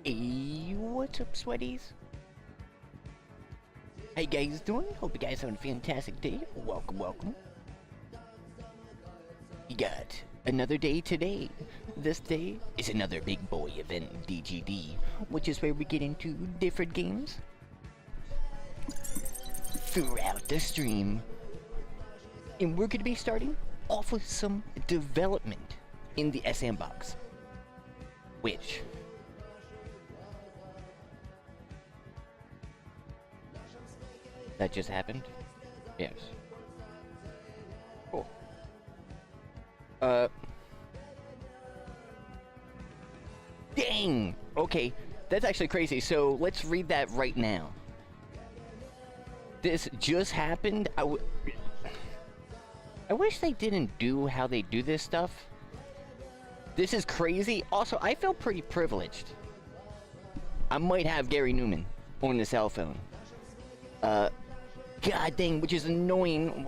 Hey, what's up, sweaties? How you guys doing? Hope you guys having a fantastic day. Welcome. You got another day today. This day is another big boy event, DGD, which is where we get into different games throughout the stream. And we're going to be starting off with some development in the Sandbox, which that just happened? Yes. Cool. Dang! Okay, that's actually crazy, so let's read that right now. This just happened. I wish they didn't do how they do this stuff. This is crazy. Also, I feel pretty privileged. I might have Gary Newman on the cell phone. God dang, which is annoying.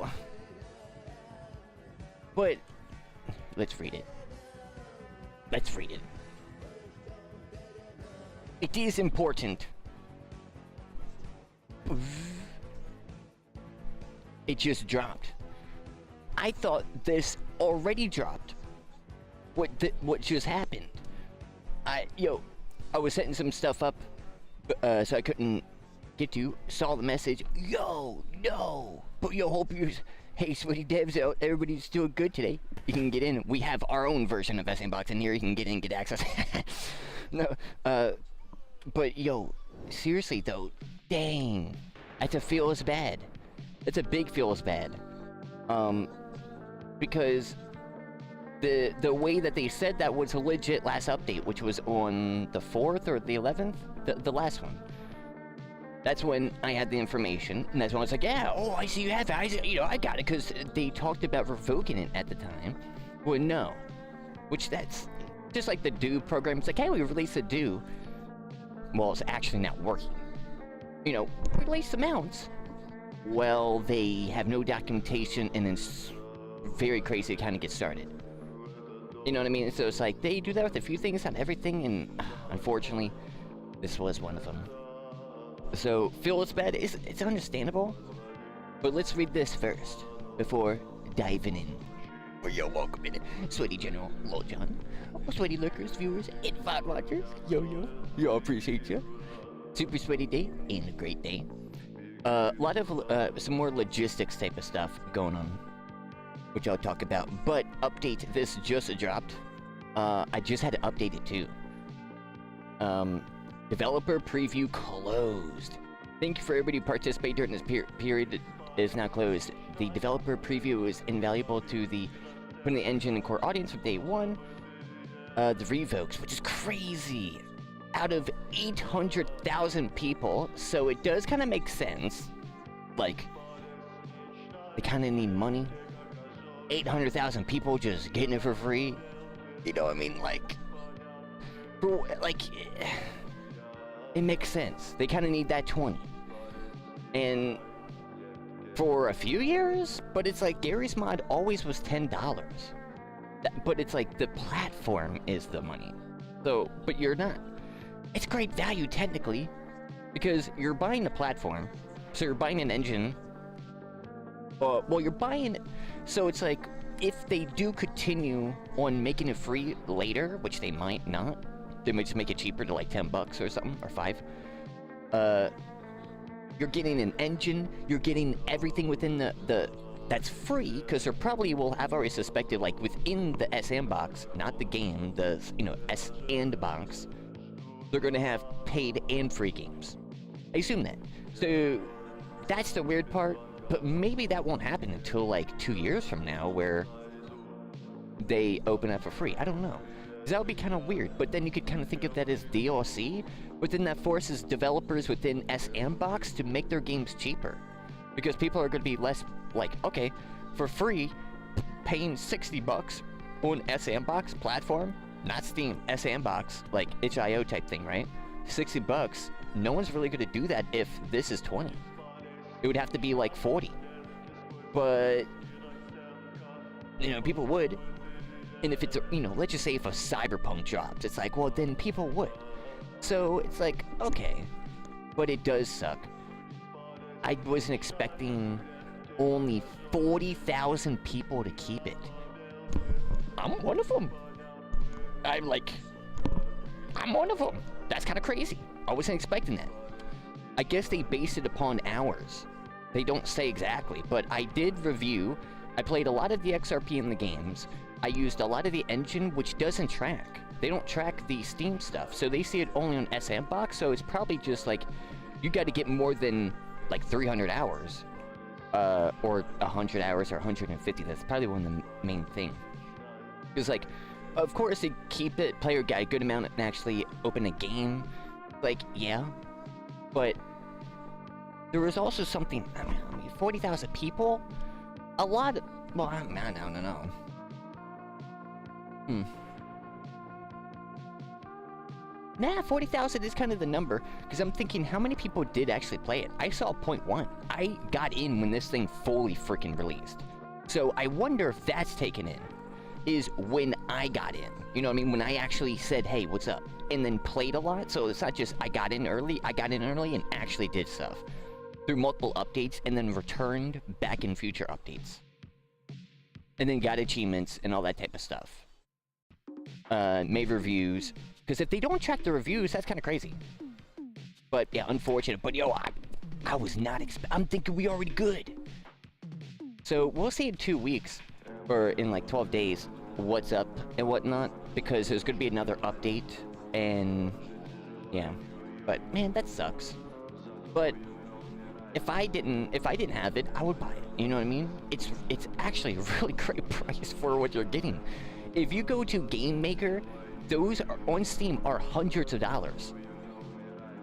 But let's read it. It is important. It just dropped. I thought this already dropped. What just happened? I was setting some stuff up, so I couldn't get to. Saw the message. Yo, no. But hope you. Hey, sweaty devs out. Everybody's doing good today. You can get in. We have our own version of S&Box in here. You can get in, get access. No, but seriously though, dang, that's a feels bad. It's a big feels bad. Because the way that they said that was a legit last update, which was on the 4th or the 11th, the last one. That's when I had the information, and that's when I was like, yeah, oh, I see you have it. I got it, because they talked about revoking it at the time. Well, no. Which that's just like the Do program. It's like, hey, we released a Do. Well, it's actually not working. Release the mounts. Well, they have no documentation, and it's very crazy to kind of get started. You know what I mean? So it's like, they do that with a few things, not everything, and unfortunately, this was one of them. So, feels bad. It's understandable. But let's read this first, before diving in. Well, welcome in. Sweaty General, Lil John. Sweaty Lurkers, viewers, and VOD watchers. Yo, appreciate you. Super sweaty day, and a great day. A lot of, some more logistics type of stuff going on, which I'll talk about. But, update, this just dropped. I just had to update it too. Developer preview closed. Thank you for everybody who participated during this period. It is now closed. The developer preview is invaluable to the engine and core audience from day one. The revokes, which is crazy, out of 800,000 people. So it does kind of make sense. Like, they kind of need money. 800,000 people just getting it for free. You know what I mean? It makes sense. They kind of need that 20. And for a few years, but it's like Gary's mod always was $10. But it's like the platform is the money. So, but you're not. It's great value technically, because you're buying the platform. So you're buying an engine. Well, you're buying. So it's like, if they do continue on making it free later, which they might not. They might just make it cheaper to like $10 or something, or $5. You're getting an engine, you're getting everything within the that's free, because there probably will have already suspected, like within the Sandbox, not the game, the S&Box, they're gonna have paid and free games. I assume that. So that's the weird part, but maybe that won't happen until like 2 years from now, where they open up for free. I don't know. That would be kind of weird, but then you could kind of think of that as DLC, but then that forces developers within Sandbox to make their games cheaper. Because people are going to be less like, okay, for free, paying $60 on Sandbox platform, not Steam, Sandbox, like itch.io type thing, right? $60, no one's really going to do that if this is 20. It would have to be like 40. But, people would. And if it's, let's just say if a Cyberpunk drops, it's like, well, then people would. So it's like, okay. But it does suck. I wasn't expecting only 40,000 people to keep it. I'm one of them. I'm one of them. That's kind of crazy. I wasn't expecting that. I guess they base it upon hours. They don't say exactly, but I did review. I played a lot of the XRP in the games. I used a lot of the engine, which doesn't track. They don't track the Steam stuff, so they see it only on S&Box, so it's probably just like, you got to get more than like 300 hours. Or 100 hours or 150. That's probably one of the main thing. Because like, of course they keep it, player guide, good amount, and actually open a game. Like, yeah. But there was also something, I mean 40,000 people? A lot of, well, I don't know. Nah, 40,000 is kind of the number, because I'm thinking, how many people did actually play it? I saw 0.1. I got in when this thing fully freaking released. So I wonder if that's taken in, is when I got in. You know what I mean? When I actually said, hey, what's up? And then played a lot, so it's not just I got in early and actually did stuff. Through multiple updates, and then returned back in future updates. And then got achievements and all that type of stuff. Made reviews. Because if they don't track the reviews, that's kind of crazy. But yeah, unfortunate. But yo, I was not I'm thinking we already good. So we'll see in 2 weeks, or in like 12 days, what's up and whatnot. Because there's going to be another update, and yeah. But man, that sucks. But if I didn't have it, I would buy it. You know what I mean? It's actually a really great price for what you're getting. If you go to Game Maker, those are, on Steam, are hundreds of dollars.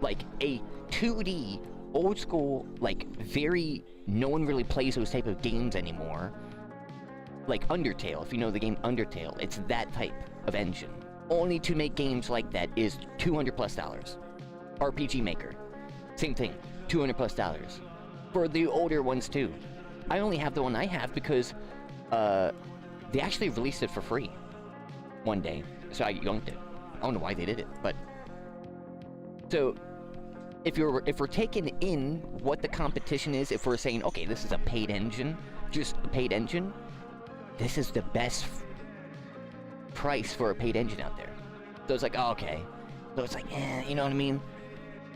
Like a 2D, old school, like very, no one really plays those type of games anymore. Like Undertale, if you know the game Undertale, it's that type of engine. Only to make games like that is $200+. RPG Maker, same thing, $200+. For the older ones too. I only have the one I have because they actually released it for free one day. So I yoinked it. I don't know why they did it, but so if we're taking in what the competition is, if we're saying, okay, this is a paid engine, just a paid engine, this is the best price for a paid engine out there. So it's like, oh, okay. So it's like, you know what I mean?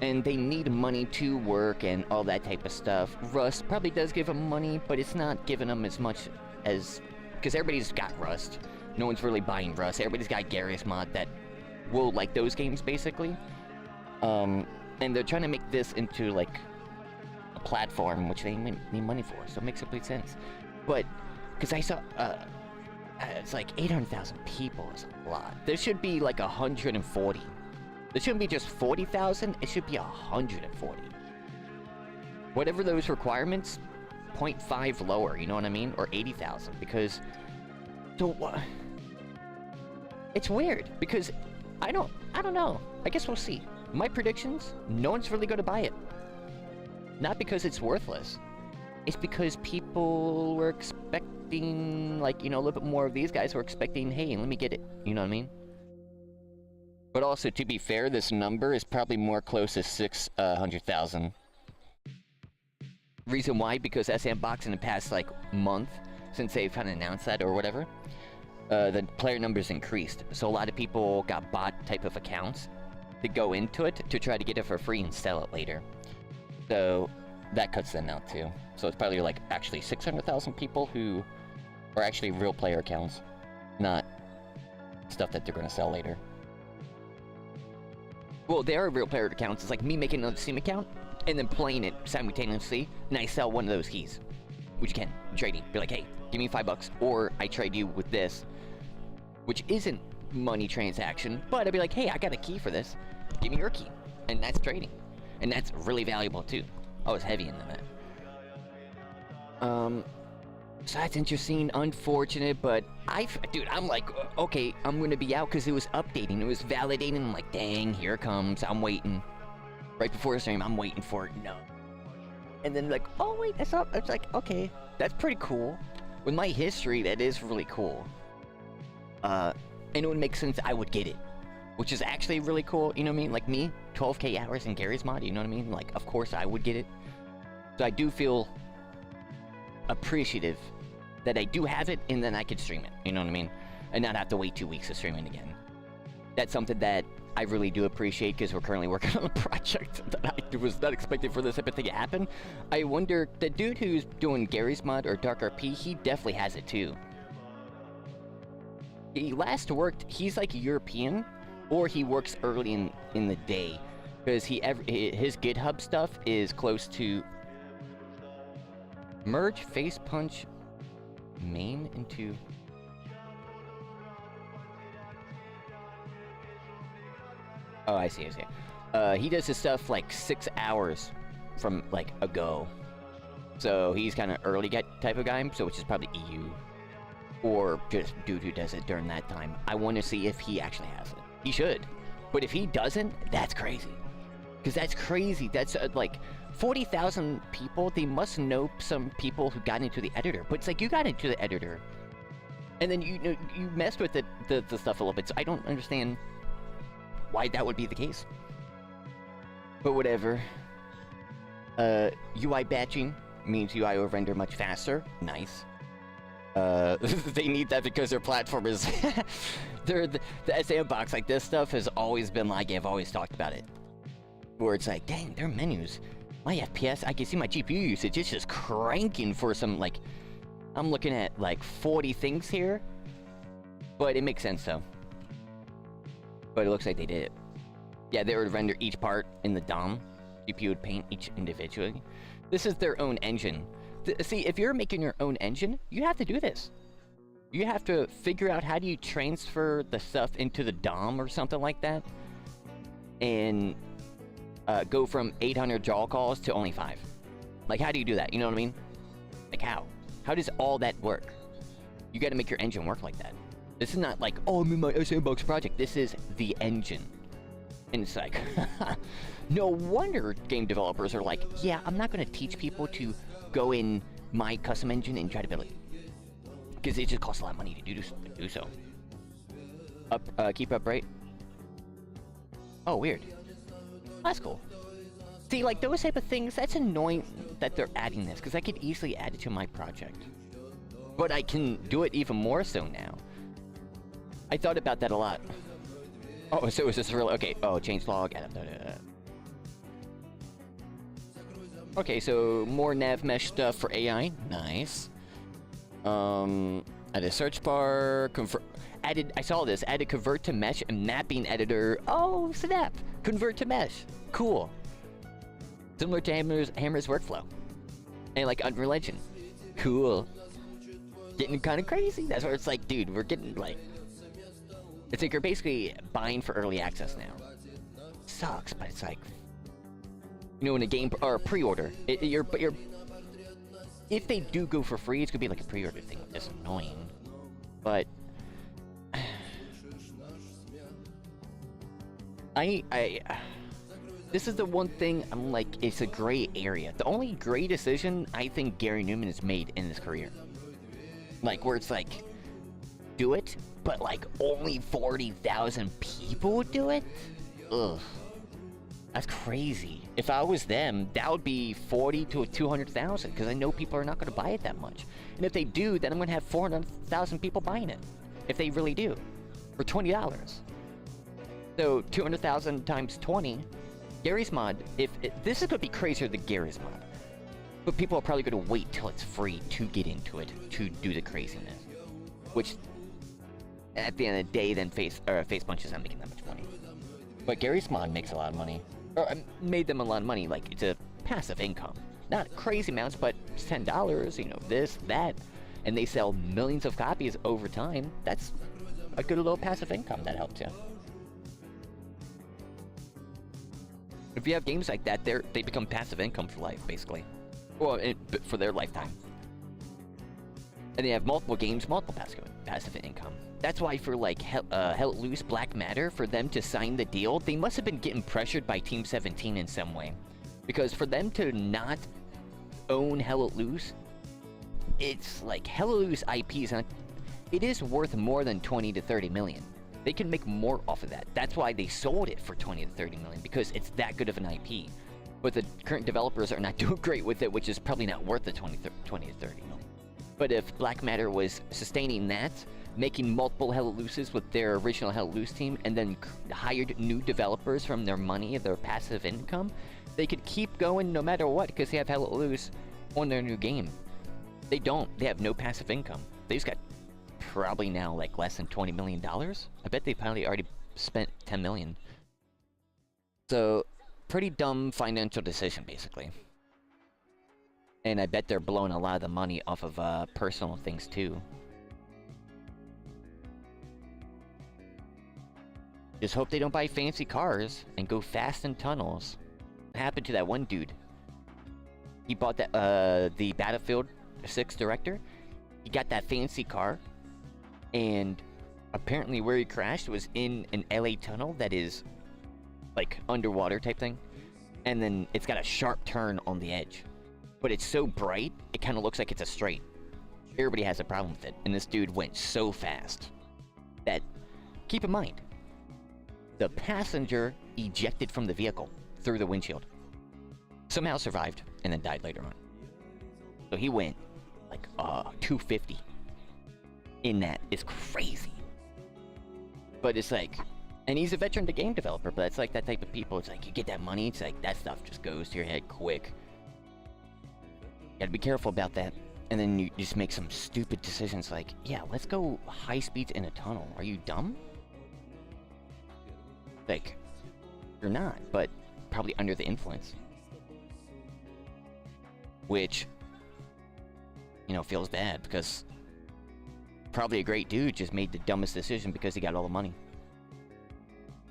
And they need money to work and all that type of stuff. Rust probably does give them money, but it's not giving them as much as, because everybody's got Rust. No one's really buying Rust. Everybody's got Garry's Mod that will like those games, basically. And they're trying to make this into, like, a platform, which they need money for, so it makes complete sense. But, because I saw, it's like 800,000 people is a lot. There should be, like, 140. There shouldn't be just 40,000, it should be 140. Whatever those requirements, 0.5 lower, you know what I mean? Or 80,000, because... So, it's weird, because I don't know. I guess we'll see. My predictions, no one's really going to buy it. Not because it's worthless. It's because people were expecting, like, you know, a little bit more of these guys were expecting, hey, let me get it. You know what I mean? But also, to be fair, this number is probably more close to 600,000. Reason why? Because S&Box in the past, like, month, since they've kind of announced that or whatever, the player numbers increased. So a lot of people got bot type of accounts to go into it to try to get it for free and sell it later. So that cuts them out too. So it's probably like actually 600,000 people who are actually real player accounts, not stuff that they're going to sell later. Well, they are real player accounts. It's like me making another Steam account and then playing it simultaneously, and I sell one of those keys, which you can, trading. Be like, hey, give me $5, or I trade you with this, which isn't money transaction, but I'd be like, hey, I got a key for this, give me your key, and that's trading, and that's really valuable too. I was heavy into that. So that's interesting, unfortunate, but dude, I'm like, okay, I'm gonna be out because it was updating, it was validating. I'm like, dang, here it comes, I'm waiting. Right before the stream, I'm waiting for it, no. And then like, oh wait, that's up. It's like, okay, that's pretty cool. With my history, that is really cool. And it would make sense I would get it. which is actually really cool. You know what I mean? Like me, 12K hours in Garry's Mod. You know what I mean? Like, of course I would get it. So I do feel appreciative that I do have it, and then I could stream it. You know what I mean? And not have to wait 2 weeks to stream it again. That's something that I really do appreciate, because we're currently working on a project that I was not expecting for this type of thing to happen. I wonder, the dude who's doing Garry's Mod or Dark RP, he definitely has it too. He last worked, he's like European, or he works early in the day, because his GitHub stuff is close to merge face punch main into. Oh, I see. He does his stuff like 6 hours from like ago, so he's kind of early type of guy. So which is probably EU, or just dude who does it during that time. I want to see if he actually has it. He should, but if he doesn't, that's crazy. Because that's crazy. That's like 40,000 people. They must know some people who got into the editor. But it's like you got into the editor, and then you messed with the stuff a little bit. So I don't understand why that would be the case. But whatever. UI batching means UI will render much faster. Nice. They need that because their platform is the Sandbox. Like, this stuff has always been like, I've always talked about it, where it's like, dang, their menus, my FPS, I can see my GPU usage, it's just cranking for some, like, I'm looking at like 40 things here, but it makes sense though. But it looks like they did it. Yeah, they would render each part in the DOM. GPU would paint each individually. This is their own engine. See, if you're making your own engine, you have to do this. You have to figure out how do you transfer the stuff into the DOM or something like that, and go from 800 jaw calls to only 5. Like, how do you do that? You know what I mean? Like, how? How does all that work? You got to make your engine work like that. This is not like, oh, I'm in my S&Box project. This is the engine. And it's like, no wonder game developers are like, yeah, I'm not going to teach people to go in my custom engine and try to build it, because it just costs a lot of money to do so. Keep upright. Oh, weird. That's cool. See, like, those type of things, that's annoying that they're adding this, because I could easily add it to my project. But I can do it even more so now. I thought about that a lot. Oh, so is this really... Okay, oh, change log, add up, Okay, so more nav mesh stuff for AI. Nice. Add a search bar, I saw this, added convert to mesh and mapping editor. Oh, snap! Convert to mesh. Cool. Similar to Hammer's workflow. And like Unreal Engine. Cool. Getting kind of crazy. That's where it's like, dude, we're getting like... It's like you're basically buying for early access now. Sucks, but it's like... You know, in a game or a pre-order, if they do go for free, it's gonna be like a pre-order thing. It's annoying, but this is the one thing I'm like, it's a gray area. The only gray decision I think Gary Newman has made in his career, like where it's like, do it, but like only 40,000 people do it. Ugh. That's crazy. If I was them, that would be 40 to 200,000, because I know people are not going to buy it that much. And if they do, then I'm going to have 400,000 people buying it. If they really do. For $20. So 200,000 times 20. Garry's Mod, this is going to be crazier than Garry's Mod. But people are probably going to wait till it's free to get into it, to do the craziness. Which, at the end of the day, then Face Punch is not making that much money. But Garry's Mod makes a lot of money. Or made them a lot of money, like, it's a passive income. Not crazy amounts, but it's $10, you know, this, that. And they sell millions of copies over time. That's a good little passive income that helps you. If you have games like that, they become passive income for life, basically. Well, for their lifetime. And they have multiple games, multiple passive income. That's why for like Hell Let Loose, Black Matter, for them to sign the deal, they must have been getting pressured by Team 17 in some way. Because for them to not own Hell Let Loose, it's like Hell Let Loose IP is not, it is worth more than 20 to 30 million. They can make more off of that. That's why they sold it for 20 to 30 million, because it's that good of an IP. But the current developers are not doing great with it, which is probably not worth the 20 to 30 million. But if Black Matter was sustaining that, making multiple Hell Looses with their original Hell Loose team, and then hired new developers from their money, their passive income, they could keep going no matter what, because they have Hell Loose on their new game. They don't. They have no passive income. They just got probably now like less than $20 million. I bet they probably already spent 10 million. So, pretty dumb financial decision, basically. And I bet they're blowing a lot of the money off of personal things too. Just hope they don't buy fancy cars and go fast in tunnels. What happened to that one dude? He bought that the Battlefield 6 director. He got that fancy car, and apparently where he crashed was in an LA tunnel that is like underwater type thing, and then it's got a sharp turn on the edge, but it's so bright it kind of looks like it's a straight. Everybody has a problem with it, and this dude went so fast that, keep in mind, the passenger ejected from the vehicle through the windshield, somehow survived, and then died later on. So he went like 250 in that. Is crazy. But it's like, and he's a veteran to game developer, but it's like that type of people. It's like you get that money, it's like that stuff just goes to your head quick. You gotta be careful about that. And then you just make some stupid decisions like, yeah, let's go high speeds in a tunnel. Are you dumb? Like, you're not, but probably under the influence. Which, you know, feels bad, because probably a great dude just made the dumbest decision because he got all the money.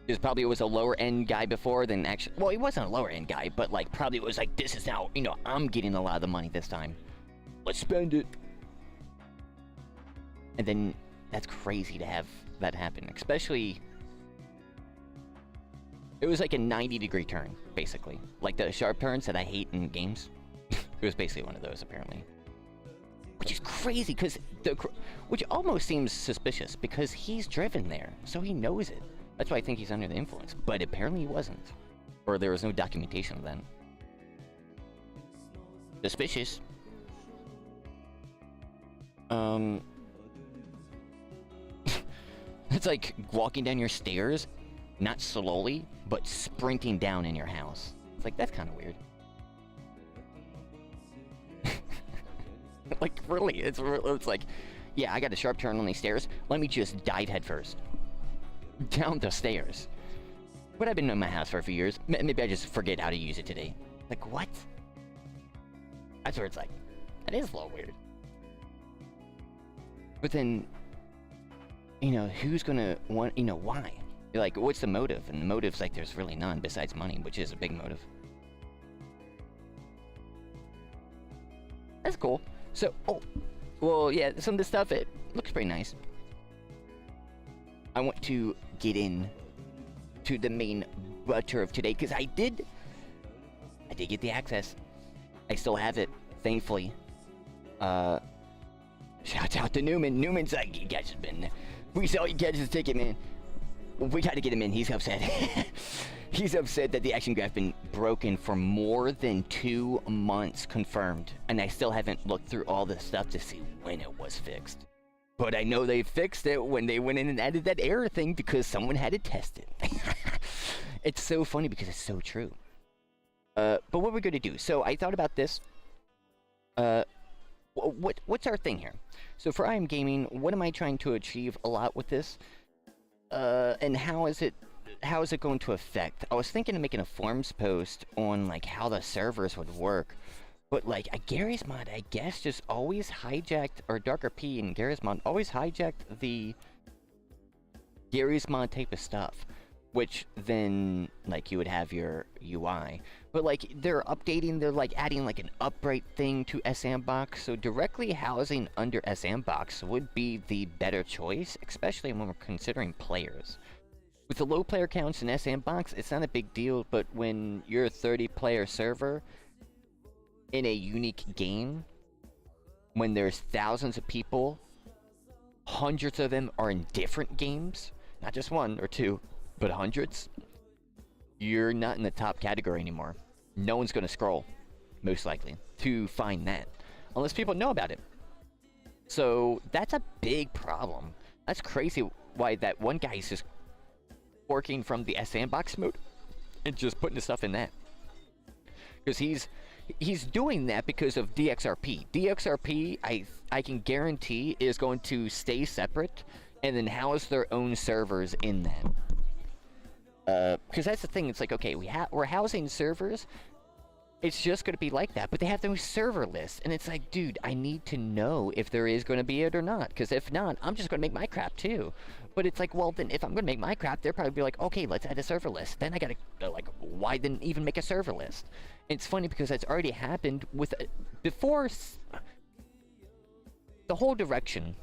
Because probably it was a lower end guy before, then actually, well, he wasn't a lower end guy, but like probably it was like, this is now, you know, I'm getting a lot of the money this time. Let's spend it. And then that's crazy to have that happen, especially, it was like a 90-degree turn, basically. Like the sharp turns that I hate in games. It was basically one of those, apparently. Which is crazy, because which almost seems suspicious, because he's driven there, so he knows it. That's why I think he's under the influence, but apparently he wasn't. Or there was no documentation of that. Suspicious. It's like walking down your stairs, not slowly, but sprinting down in your house. It's like, that's kind of weird. Like, really, it's like, yeah, I got a sharp turn on these stairs. Let me just dive headfirst down the stairs. But I've been in my house for a few years. Maybe I just forget how to use it today. Like, what? That's where it's like, that is a little weird. But then, you know, who's gonna want, you know, why? You're like, what's the motive? And the motive's like, there's really none besides money, which is a big motive. That's cool. So, oh, well, yeah, some of the stuff, it looks pretty nice. I want to get in to the main butter of today, because I did get the access. I still have it, thankfully. Shout out to Newman. Newman's like, you guys have been, we saw you guys' ticket, man. We gotta get him in, he's upset. He's upset that the action graph been broken for more than 2 months confirmed, and I still haven't looked through all the stuff to see when it was fixed. But I know they fixed it when they went in and added that error thing, because someone had to test it. It's so funny because it's so true. But what we're gonna do, so I thought about this. What's our thing here? So for I Am Gaming, what am I trying to achieve a lot with this? And how is it going to affect? I was thinking of making a forums post on like how the servers would work, but like Gary's mod, I guess, just always hijacked, or Darker P and Gary's mod always hijacked the Gary's mod type of stuff, which then like you would have your UI, but like they're like adding like an upgrade thing to Sandbox, so directly housing under Sandbox would be the better choice, especially when we're considering players. With the low player counts in Sandbox, it's not a big deal, but when you're a 30-player server in a unique game, when there's thousands of people, hundreds of them are in different games, not just one or two, but hundreds, you're not in the top category anymore. No one's going to scroll, most likely, to find that, unless people know about it. So that's a big problem. That's crazy why that one guy is just working from the Sandbox mode and just putting the stuff in that. Because he's doing that because of DXRP. DXRP, I can guarantee, is going to stay separate and then house their own servers in that. Because that's the thing. It's like, okay, we're housing servers. It's just going to be like that. But they have those server lists. And it's like, dude, I need to know if there is going to be it or not. Because if not, I'm just going to make my crap too. But it's like, well, then if I'm going to make my crap, they'll probably be like, okay, let's add a server list. Then I got to, like, why then even make a server list? It's funny because that's already happened with, before, the whole direction.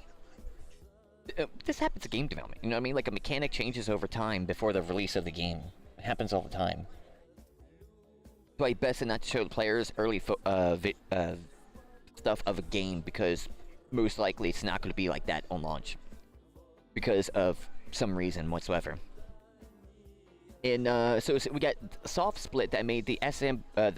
This happens in game development, you know what I mean? Like, a mechanic changes over time before the release of the game. It happens all the time. So I best not to show the players early stuff of a game, because most likely it's not going to be like that on launch. Because of some reason whatsoever. And so we got Soft Split that made the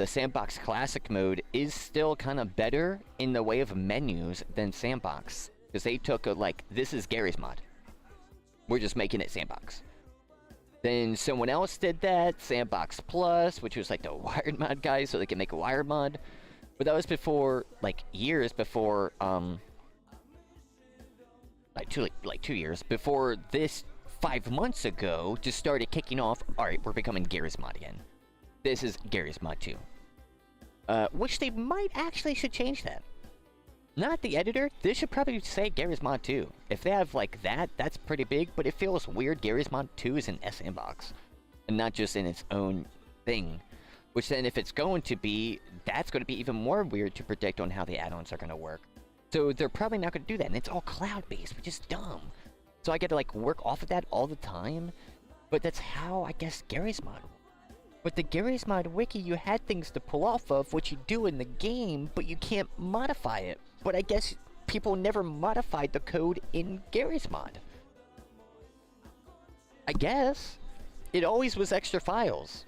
Sandbox Classic mode is still kind of better in the way of menus than Sandbox. Because they took like, this is Gary's mod. We're just making it Sandbox. Then someone else did that, Sandbox Plus, which was like the wired mod guys, so they can make a wired mod. But that was before, like, years before, like 2 years before this 5 months ago just started kicking off. Alright, we're becoming Gary's mod again. This is Gary's mod 2. Which they might actually should change that. Not the editor, this should probably say Gary's mod 2. If they have like that, that's pretty big, but it feels weird Gary's mod 2 is in Sandbox. And not just in its own thing. Which then if it's going to be, that's going to be even more weird to predict on how the add-ons are going to work. So they're probably not going to do that, and it's all cloud-based, which is dumb. So I got to like work off of that all the time, but that's how I guess Gary's mod. But the Gary's mod wiki, you had things to pull off of, what you do in the game, but you can't modify it. But I guess people never modified the code in Gary's mod. I guess it always was extra files,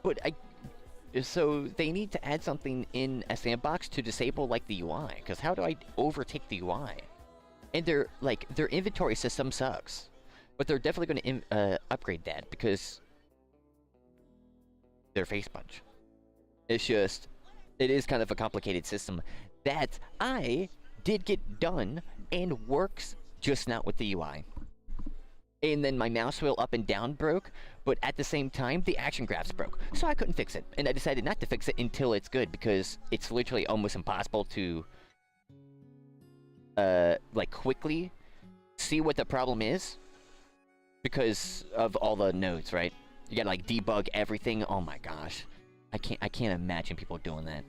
but so they need to add something in a Sandbox to disable like the UI, because how do I overtake the UI? And their inventory system sucks, but they're definitely going to upgrade that because they're face punch. It's just, it is kind of a complicated system that I did get done and works, just not with the UI. And then my mouse wheel up and down broke, but at the same time, the action graphs broke. So I couldn't fix it. And I decided not to fix it until it's good, because it's literally almost impossible to, like, quickly see what the problem is because of all the nodes, right? You gotta, like, debug everything. Oh my gosh. I can't imagine people doing that.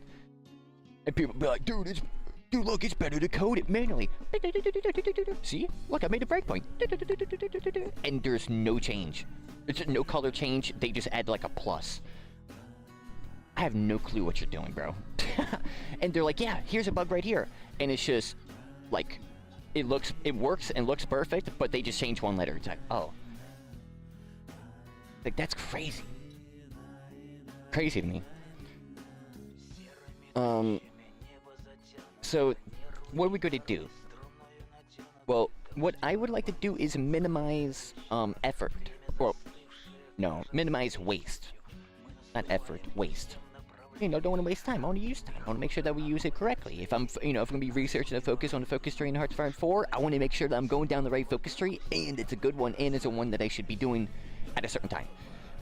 And people be like, dude, look, it's better to code it manually. See? Look, I made a breakpoint. And there's no change. There's just no color change. They just add like a plus. I have no clue what you're doing, bro. And they're like, yeah, here's a bug right here. And it's just like, it works and looks perfect, but they just change one letter. It's like, oh. Like, that's crazy. Crazy to me. So, what are we going to do? Well, what I would like to do is minimize, effort. Well, no, minimize waste. Not effort, waste. You know, don't want to waste time. I want to use time. I want to make sure that we use it correctly. If I'm, you know, if I'm going to be researching a focus on the focus tree in Hearts of Iron 4, I want to make sure that I'm going down the right focus tree, and it's a good one, and it's a one that I should be doing at a certain time.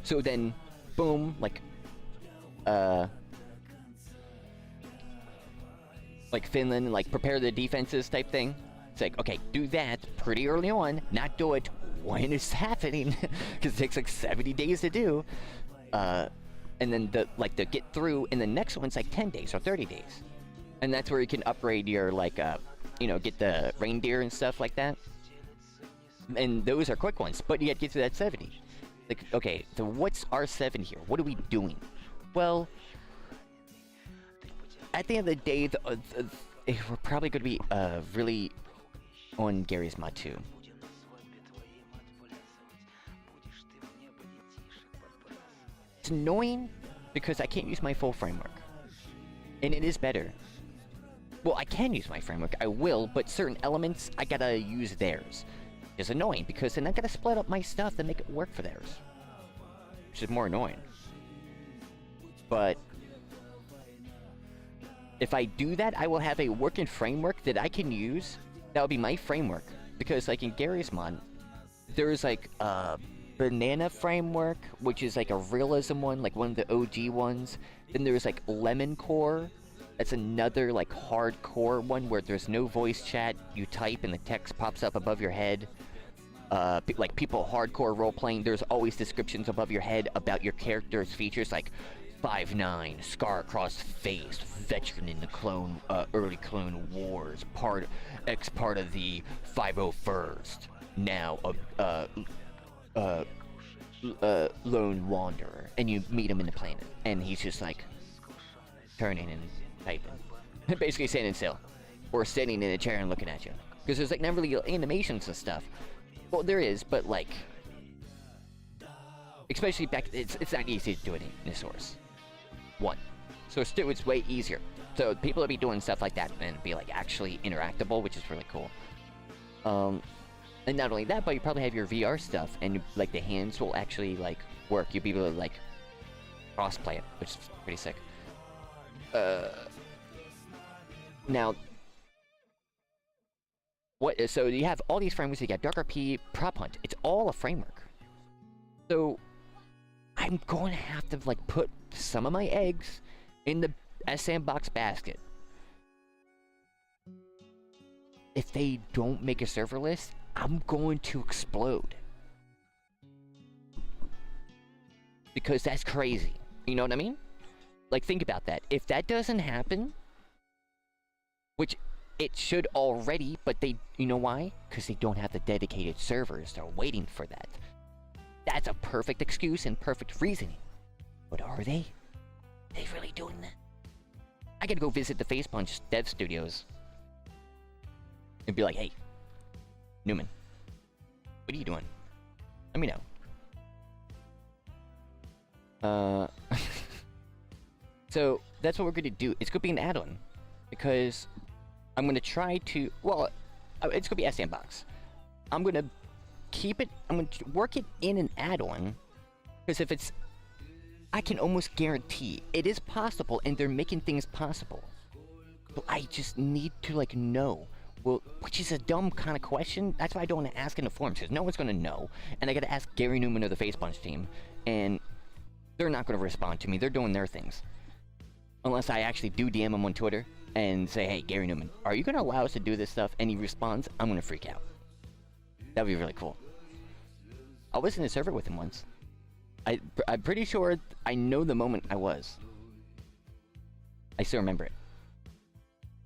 So then, boom, like Finland, like prepare the defenses type thing. It's like, okay, do that pretty early on, not do it when it's happening, because it takes like 70 days to do. And then the get through, and the next one's like 10 days or 30 days. And that's where you can upgrade your, like, you know, get the reindeer and stuff like that. And those are quick ones, but you have to get through that 70. Like, okay, so what's our 7 here? What are we doing? Well, at the end of the day, we're probably going to be really on Gary's mod 2. It's annoying because I can't use my full framework. And it is better. Well, I can use my framework, I will, but certain elements, I gotta use theirs. It's annoying because then I gotta split up my stuff to make it work for theirs. Which is more annoying. But if I do that, I will have a working framework that I can use. That'll be my framework. Because like in Gary's mod, there's like a banana framework, which is like a realism one, like one of the OG ones. Then there's like Lemon Core. That's another like hardcore one where there's no voice chat. You type and the text pops up above your head. Like people hardcore role-playing, there's always descriptions above your head about your character's features, like 5'9", scar across face, veteran in the early clone wars, part of the 501st, now lone wanderer, and you meet him in the planet, and he's just like turning and typing, basically standing still, or sitting in a chair and looking at you, because there's like never really animations and stuff. Well, there is, but like, especially back, it's not easy to do it in the source. One. So it's way easier. So people will be doing stuff like that and be like actually interactable, which is really cool. And not only that, but you probably have your VR stuff, and like the hands will actually like work. You'll be able to like cross-play it, which is pretty sick. Now, so you have all these frameworks. You got Dark RP, Prop Hunt. It's all a framework. So I'm going to have to like put some of my eggs in the Sandbox basket. If they don't make a serverless, I'm going to explode. Because that's crazy. You know what I mean? Like, think about that. If that doesn't happen, which it should already, but they, you know why? Because they don't have the dedicated servers. They're waiting for that. That's a perfect excuse and perfect reasoning. But are they? Are they really doing that? I gotta go visit the Face Punch dev studios. And be like, hey, Newman, what are you doing? Let me know. So, that's what we're gonna do. It's gonna be an add-on. Because I'm gonna try to, well, it's gonna be S&Box. I'm gonna keep it, I'm gonna work it in an add-on. Because if it's, I can almost guarantee it is possible, and they're making things possible. But I just need to, like, know. Well, which is a dumb kind of question. That's why I don't want to ask in the forums, because no one's going to know. And I got to ask Gary Newman of the Face Punch team. And they're not going to respond to me. They're doing their things. Unless I actually do DM him on Twitter and say, hey, Gary Newman, are you going to allow us to do this stuff? And he responds, I'm going to freak out. That would be really cool. I was in a server with him once. I'm pretty sure I know the moment I was. I still remember it.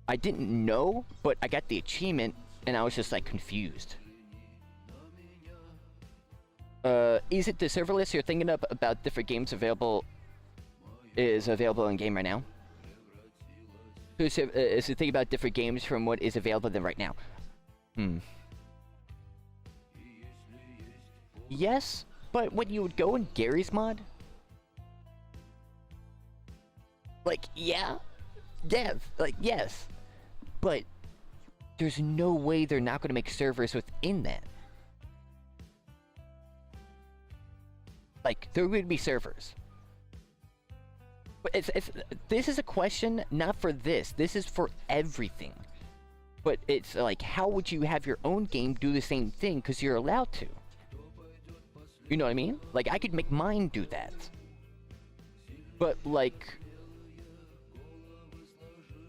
I didn't know, but I got the achievement, and I was just, like, confused. Is it the serverless you're thinking of about different games is available in game right now? Is the thing about different games from what is available then right now? Yes, but when you would go in Gary's mod, like, yeah, like, yes. But there's no way they're not going to make servers within that. Like, there would be servers. But this is a question not for this. This is for everything. But it's like, how would you have your own game do the same thing? Because you're allowed to. You know what I mean? Like, I could make mine do that. But, like,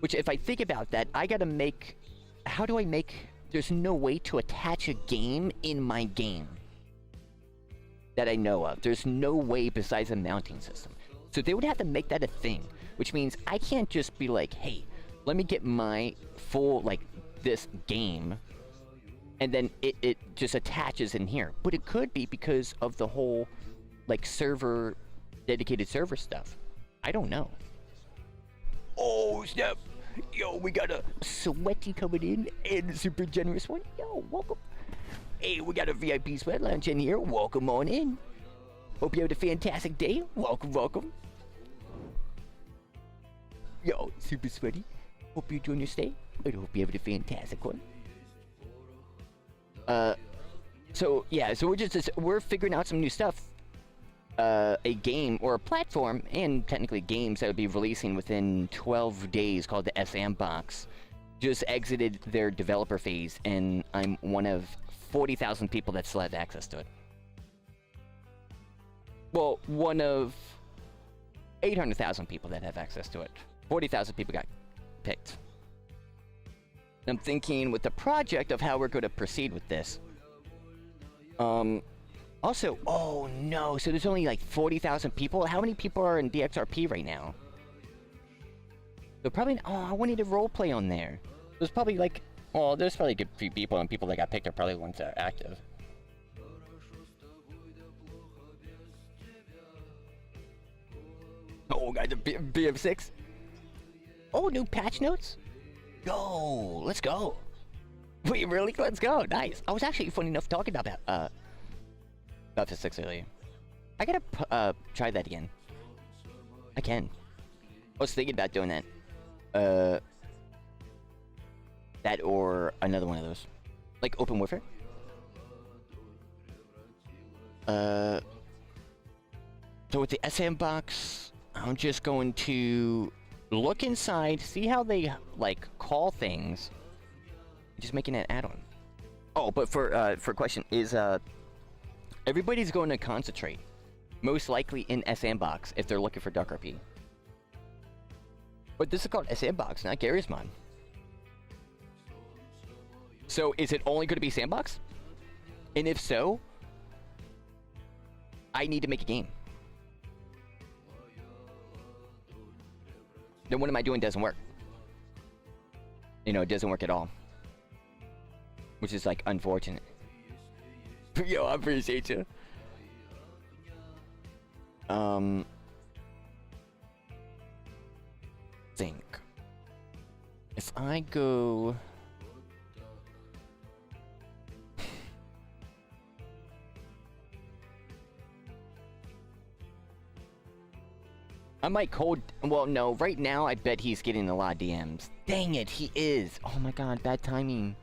which, if I think about that, I gotta make... How do I make... There's no way to attach a game in my game. That I know of. There's no way besides a mounting system. So they would have to make that a thing. Which means I can't just be like, hey, let me get my full, like, this game. And then it just attaches in here. But it could be because of the whole, like, server... Dedicated server stuff. I don't know. Oh, snap! Yo, we got a sweaty coming in and a super generous one. Yo, welcome. Hey, we got a VIP sweat lounge in here. Welcome on in. Hope you had a fantastic day. Welcome, welcome. Yo, super sweaty. Hope you enjoy your stay. I hope you have a fantastic one. So yeah, so we're figuring out some new stuff. A game or a platform, and technically games that would be releasing within 12 days called the Sandbox, just exited their developer phase, and I'm one of 40,000 people that still have access to it. Well, one of 800,000 people that have access to it. 40,000 people got picked. I'm thinking with the project of how we're going to proceed with this. Also, oh no, so there's only like 40,000 people? How many people are in DXRP right now? So probably, oh, I wanted to roleplay on there. There's probably like, oh, there's probably a good few people, and people that got picked are probably the ones that are active. Oh, guys, BM6? Oh, new patch notes? Yo, let's go. Wait, really? Let's go. Nice. I was actually funny enough talking about that, about the 6 earlier. I gotta, try that again. I can. I was thinking about doing that. That or another one of those. Like Open Warfare. So with the Sandbox, I'm just going to look inside, see how they, like, call things. Just making an add-on. Oh, but for question, is, everybody's going to concentrate. Most likely in Sandbox if they're looking for Dark RP. But this is called Sandbox, not Gary's mod. So is it only going to be Sandbox? And if so, I need to make a game. Then what am I doing doesn't work. You know, it doesn't work at all. Which is, like, unfortunate. Yo, I appreciate you. Think. If I go... I might cold... Well, no, right now I bet he's getting a lot of DMs. Dang it, he is! Oh my god, bad timing.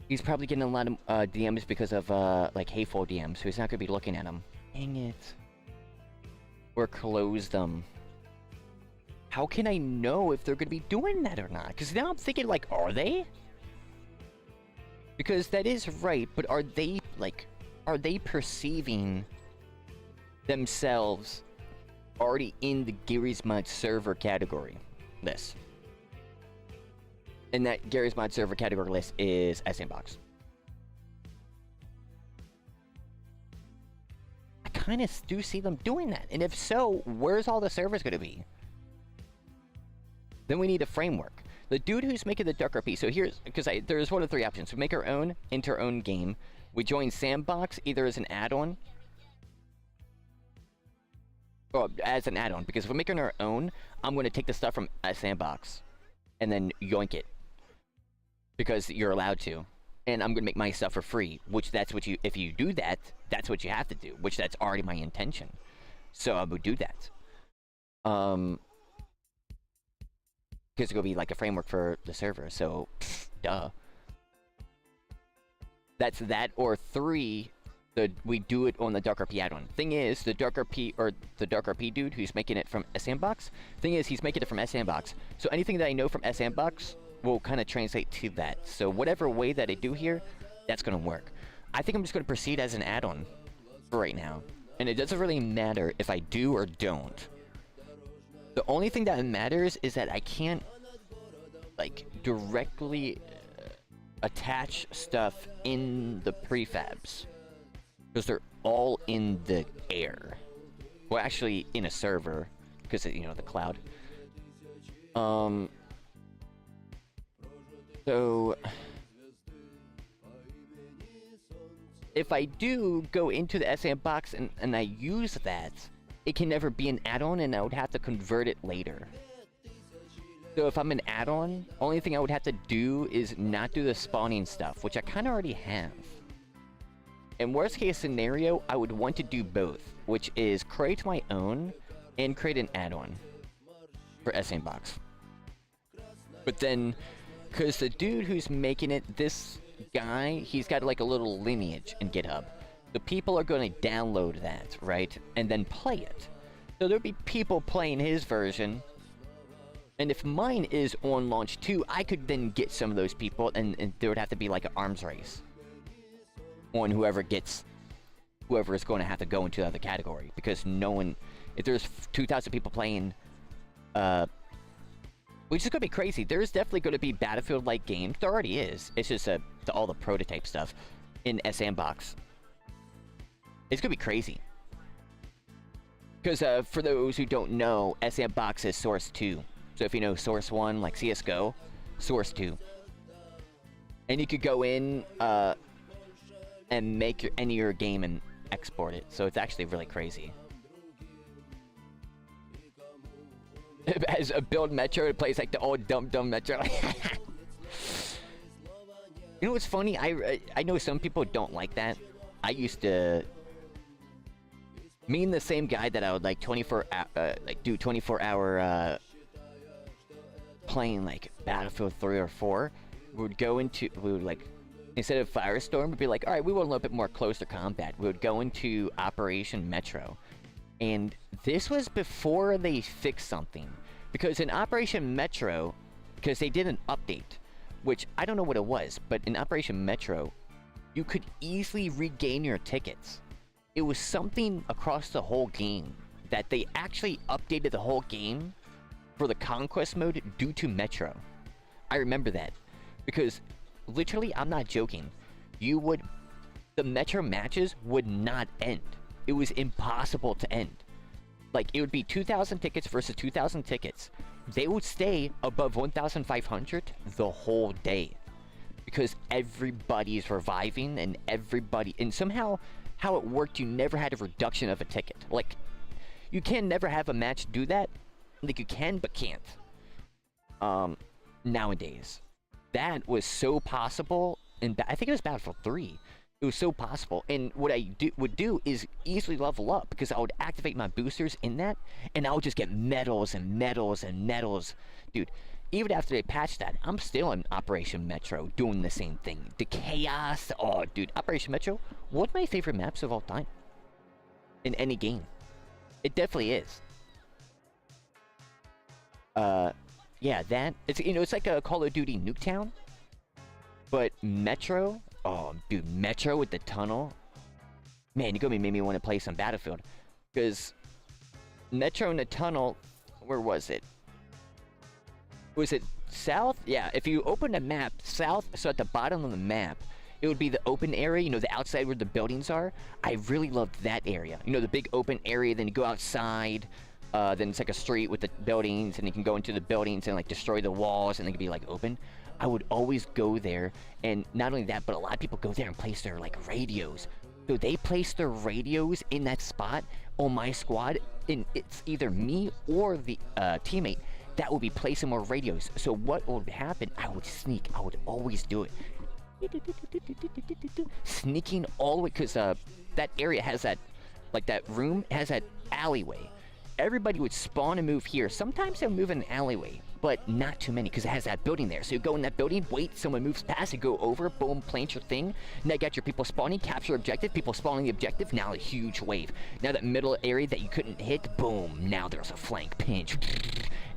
He's probably getting a lot of DMs because of, like, hateful DMs, so he's not gonna be looking at them. Dang it. Or close them. How can I know if they're gonna be doing that or not? Because now I'm thinking, like, are they? Because that is right, but are they, like... Are they perceiving themselves already in the Gary's Mod server category list? And that Gary's Mod server category list is Sandbox. I kind of do see them doing that. And if so, where's all the servers going to be? Then we need a framework. The dude who's making the Dark RP, so here's, because there's one of 3 options. We make our own, enter our own game. We join Sandbox either as an add-on, or as an add-on, because if we're making our own, I'm going to take the stuff from Sandbox and then yoink it. Because you're allowed to. And I'm going to make my stuff for free, which that's what you, if you do that, that's what you have to do, which that's already my intention. So I would do that. Because it's going to be like a framework for the server, so, duh. That's that, or 3, we do it on the Dark RP add-on. Thing is, the Dark RP, or the Dark RP dude who's making it from Sandbox, thing is, he's making it from Sandbox. So anything that I know from Sandbox will kind of translate to that. So whatever way that I do here, that's going to work. I think I'm just going to proceed as an add-on for right now. And it doesn't really matter if I do or don't. The only thing that matters is that I can't, like, directly attach stuff in the prefabs. Because they're all in the air. Well, actually, in a server. Because, you know, the cloud. So, if I do go into the Sandbox and I use that, it can never be an add-on, and I would have to convert it later. So if I'm an add-on, only thing I would have to do is not do the spawning stuff, which I kind of already have. In worst case scenario, I would want to do both, which is create my own and create an add-on for S&Box. But then, because the dude who's making it, this guy, he's got like a little lineage in GitHub. The people are going to download that, right? And then play it. So there'll be people playing his version. And if mine is on launch too, I could then get some of those people, and there would have to be like an arms race on whoever is going to have to go into the other category. Because no one, if there's 2,000 people playing, which is going to be crazy. There's definitely going to be Battlefield-like games. There already is. It's just all the prototype stuff in Sandbox. It's going to be crazy. Because for those who don't know, Sandbox is Source 2. So if you know Source 1, like CSGO, Source 2. And you could go in and make any of your game and export it. So it's actually really crazy. As a build Metro, it plays like the old dumb Metro. You know what's funny? I know some people don't like that. I used to... Me and the same guy that I would like 24-hour playing like Battlefield 3 or 4, we would like, instead of Firestorm, we'd be like, alright, we want a little bit more closer combat. We would go into Operation Metro. And this was before they fixed something. Because in Operation Metro, because they did an update, which I don't know what it was, but in Operation Metro, you could easily regain your tickets. It was something across the whole game that they actually updated the whole game for the Conquest mode due to Metro. I remember that. Because, literally, I'm not joking. The Metro matches would not end. It was impossible to end. Like, it would be 2,000 tickets versus 2,000 tickets. They would stay above 1,500 the whole day. Because everybody's reviving and somehow, how it worked, you never had a reduction of a ticket. Like, you can never have a match do that. Like, you can, but can't. Nowadays. That was so possible, and I think it was Battlefield 3. It was so possible, and what I would do is easily level up, because I would activate my boosters in that, and I would just get medals and medals and medals. Dude, even after they patched that, I'm still in Operation Metro doing the same thing. The chaos, oh dude, Operation Metro, one of my favorite maps of all time. In any game. It definitely is. Yeah, it's like a Call of Duty Nuketown, but Metro, oh, dude, Metro with the tunnel. Man, you made me want to play some Battlefield. Because Metro in the tunnel, where was it? Was it south? Yeah, if you open the map, south, so at the bottom of the map, it would be the open area, you know, the outside where the buildings are. I really loved that area. You know, the big open area, then you go outside, then it's like a street with the buildings, and you can go into the buildings and, like, destroy the walls, and they can be, like, open. I would always go there, and not only that, but a lot of people go there and place their, like, radios. So they place their radios in that spot on my squad, and it's either me or the teammate that would be placing more radios. So what would happen? I would sneak. I would always do it. Sneaking all the way, because that area has that, like, that room has that alleyway. Everybody would spawn and move here. Sometimes they'll move in an alleyway, but not too many, because it has that building there. So you go in that building, wait, someone moves past, you go over, boom, plant your thing. Now you got your people spawning, capture objective, people spawning the objective, now a huge wave. Now that middle area that you couldn't hit, boom, now there's a flank pinch.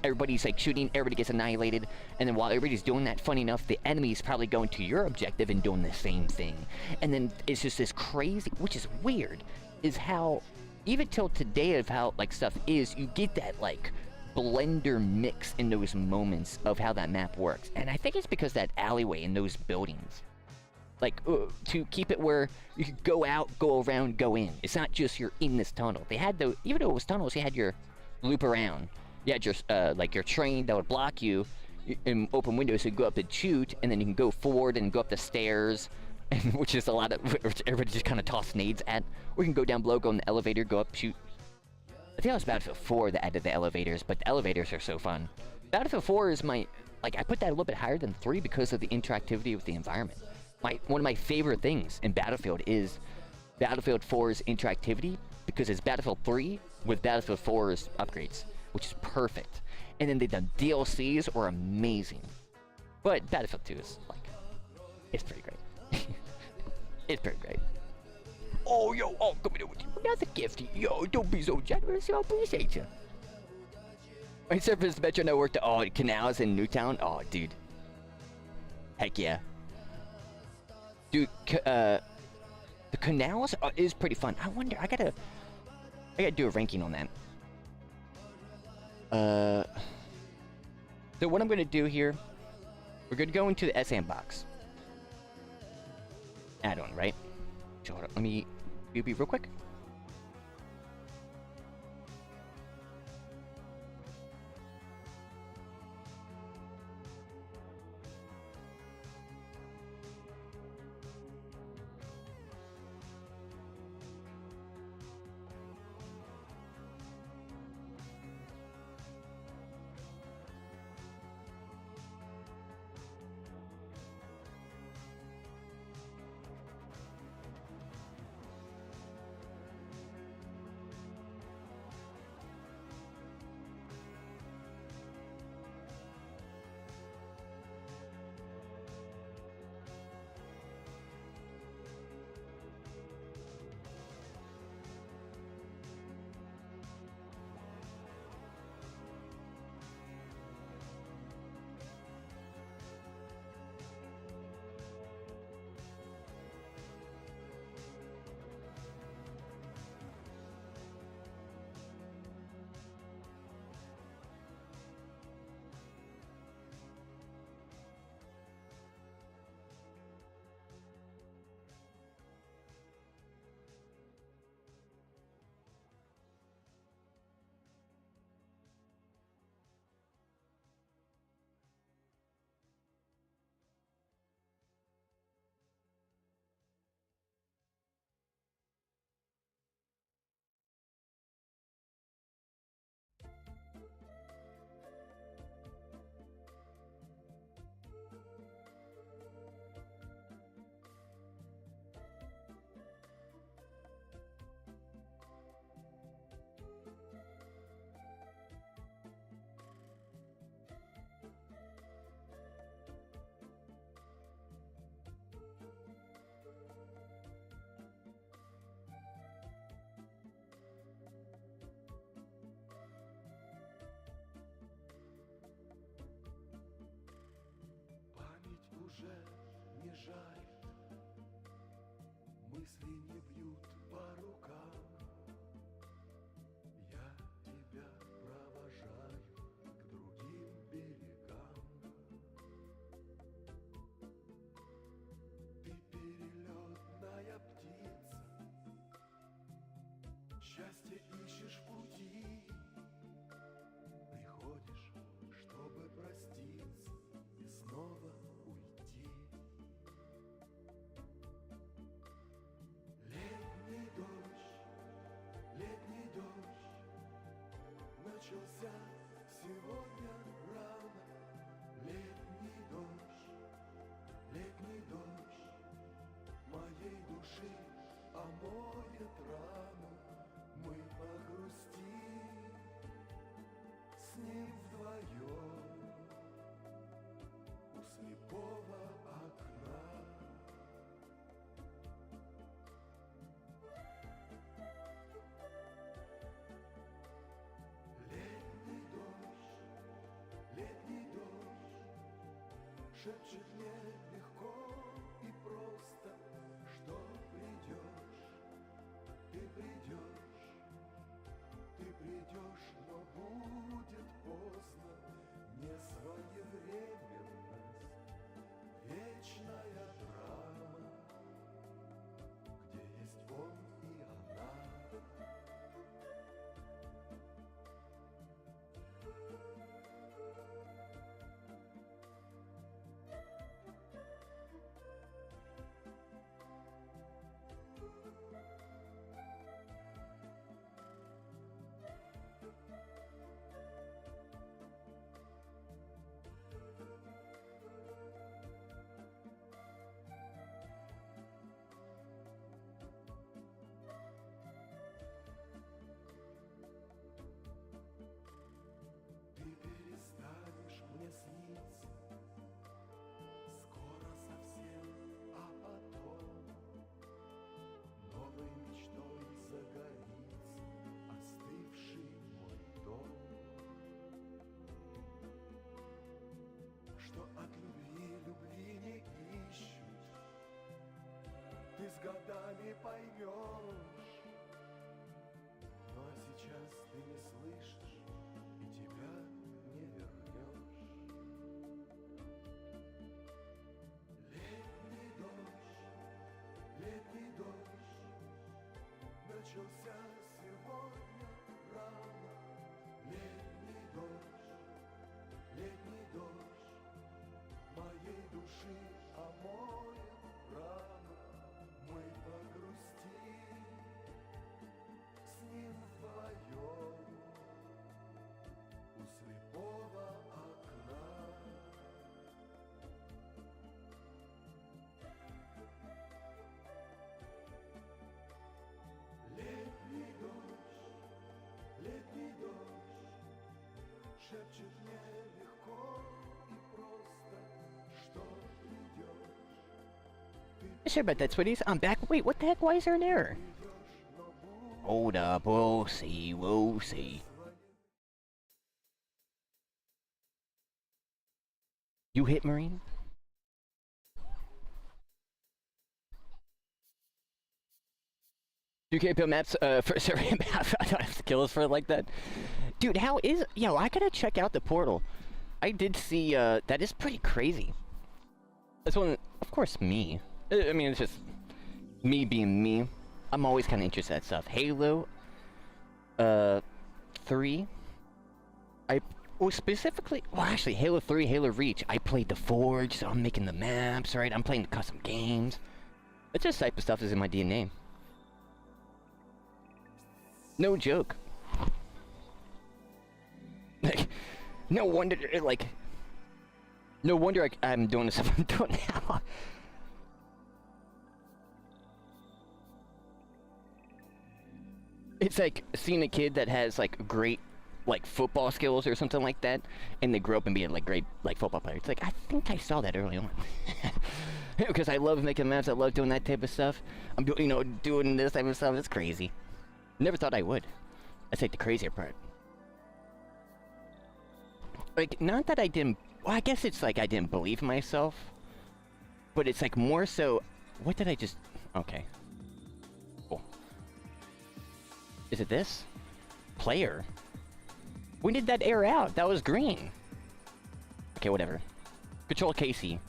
Everybody's like shooting, everybody gets annihilated, and then while everybody's doing that, funny enough, the enemy's probably going to your objective and doing the same thing. And then it's just this crazy, which is weird, is how, even till today of how, like, stuff is, you get that, like, blender mix in those moments of how that map works. And I think it's because that alleyway in those buildings, like, to keep it where you could go out, go around, go in. It's not just you're in this tunnel. They had the, even though it was tunnels, you had your loop around. You had your, like, your train that would block you in open windows, so you go up and shoot, and then you can go forward and go up the stairs, and which is a lot of, everybody just kind of toss nades at. Or you can go down below, go in the elevator, go up, shoot. I think it was Battlefield 4 that added the elevators, but the elevators are so fun. Battlefield 4 is my, like, I put that a little bit higher than 3 because of the interactivity with the environment. One of my favorite things in Battlefield is Battlefield 4's interactivity because it's Battlefield 3 with Battlefield 4's upgrades, which is perfect. And then the DLCs are amazing. But Battlefield 2 is like, it's pretty great. It's pretty great. Oh, yo, oh, come here with you. That's a gift. Yo, don't be so generous. I appreciate you. My surface Metro Network to canals in Newtown. Oh, dude. Heck yeah. Dude, the canals is pretty fun. I wonder, I gotta do a ranking on that. So what I'm gonna do here, we're gonna go into the S&Box. Addon, right? So hold on, let me be real quick. Уже не жаль, мысли не бьют по рукам. Я тебя провожаю к другим берегам. Ты перелетная птица, счастье ищешь в пути. Приходишь, чтобы проститься и снова уйти. Летний дождь начался сегодня рано. Летний дождь моей души омоет рану. Мы погрустим с ним вдвоем у слепого окна. Летний дождь шепчет мне легко и просто, что придешь, но будет поздно. Несвоевременность, вечная драма, где есть он и она. шепчет мне легко и просто, что идешь. Sorry about that, sweeties. I'm back. Wait, what the heck? Why is there an error? Hold up. We'll see. We'll see. You hit Marine? You can't build maps for sorry, I don't have to kill us for it like that. Dude, how is yo, I gotta check out the portal. I did see that is pretty crazy. That's one of course me. I mean it's just me being me. I'm always kinda interested in that stuff. Halo 3. Specifically, well actually Halo 3, Halo Reach, I played the Forge, so I'm making the maps, right? I'm playing the custom games. That just type of stuff is in my DNA. No joke. Like, no wonder, like, no wonder I'm doing the stuff I'm doing now. It's like seeing a kid that has like great, like football skills or something like that, and they grow up and being like great, like football players. It's like I think I saw that early on. Because I love making maps, I love doing that type of stuff. I'm doing, you know, doing this type of stuff. It's crazy. Never thought I would. That's like the crazier part. Like, not that I didn't... Well, I guess it's like I didn't believe myself. But it's like more so... What did I just... Okay. Cool. Is it this? Player? When did that air out? That was green. Okay, whatever. Control Casey.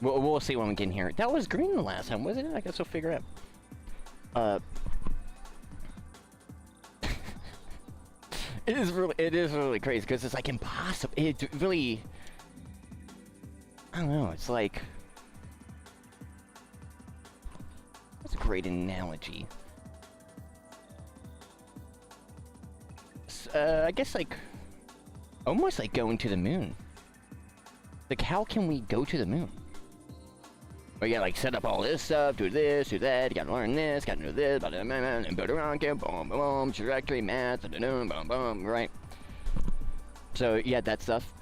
We'll see when we get in here. That was green the last time, wasn't it? I guess we'll figure out. It is really crazy because it's like impossible. It really, I don't know. It's like, that's a great analogy. I guess like, almost like going to the moon. Like, how can we go to the moon? But yeah, like set up all this stuff, do this, do that, you gotta learn this, gotta do this, and build a rocket, boom, boom, boom, trajectory, math, boom, boom, right? So yeah, that stuff.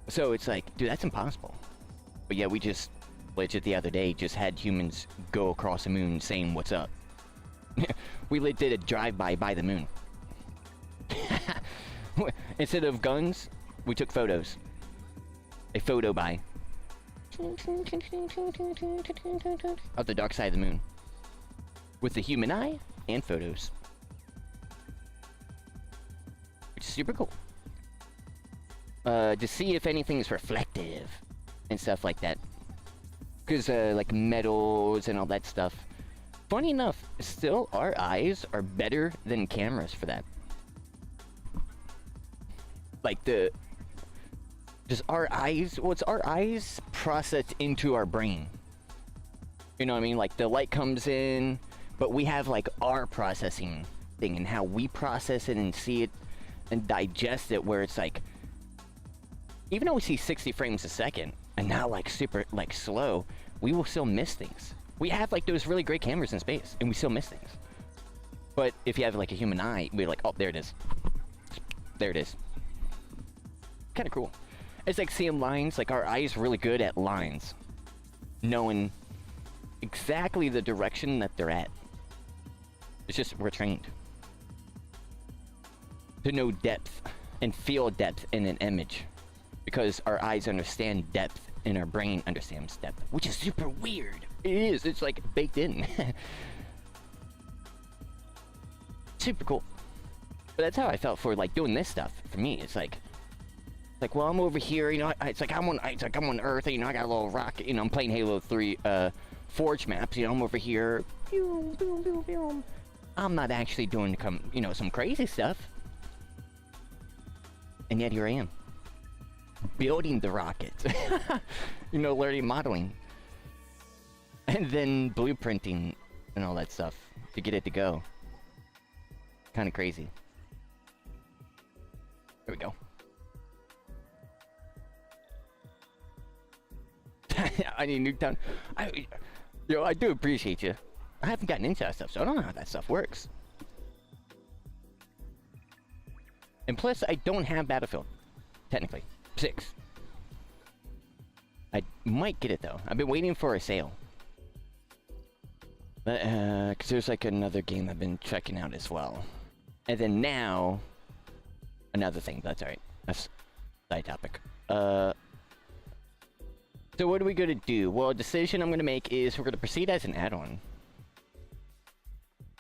So it's like, dude, that's impossible. But yeah, we just, legit the other day, just had humans go across the moon saying what's up. We did a drive-by by the moon. Instead of guns, we took photos. A photo by. Of the dark side of the moon. With the human eye and photos. Which is super cool. To see if anything's reflective and stuff like that. Because, like metals and all that stuff. Funny enough, still our eyes are better than cameras for that. Like just our eyes, what's our eyes processed into our brain. You know what I mean? Like the light comes in, but we have like our processing thing and how we process it and see it and digest it, where it's like, even though we see 60 frames a second and now like super like slow, we will still miss things. We have like those really great cameras in space and we still miss things. But if you have like a human eye, we're like, oh, there it is. There it is. Kind of cool. It's like seeing lines, like our eyes really good at lines. Knowing exactly the direction that they're at. It's just, we're trained. To know depth and feel depth in an image. Because our eyes understand depth and our brain understands depth. Which is super weird. It is, it's like baked in. Super cool. But that's how I felt for like doing this stuff. For me, it's like, well, I'm over here, you know, it's like I'm on Earth, you know, I got a little rocket, you know, I'm playing Halo 3 Forge maps, you know, I'm over here. I'm not actually doing, you know, some crazy stuff. And yet here I am. Building the rocket. You know, learning modeling. And then blueprinting and all that stuff to get it to go. Kind of crazy. There we go. I need Nuketown. I do appreciate you. I haven't gotten into that stuff, so I don't know how that stuff works. And plus, I don't have Battlefield, technically. 6. I might get it, though. I've been waiting for a sale. Because there's, like, another game I've been checking out as well. And then now... Another thing, that's alright. That's side topic. So what are we gonna do? Well, a decision I'm gonna make is we're gonna proceed as an add-on.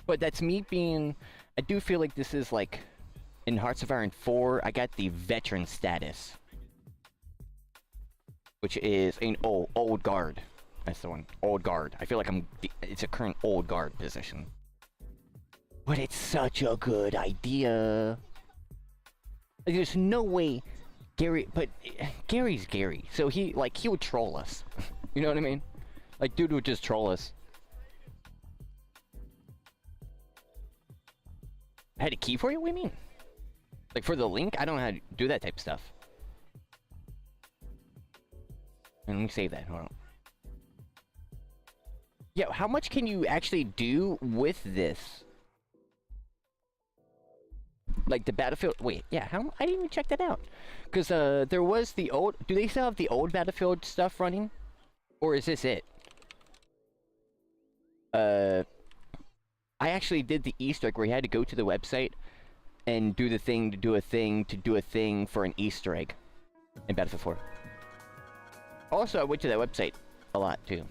But that's me being... I do feel like this is, like... In Hearts of Iron 4, I got the veteran status. Which is an old guard. That's the one. Old guard. I feel like it's a current old guard position. But it's such a good idea. There's no way Gary... But Gary's Gary. So he would troll us. You know what I mean? Like, dude would just troll us. I had a key for you? What do you mean? Like, for the link? I don't know how to do that type of stuff. And let me save that. Hold on. Yeah, how much can you actually do with this? Like, the Battlefield... Wait, yeah, how... I didn't even check that out. Because, there was the old... Do they still have the old Battlefield stuff running? Or is this it? I actually did the Easter egg where you had to go to the website and do the thing to do a thing to do a thing for an Easter egg in Battlefield 4. Also, I went to that website a lot, too.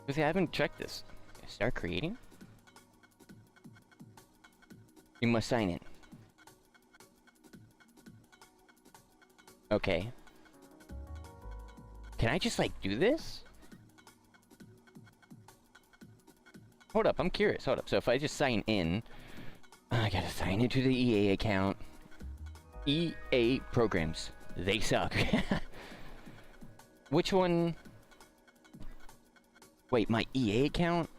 Because I haven't checked this. Start creating? You must sign in. Okay. Can I just, like, do this? Hold up, I'm curious. Hold up. So if I just sign in... I gotta sign into the EA account. EA programs. They suck. Which one... Wait, my EA account?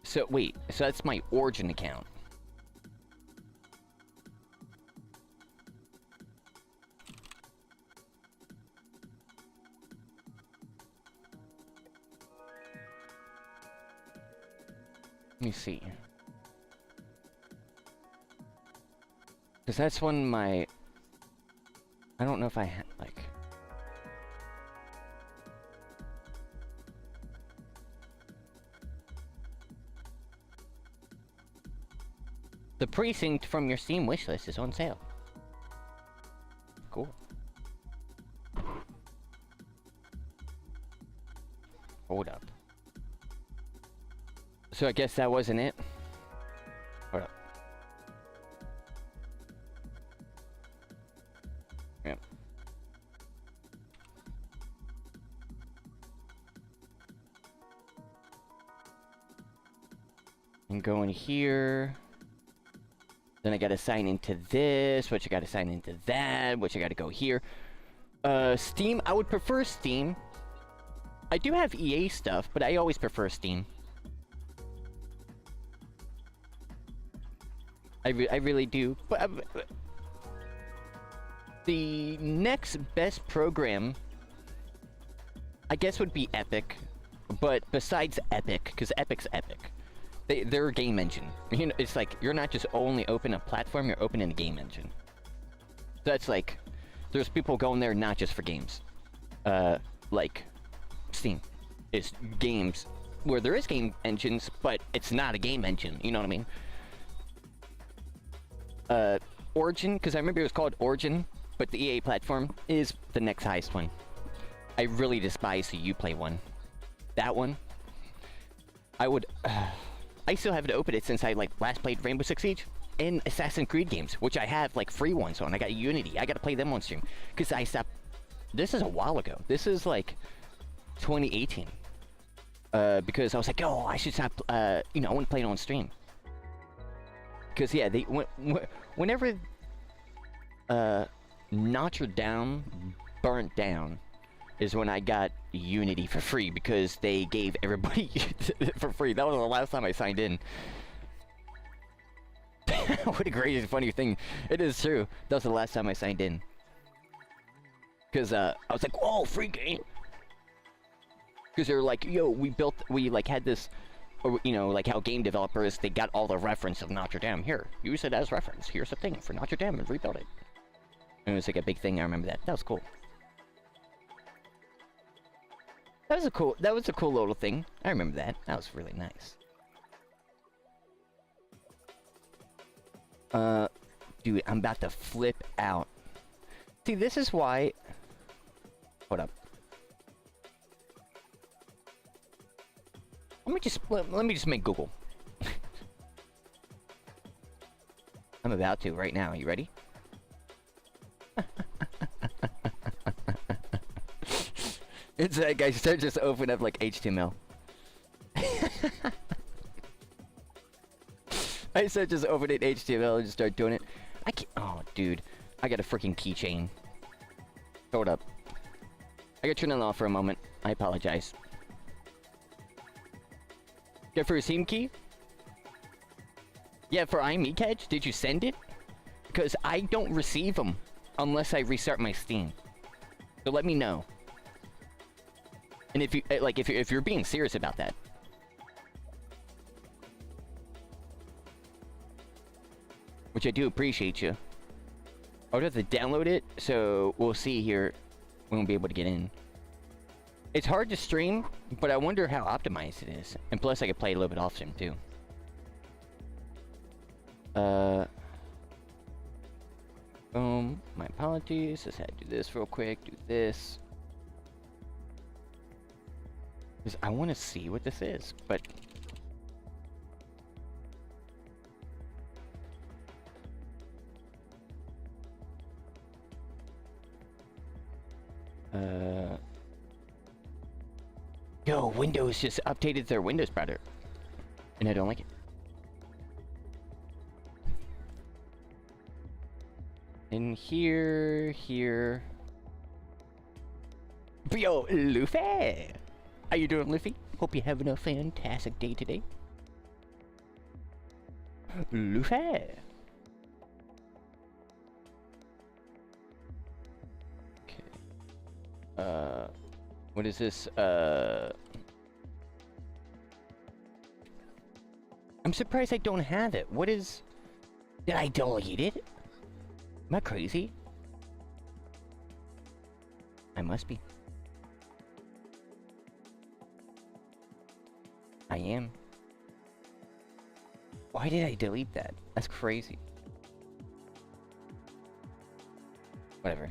So, wait. So that's my Origin account. Let me see. Because that's when my... I don't know if I had, like... The precinct from your Steam wishlist is on sale. Cool. Hold up. So I guess that wasn't it? Hold up. Yep. And go in here. Then I gotta sign into this, which I gotta sign into that, which I gotta go here. Steam, I would prefer Steam. I do have EA stuff, but I always prefer Steam. I really do. But the next best program, I guess, would be Epic. But besides Epic, because Epic's Epic, they're a game engine. You know, it's like you're not just only open a platform; you're opening a game engine. So that's like, there's people going there not just for games. Like Steam is games where there is game engines, but it's not a game engine. You know what I mean? Origin, because I remember it was called Origin, but the EA platform is the next highest one. I really despise the Uplay one. That one, I would... I still haven't opened it since I, like, last played Rainbow Six Siege and Assassin's Creed games, which I have, like, free ones on. I got Unity. I gotta play them on stream. Because I stopped... This is a while ago. This is, like, 2018. Because I was like, oh, I should stop, you know, I want to play it on stream. Because, yeah, they... Whenever... Notre Dame burnt down is when I got Unity for free, because they gave everybody for free. That was the last time I signed in. What a crazy funny thing. It is true. That was the last time I signed in. Because I was like, oh, free game. Because they're like, yo, we like had this, or, you know, like how game developers, they got all the reference of Notre Dame. Here, use it as reference. Here's the thing for Notre Dame and rebuild it. And it was like a big thing. I remember that. That was cool. That was a cool little thing. I remember that. That was really nice. Dude, I'm about to flip out. See, this is why... Hold up. Let me just make Google. I'm about to right now. You ready? It's guys, start just open up like HTML. I said just open it HTML and just start doing it. I can't. Oh, dude, I got a freaking keychain. Hold up. I gotta turn it off for a moment. I apologize. Yeah, for a Steam key? Yeah, for iamekaj, did you send it? Because I don't receive them unless I restart my Steam. So let me know. And if you like, if you're being serious about that. Which I do appreciate you. I'll have to download it, so we'll see here. We won't be able to get in. It's hard to stream, but I wonder how optimized it is. And plus, I could play a little bit off stream too. Boom. My apologies. Just had to do this real quick. Do this. Because I want to see what this is, but... Yo, Windows just updated their Windows browser. And I don't like it. And here... Yo, Luffy! How you doing, Luffy? Hope you're having a fantastic day today. Luffy! Okay. What is this? I'm surprised I don't have it. What is... Did I delete it? Am I crazy? I must be. I am. Why did I delete that? That's crazy. Whatever.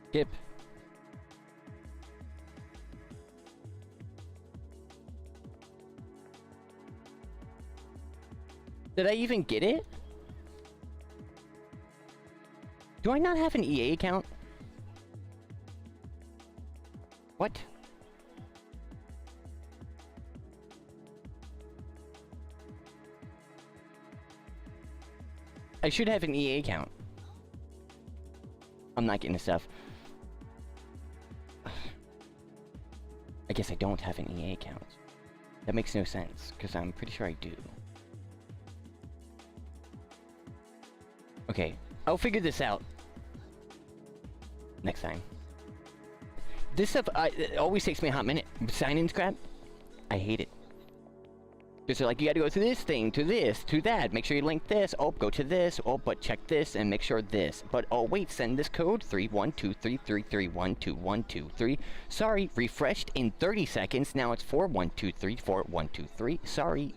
Skip. Did I even get it? Do I not have an EA account? What? I should have an EA account. I'm not getting the stuff. I guess I don't have an EA account. That makes no sense, because I'm pretty sure I do. Okay, I'll figure this out next time. This stuff it always takes me a hot minute. Sign-in crap, I hate it. Because they're like, you gotta go to this thing, to this, to that. Make sure you link this. Oh, go to this. Oh, but check this and make sure this. But oh wait, send this code 31233312123. Sorry, refreshed in 30 seconds. Now it's 41234123. Sorry.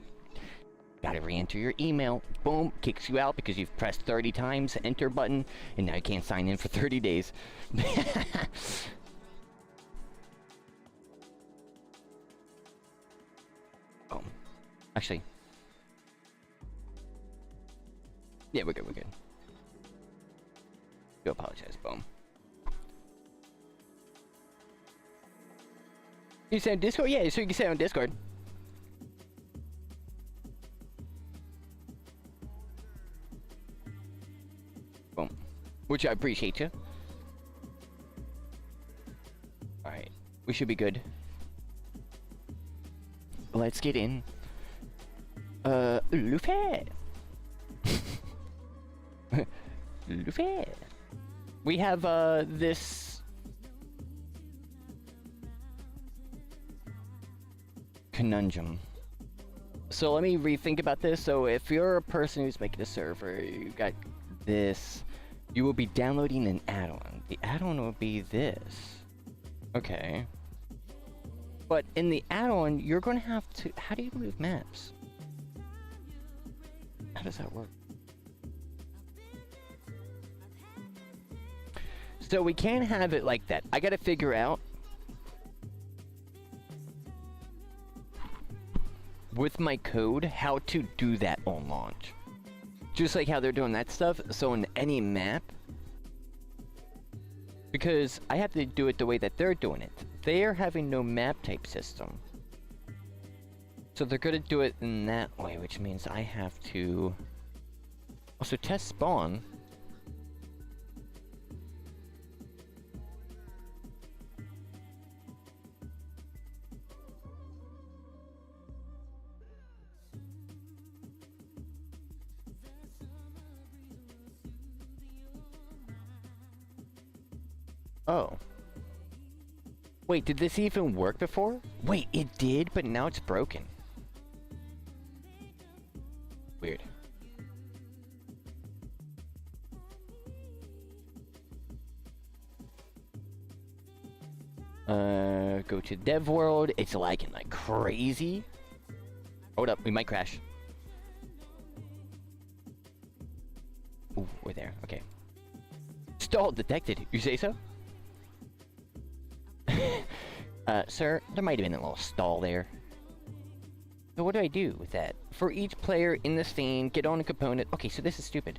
Gotta re-enter your email. Boom, kicks you out because you've pressed 30 times the enter button, and now you can't sign in for 30 days. Boom. Actually. Yeah, we're good, we're good. Do apologize, boom. You say on Discord? Yeah, so you can say on Discord. Boom. Which I appreciate you. Alright. We should be good. let's get in. Luffy. Luffy. We have this conundrum. So let me rethink about this. So if you're a person who's making a server, you got this, you will be downloading an add-on. The add-on will be this. Okay. But in the add-on, you're going to have to... How do you move maps? How does that work? So we can't have it like that. I got to figure out with my code how to do that on launch. Just like how they're doing that stuff. So in any map, because I have to do it the way that they're doing it. They are having no map type system. So they're going to do it in that way, which means I have to also test spawn. Oh. Wait, did this even work before? Wait, it did, but now it's broken. Weird. Go to dev world. It's lagging like crazy. Hold up, we might crash. Ooh, we're there. Okay. Stall detected. You say so? Sir, there might have been a little stall there. So what do I do with that? For each player in the scene, get on a component. Okay, so this is stupid.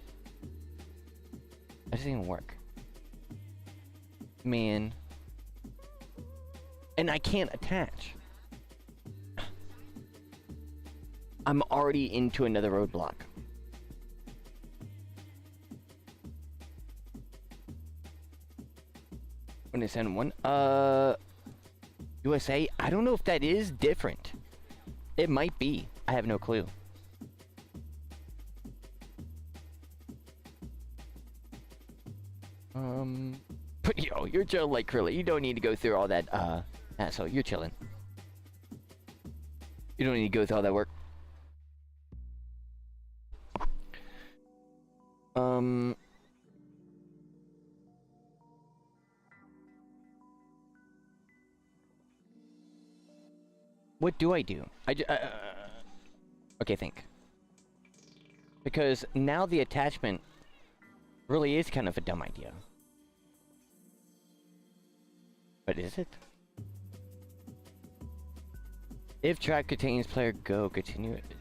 That doesn't even work. Man. And I can't attach. I'm already into another roadblock. When it's send one, USA. I don't know if that is different. It might be. I have no clue. But yo, you're chilling like Krilla. You don't need to go through all that, asshole. You're chilling. You don't need to go through all that work. What do I do? Okay, think. Because now the attachment really is kind of a dumb idea. But is it? If track contains player go, continue it.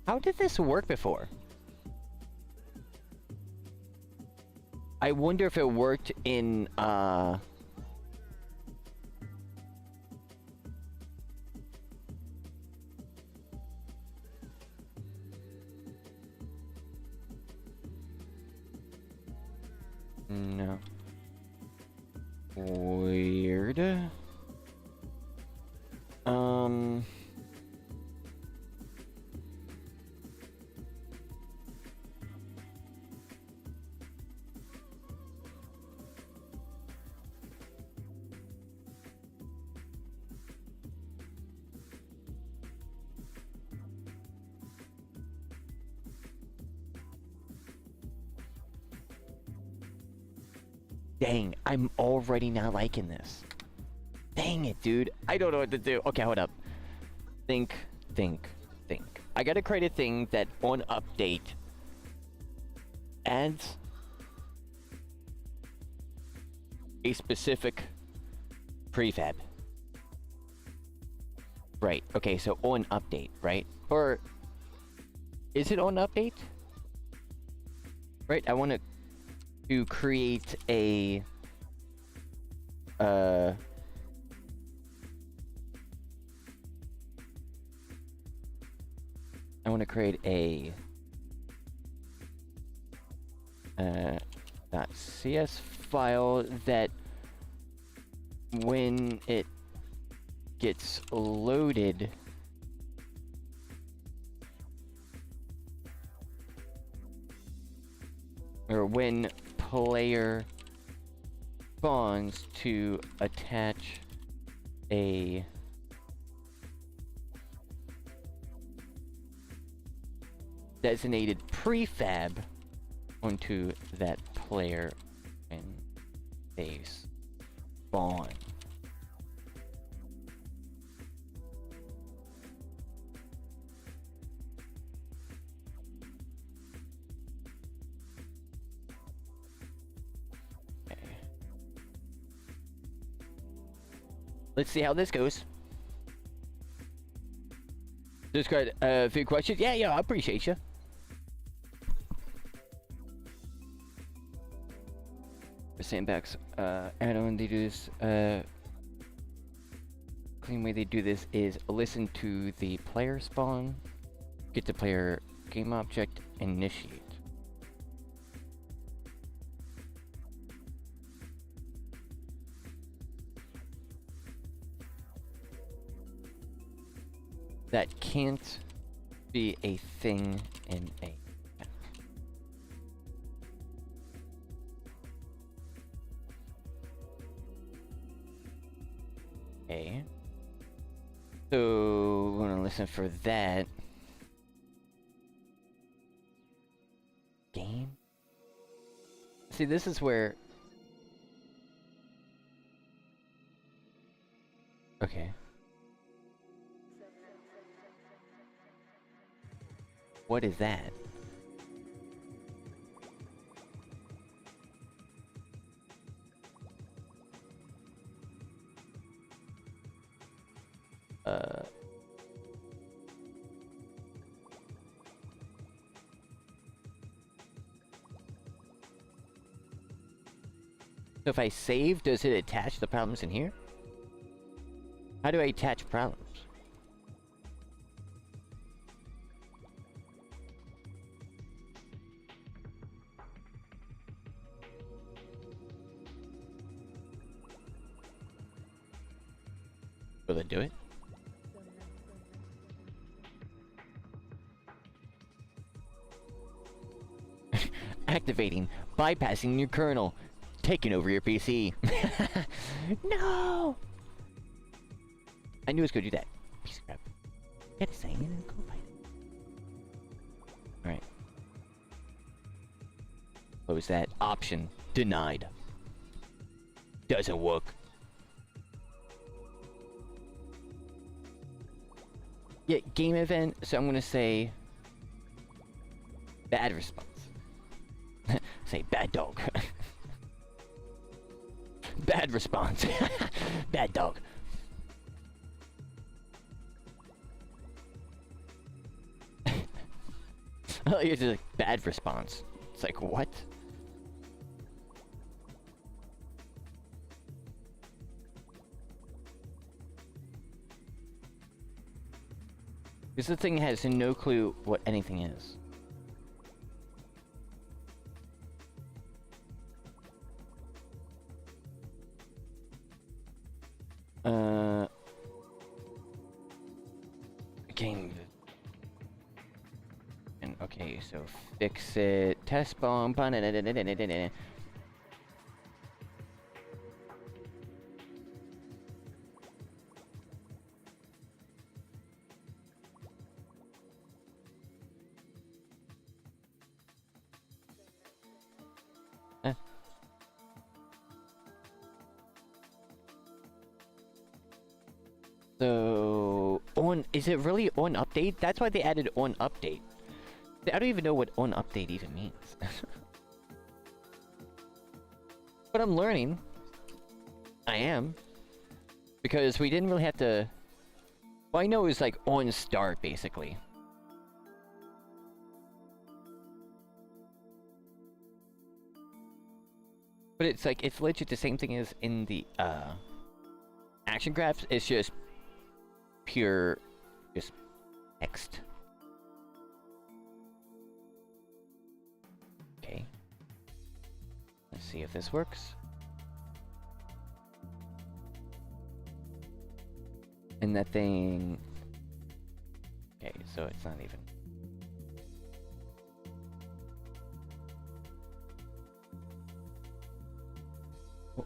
How did this work before? I wonder if it worked in, no. Weird. Dang, I'm already not liking this. Dang it, dude. I don't know what to do. Okay, hold up. Think. I gotta create a thing that on update adds a specific prefab. Right, okay, so on update, right? Or is it on update? Right, I want to create a I want to create a .cs file that when it gets loaded or when player spawns to attach a designated prefab onto that player when they spawn. Okay. Let's see how this goes. Just got a few questions. Yeah, I appreciate you. Sandbox, Addon, they do this, clean way they do this is listen to the player spawn, get the player game object, initiate. That can't be a thing in a Okay. So we're gonna listen for that. Game? See, this is where... Okay. What is that? So if I save, does it attach the problems in here? How do I attach problems? Will it do it? Activating, bypassing your kernel, taking over your PC. No! I knew it was gonna do that. Piece of crap. Get a sign in and go fight it. Alright. What was that? Option denied. Doesn't work. Yeah, game event, so I'm gonna say bad response. Say bad dog. Bad response. Bad dog. Oh, it's just like bad response. It's like, what? Because the thing has no clue what anything is. Game. And okay, so fix it. Test bomb. So, is it really on update? That's why they added on update. I don't even know what on update even means. But I'm learning. I am. Because we didn't really have to... Well, I know it was like on start, basically. But it's like, it's legit the same thing as in the, action graphs. It's just pure, just text. Okay. Let's see if this works. And that thing... Okay, so it's not even... Oh.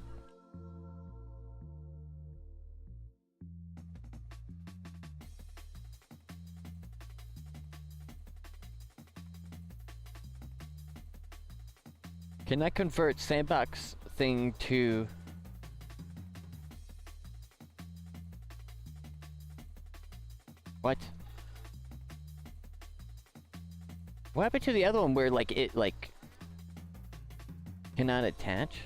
Can I convert Sandbox thing to... What? What happened to the other one where, like, it, like... cannot attach?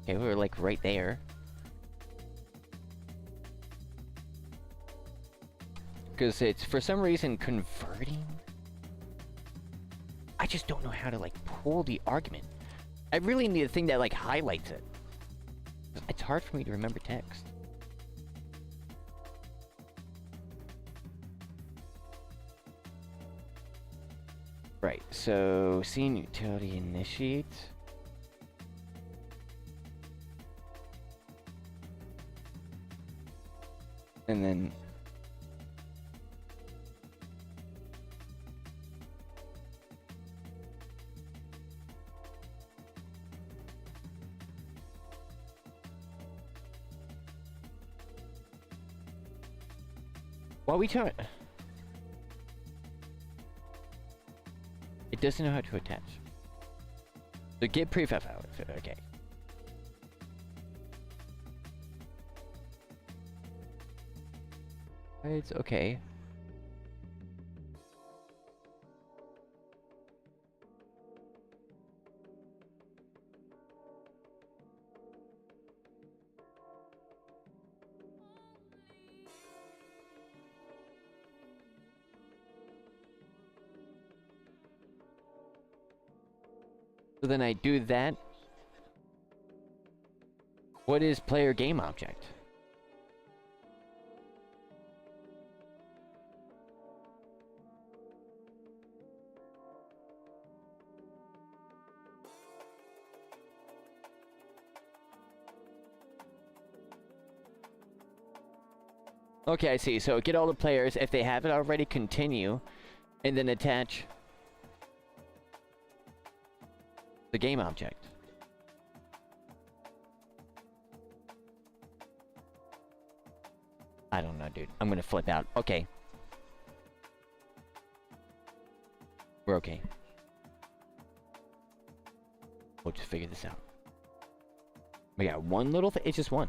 Okay, we were, like, right there. Because it's, for some reason, converting? I just don't know how to, like, pull the argument. I really need a thing that, like, highlights it. It's hard for me to remember text. Right, so scene utility initiate. And then while we turn it doesn't know how to attach. So get prefab out. Okay. It's okay. So then I do that. What is player game object? Okay, I see. So get all the players. If they have it already, continue. And then attach the game object. I don't know, dude. I'm gonna flip out. Okay. We're okay. We'll just figure this out. We got one little thing. It's just one.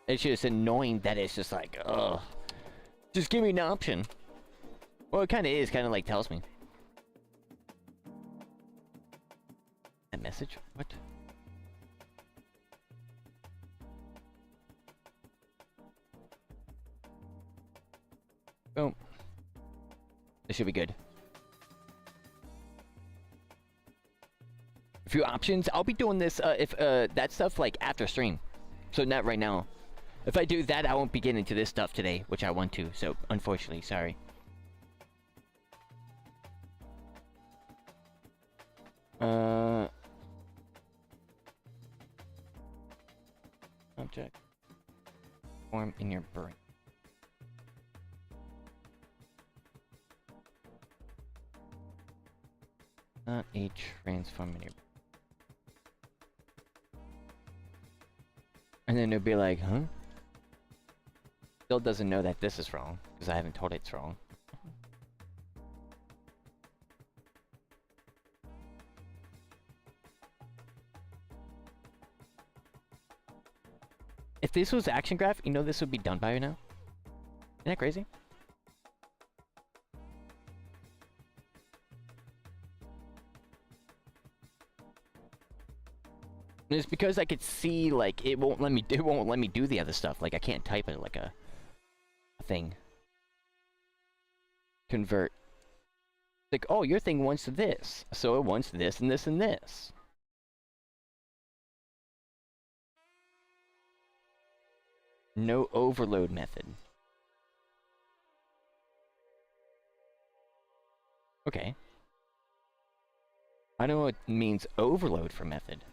It's just annoying that it's just like, ugh. Just give me an option. Well, it kind of is. Kind of like tells me. That message? What? Boom. This should be good. A few options. I'll be doing this if that stuff like after stream. So not right now. If I do that, I won't be getting into this stuff today, which I want to. So unfortunately, sorry. Object. Form in your brain. Not a transform in your brain. And then it'll be like, huh? Still doesn't know that this is wrong, because I haven't told it it's wrong. If this was action graph, you know this would be done by now? Isn't that crazy? And it's because I could see, like, it won't let me do the other stuff. Like, I can't type it like a thing. Convert. Like, oh, your thing wants this. So it wants this and this and this. No overload method. Okay. I don't know what means overload for method.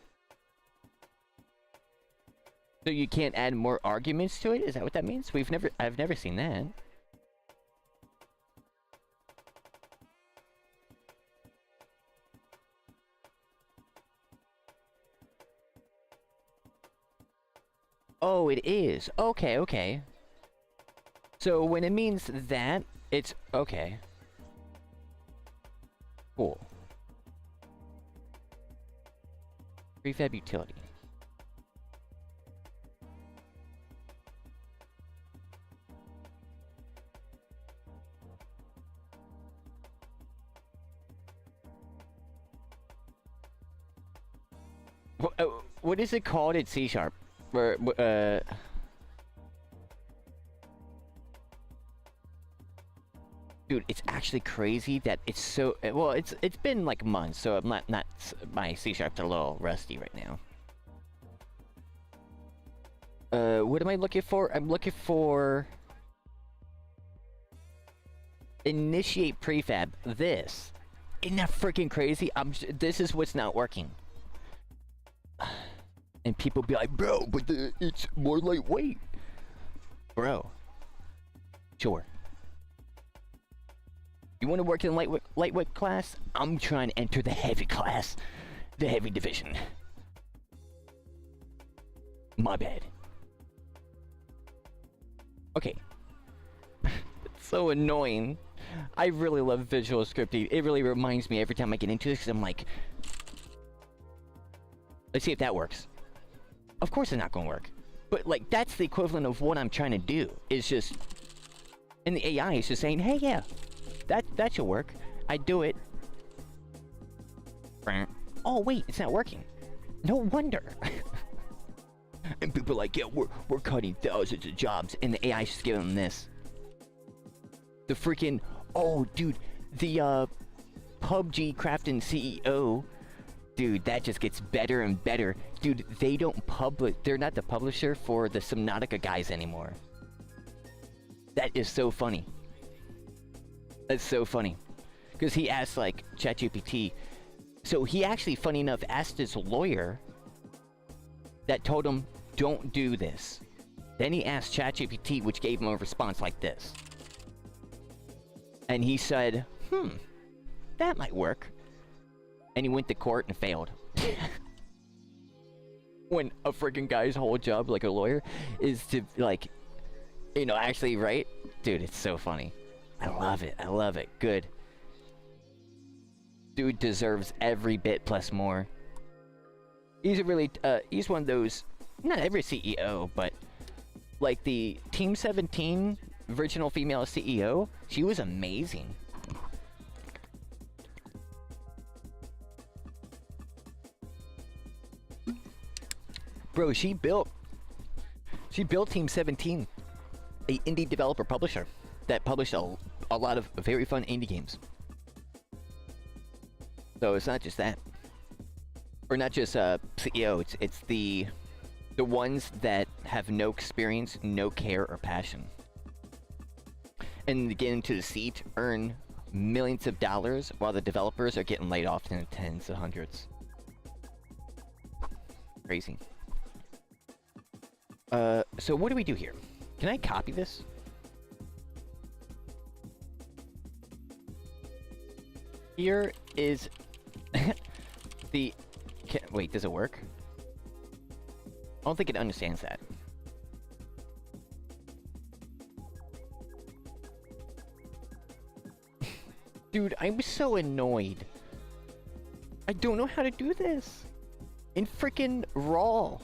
So you can't add more arguments to it? Is that what that means? I've never seen that. Oh, it is. Okay, okay. So when it means that, it's okay. Cool. Prefab utility. What is it called in C#? Or, dude, it's actually crazy that it's so well. It's been like months, so I'm not my C#'s a little rusty right now. What am I looking for? I'm looking for initiate prefab. This, isn't that freaking crazy? This is what's not working. And people be like, bro, but it's more lightweight. Bro. Sure. You want to work in lightweight class? I'm trying to enter the heavy class. The heavy division. My bad. Okay. It's so annoying. I really love visual scripting. It really reminds me every time I get into this, because I'm like, let's see if that works. Of course it's not going to work. But, like, that's the equivalent of what I'm trying to do. Is just... And the AI is just saying, hey, yeah, that should work. I do it. Oh, wait, it's not working. No wonder. And people are like, yeah, we're cutting thousands of jobs. And the AI is just giving them this. The freaking... Oh, dude. The, PUBG crafting CEO... Dude, that just gets better and better. Dude, they don't publish... They're not the publisher for the Subnautica guys anymore. That is so funny. That's so funny. Because he asked, like, ChatGPT... So he actually, funny enough, asked his lawyer... that told him, don't do this. Then he asked ChatGPT, which gave him a response like this. And he said, that might work. And he went to court and failed. When a freaking guy's whole job, like a lawyer, is to, like, you know, actually write. Dude, it's so funny. I love it. I love it. Good. Dude deserves every bit plus more. He's a really, he's one of those, not every CEO, but, like, the Team 17 original female CEO, she was amazing. Bro, she built Team 17, a indie developer publisher that published a lot of very fun indie games. So it's not just that, or not just CEO. It's the ones that have no experience, no care or passion, and get into the seat, earn millions of dollars, while the developers are getting laid off in the tens of hundreds. Crazy. So what do we do here? Can I copy this? Here is the... wait, does it work? I don't think it understands that. Dude, I'm so annoyed. I don't know how to do this. In freaking raw.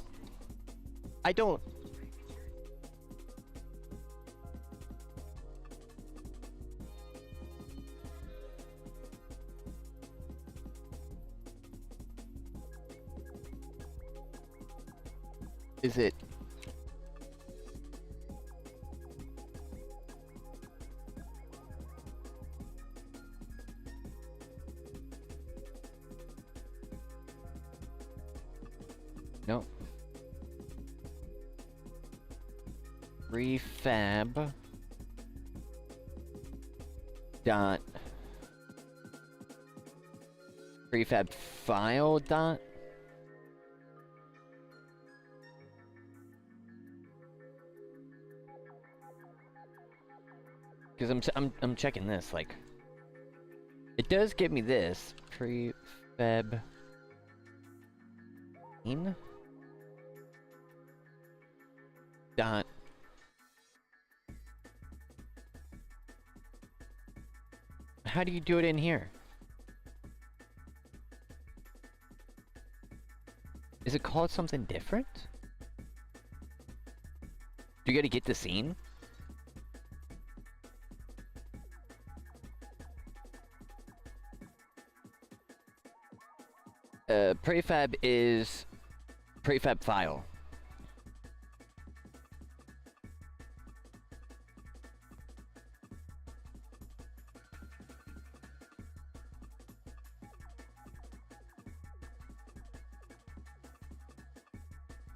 I don't... Is it... No. Prefab dot prefab file dot Because I'm checking this, like, it does give me this prefab in dot how do you do it in here? Is it called something different? Do you gotta get the scene? Prefab is prefab file.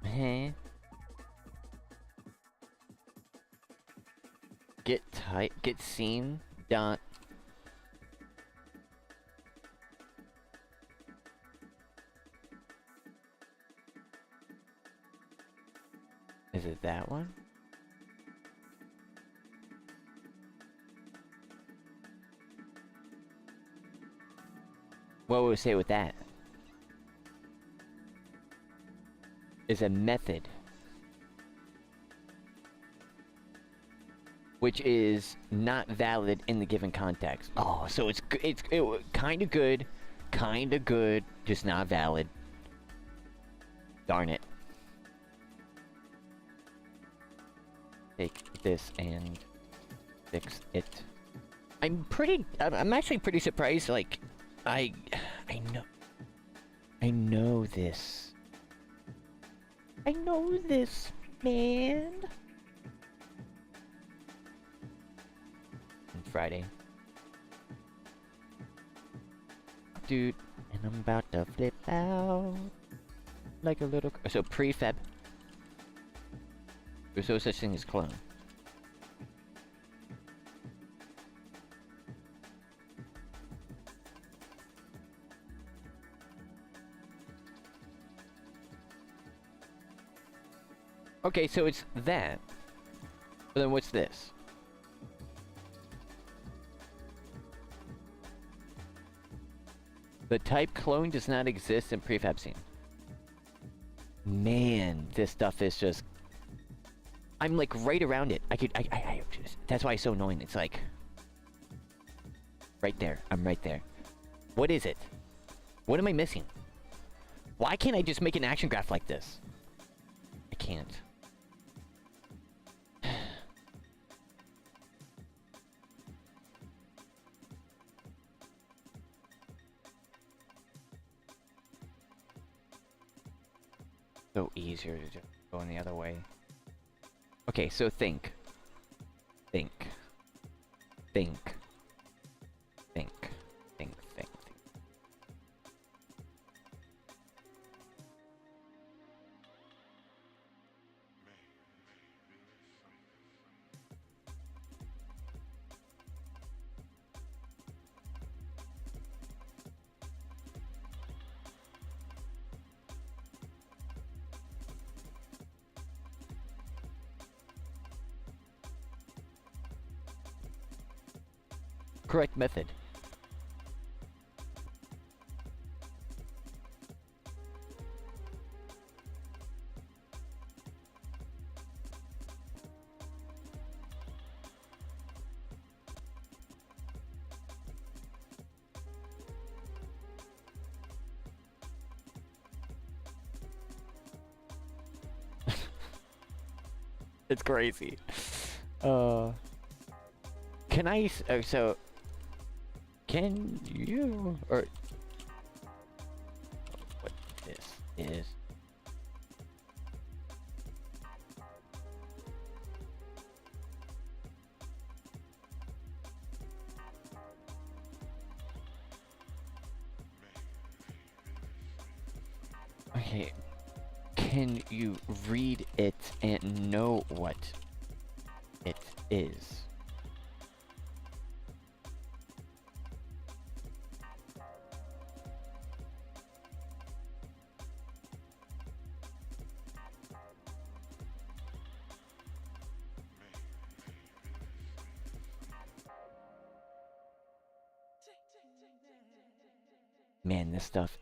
Huh? Get scene dot is it that one? What would we say with that? Is a method which is not valid in the given context. Oh, so it's kind of good, just not valid. Darn it. Take this and fix it. I'm actually pretty surprised. Like, I know this. I know this, man. And Friday. Dude, and I'm about to flip out. Like a little... So, prefab. There's no such thing as clone. Okay, so it's that. But then what's this? The type clone does not exist in prefab scene. Man, this stuff is just... I'm like right around it. That's why it's so annoying. It's like... Right there. I'm right there. What is it? What am I missing? Why can't I just make an action graph like this? I can't. So easier to just go in the other way. Okay, so think. Think. Think. Think. Think. Think. Correct method. It's crazy. Can I? So. Can you or what this is? Okay. Can you read it and know what it is? Man, this stuff.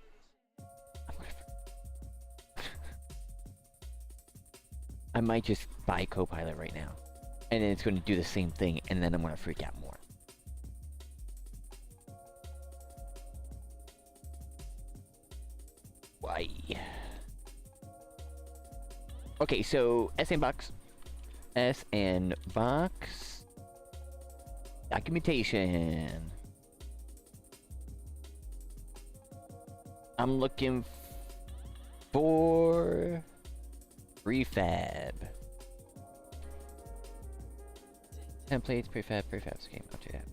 I might just buy Copilot right now. And then it's going to do the same thing, and then I'm going to freak out more. Why? Okay, so S&Box. S&Box. Documentation. I'm looking for prefab. Templates, prefabs. Okay, I'll do that.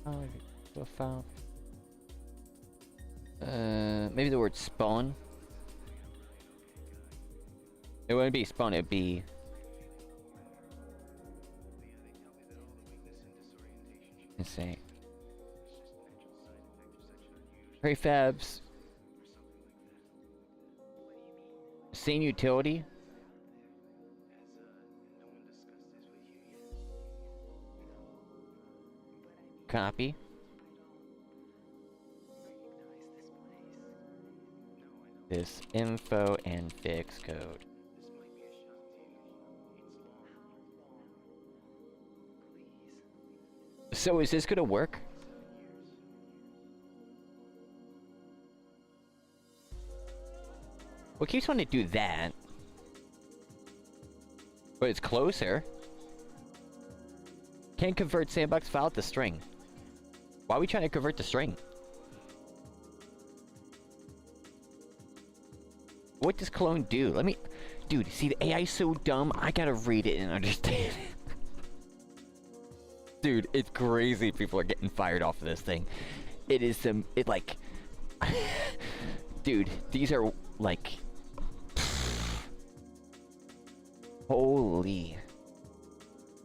Oh, file. Maybe the word spawn. It wouldn't be spawn, it'd be. Let's see. Prefabs. Same utility. Copy. This info and fix code. So is this gonna work? Well, it keeps wanting to do that. But it's closer. Can't convert sandbox file to string. Why are we trying to convert the string? What does clone do? Let me... Dude, see, the AI is so dumb, I gotta read it and understand it. Dude, it's crazy people are getting fired off of this thing. It is, it like... Dude, these are, like... Holy...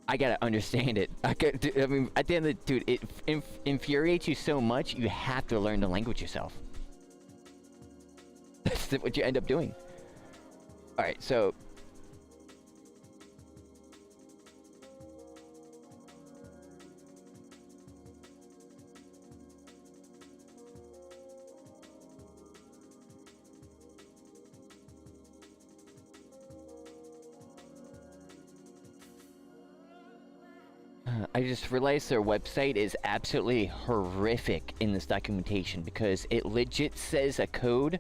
I gotta understand it. I mean, at the end of the... Dude, it infuriates you so much, you have to learn the language yourself. That's what you end up doing. Alright, so... I just realized their website is absolutely horrific in this documentation because it legit says a code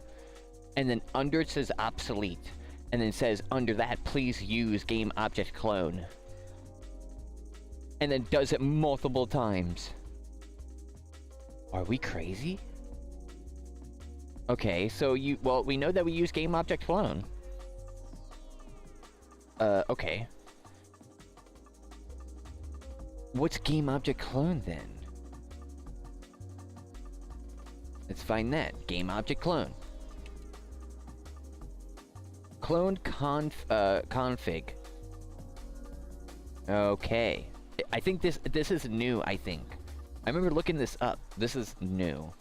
and then under it says obsolete and then says under that please use game object clone and then does it multiple times. Are we crazy? Okay, so well, we know that we use game object clone. Okay. What's game object clone then? Let's find that. Game object clone. Clone config. Okay. I think this is new, I think. I remember looking this up. This is new.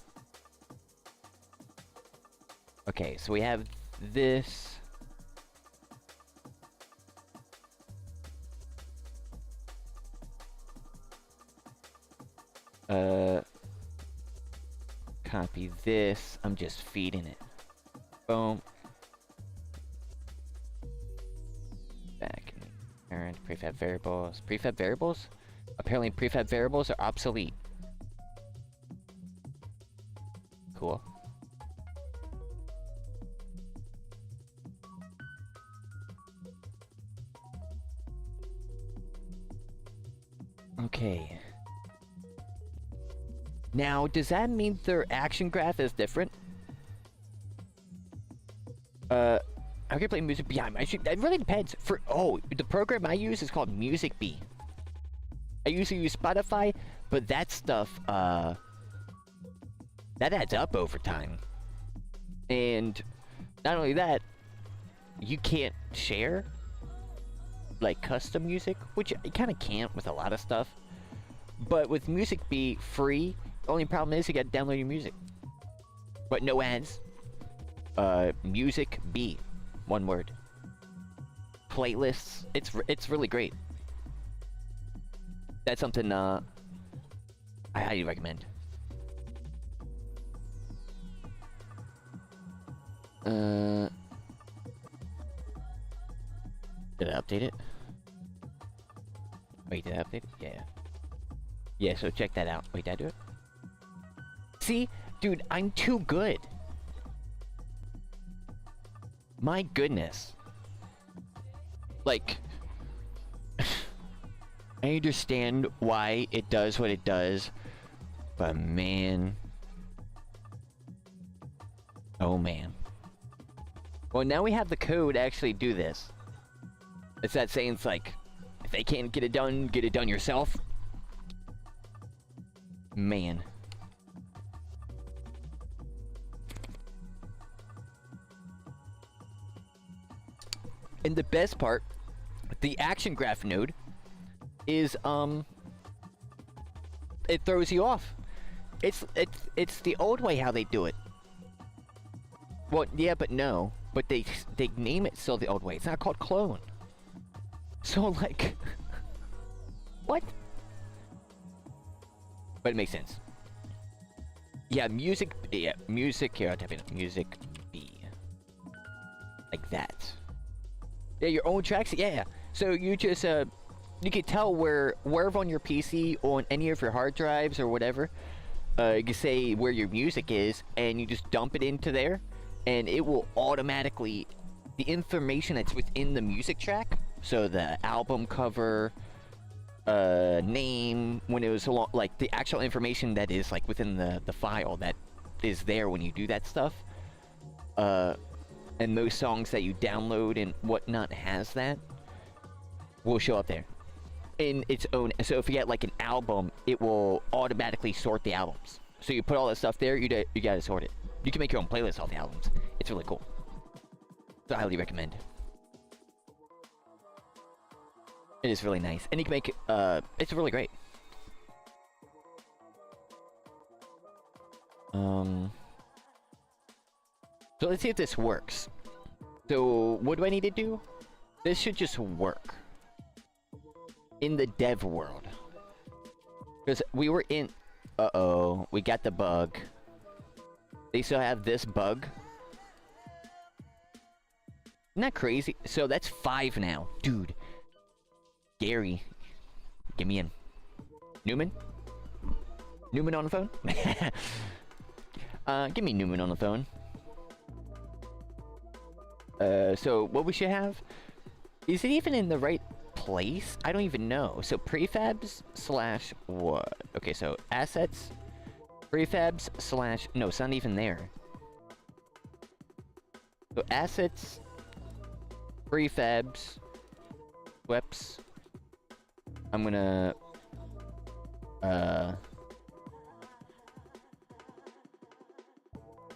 Okay, so we have this. Copy this. I'm just feeding it. Boom. Back in the parent prefab variables. Prefab variables? Apparently prefab variables are obsolete. Cool. Okay. Now, does that mean their action graph is different? I can play music behind my... It really depends. The program I use is called Music Bee. I usually use Spotify, but that stuff, that adds up over time. And not only that, you can't share, like, custom music, which you kind of can't with a lot of stuff. But with Music Bee free, the only problem is you gotta download your music. But no ads. Music Bee. One word. Playlists. It's really great. That's something, I highly recommend. Did I update it? Wait, did I update it? Yeah. Yeah, so check that out. Wait, did I do it? See? Dude, I'm too good. My goodness. Like... I understand why it does what it does, but man... Oh man. Well, now we have the code to actually do this. It's that saying, it's like, if they can't get it done yourself. Man. And the best part, the action graph node is, it throws you off. It's the old way how they do it. Well, yeah, but no. But they name it still the old way. It's not called clone. So, like... what? But it makes sense. Yeah, music... Yeah, music... Here, I'll type in music B. Like that. Yeah, your own tracks? Yeah. So, you just, you can tell wherever on your PC, on any of your hard drives or whatever, you can say where your music is, and you just dump it into there, and it will automatically... The information that's within the music track, so the album cover, name, when it was like the actual information that is like within the file that is there when you do that stuff, and those songs that you download and whatnot has that, will show up there in its own. So if you get like an album, it will automatically sort the albums. So you put all that stuff there, you gotta sort it. You can make your own playlist off the albums. It's really cool. So I highly recommend. It is really nice, and you can make it's really great. So let's see if this works. So what do I need to do? This should just work in the dev world, because we were in... Uh-oh, we got the bug. They still have this bug. Isn't that crazy? So that's 5 now. Dude. Gary. Get me in. Newman? Newman on the phone? Give me Newman on the phone. So what we should have... Is it even in the right place? I don't even know. So prefabs slash what? Okay, so assets. Prefabs slash... No, it's not even there. So assets... Prefabs, Weps. I'm gonna,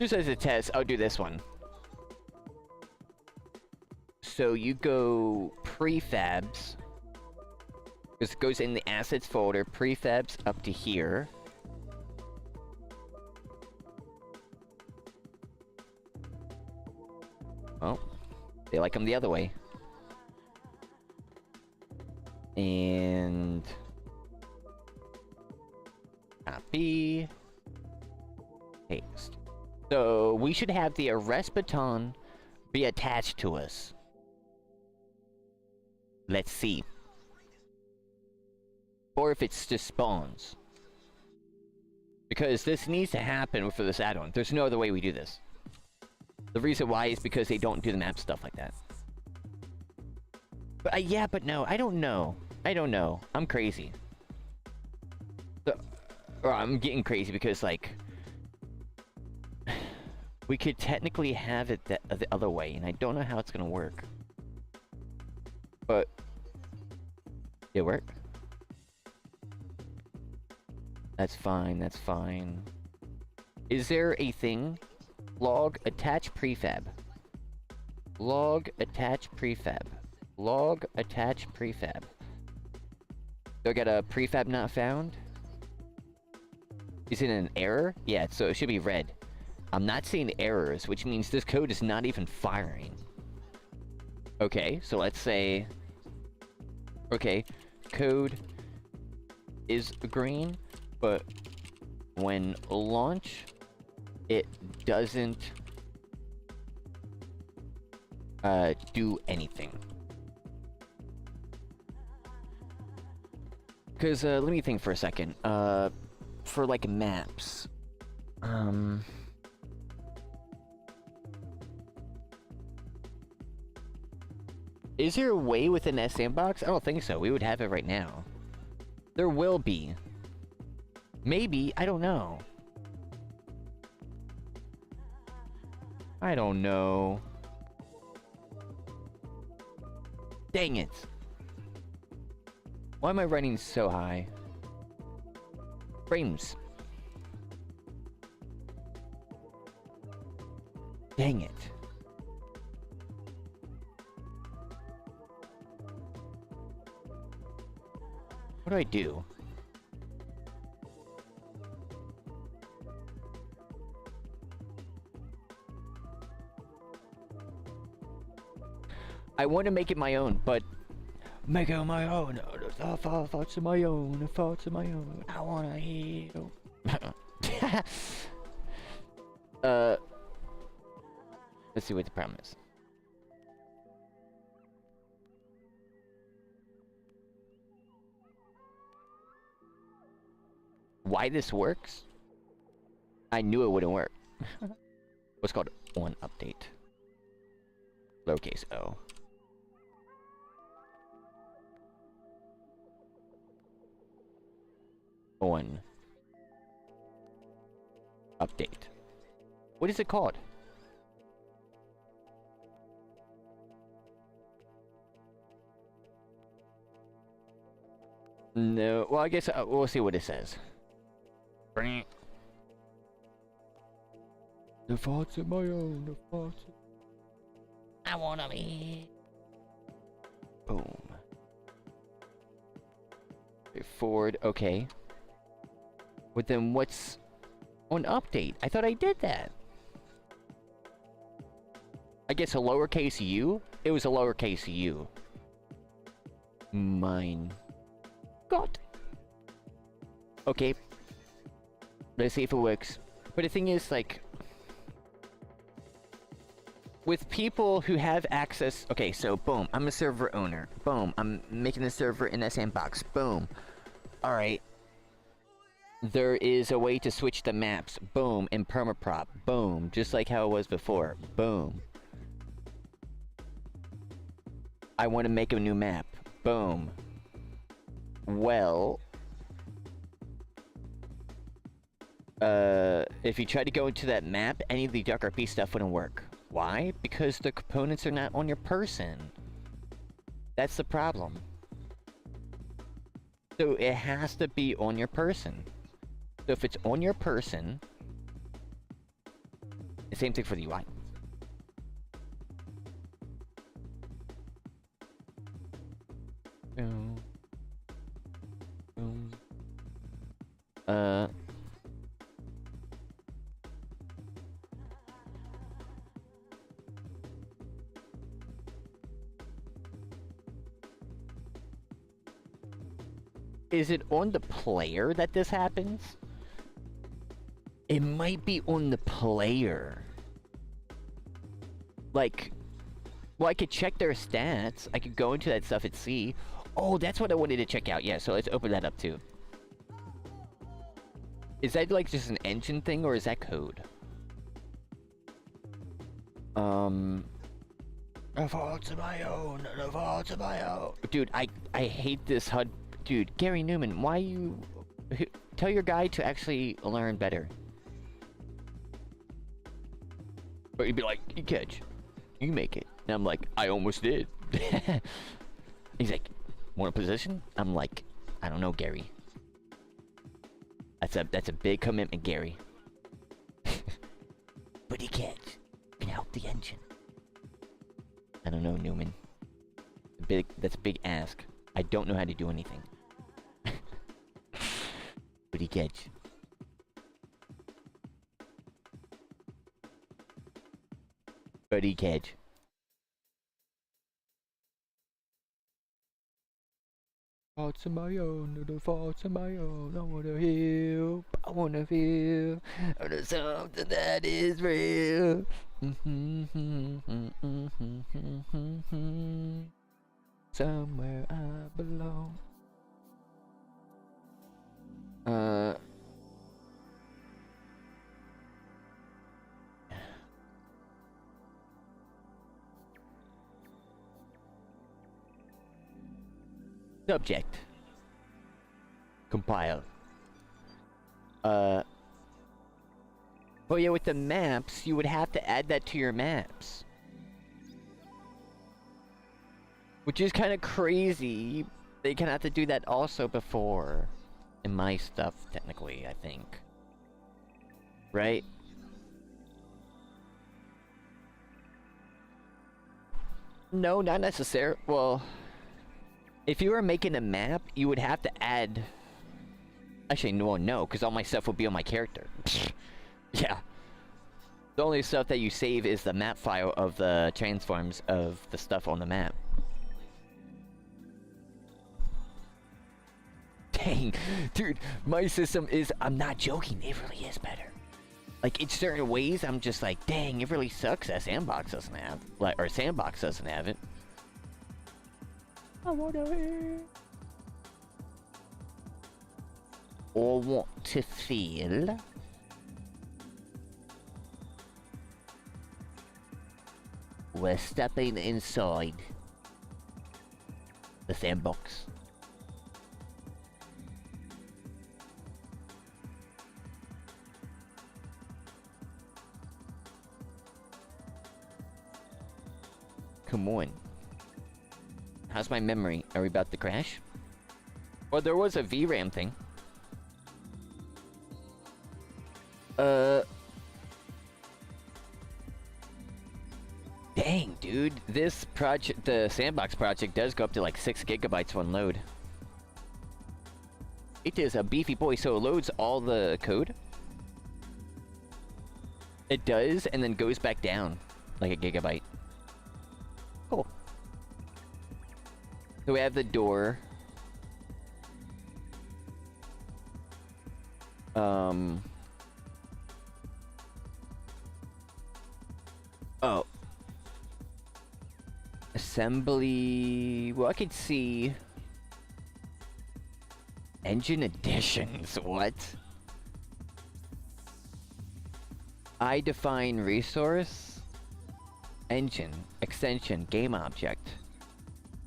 just as a test, I'll do this one. So you go prefabs, because it goes in the assets folder, prefabs up to here. Oh. They like them the other way. And... copy. Paste. So, we should have the arrest baton be attached to us. Let's see. Or if it's just spawns. Because this needs to happen for this add-on. There's no other way we do this. The reason why is because they don't do the map stuff like that. But yeah, but no, I don't know. I don't know. I'm crazy. So, or I'm getting crazy because, like... we could technically have it the other way, and I don't know how it's gonna work. But... it work? That's fine, that's fine. Is there a thing... Log attach prefab. Log attach prefab. Log attach prefab. Do I got a prefab not found? Is it an error? Yeah, so it should be red. I'm not seeing errors, which means this code is not even firing. Okay, so let's say... okay, code is green, but when launch... it doesn't do anything. Because, let me think for a second. For, like, maps. Is there a way within S&Box? I don't think so. We would have it right now. There will be. Maybe. I don't know. I don't know. Dang it. Why am I running so high? Frames. Dang it. What do I do? I want to make it my own, but make it my own. Thoughts of my own. Thoughts of my own. I wanna heal. Let's see what the problem is. Why this works? I knew it wouldn't work. What's called on update. Lowercase o. On update. What is it called? No. Well, I guess we'll see what it says. The thoughts of my own. The thoughts. I wanna be. Boom. Forward. Okay. But then what's on update? I thought I did that. I guess a lowercase u? It was a lowercase u. Mine. God. Okay. Let's see if it works. But the thing is, like, with people who have access... Okay, so boom, I'm a server owner. Boom, I'm making a server in S&Box. Boom. Alright. There is a way to switch the maps. Boom, in permaprop. Boom, just like how it was before. Boom. I want to make a new map. Boom. Well... if you try to go into that map, any of the DuckRP stuff wouldn't work. Why? Because the components are not on your person. That's the problem. So it has to be on your person. So if it's on your person... The same thing for the UI. Boom. Boom. Is it on the player that this happens? It might be on the player. Like, well, I could check their stats. I could go into that stuff and see. Oh, that's what I wanted to check out. Yeah, so let's open that up too. Is that like just an engine thing or is that code? The faults of my own, the faults of my own. Dude, I hate this HUD. Dude, Gary Newman, why you... Tell your guy to actually learn better. But you'd be like, you catch. You make it. And I'm like, I almost did. He's like, want a position? I'm like, I don't know, Gary. That's a big commitment, Gary. But he can't. Can help the engine. I don't know, Newman. That's a big ask. I don't know how to do anything. But he catch. But he catch. Faults of my own, the faults of my own. I wanna heal, I wanna feel. There's something that is real. Somewhere I belong. Subject. Compile. Oh yeah, with the maps, you would have to add that to your maps. Which is kind of crazy. They can have to do that also before. In my stuff, technically, I think. Right? No, not necessarily. Well, if you were making a map, you would have to add... Actually, no, because all my stuff will be on my character. Yeah. The only stuff that you save is the map file of the transforms of the stuff on the map. Dang, dude, my system is... I'm not joking, it really is better. Like, in certain ways, I'm just like, dang, it really sucks that Sandbox doesn't have... Like, or Sandbox doesn't have it. I wanna hear... Or want to feel... We're stepping inside the Sandbox. Come on. How's my memory? Are we about to crash? Well, there was a VRAM thing. Dang, dude. This project, the Sandbox project, does go up to like 6 gigabytes one load. It is a beefy boy, so it loads all the code. It does, and then goes back down like a gigabyte. Cool. So we have the door. Oh. Assembly... Well, I could see... Engine additions, what? I define resource... Engine, extension, game object.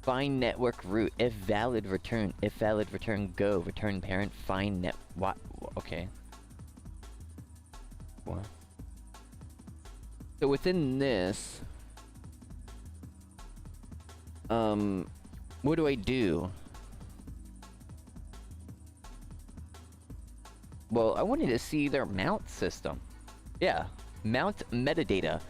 Find network root, if valid return go, return parent, find net... What? Okay. What? So within this... what do I do? Well, I wanted to see their mount system. Yeah, mount metadata.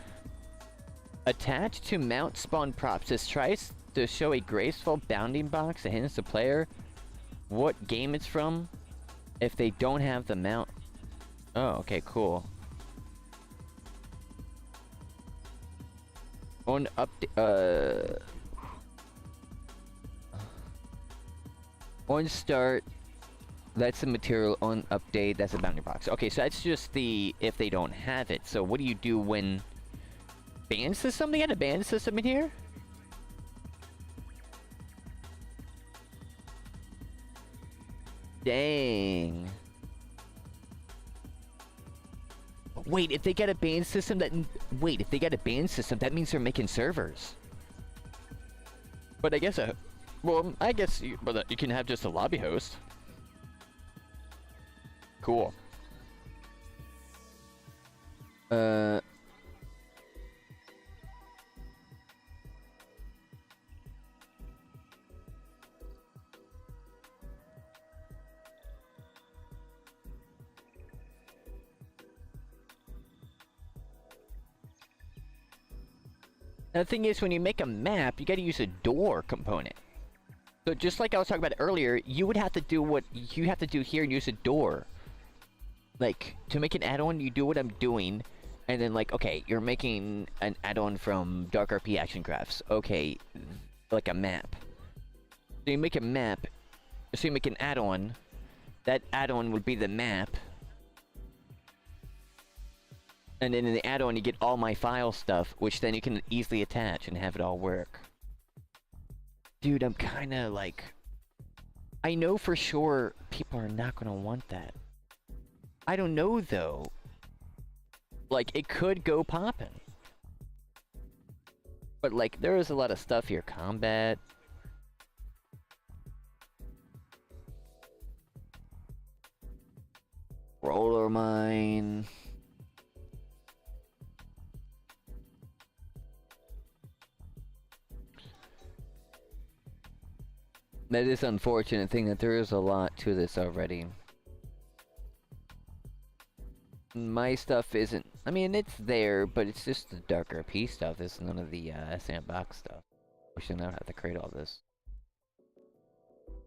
Attached to mount spawn props. This tries to show a graceful bounding box that hints the player what game it's from if they don't have the mount. Oh, okay, cool. On update, on start, that's the material. On update, that's a bounding box. Okay, so that's just the if they don't have it. So what do you do when band system? They got a band system in here? Dang. Wait, if they got a band system that... Wait, if they got a band system, that means they're making servers. But I guess well, I guess you can have just a lobby host. Cool. The thing is, when you make a map, you gotta use a door component. So just like I was talking about earlier, you would have to do what you have to do here and use a door. Like, to make an add-on, you do what I'm doing, and then like, okay, you're making an add-on from Dark RP Action Crafts. Okay, like a map. So you make a map, so you make an add-on. That add-on would be the map. And then in the add-on, you get all my file stuff, which then you can easily attach and have it all work. Dude, I'm kind of like... I know for sure people are not going to want that. I don't know, though. Like, it could go poppin'. But, like, there is a lot of stuff here. Combat. Roller mine. That is unfortunate thing that there is a lot to this already. My stuff isn't... I mean, it's there, but it's just the darker P stuff. It's none of the Sandbox stuff. We should not have to create all this.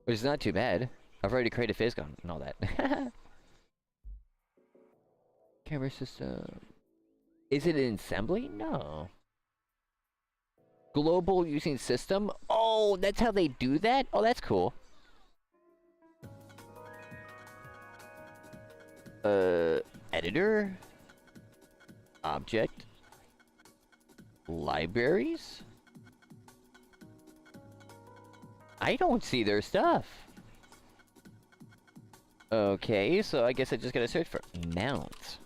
Which is not too bad. I've already created Physgon and all that. Camera system... Is it an assembly? No. Global using system? Oh, that's how they do that? Oh, that's cool. Editor? Object? Libraries? I don't see their stuff. Okay, so I guess I just gotta search for mount.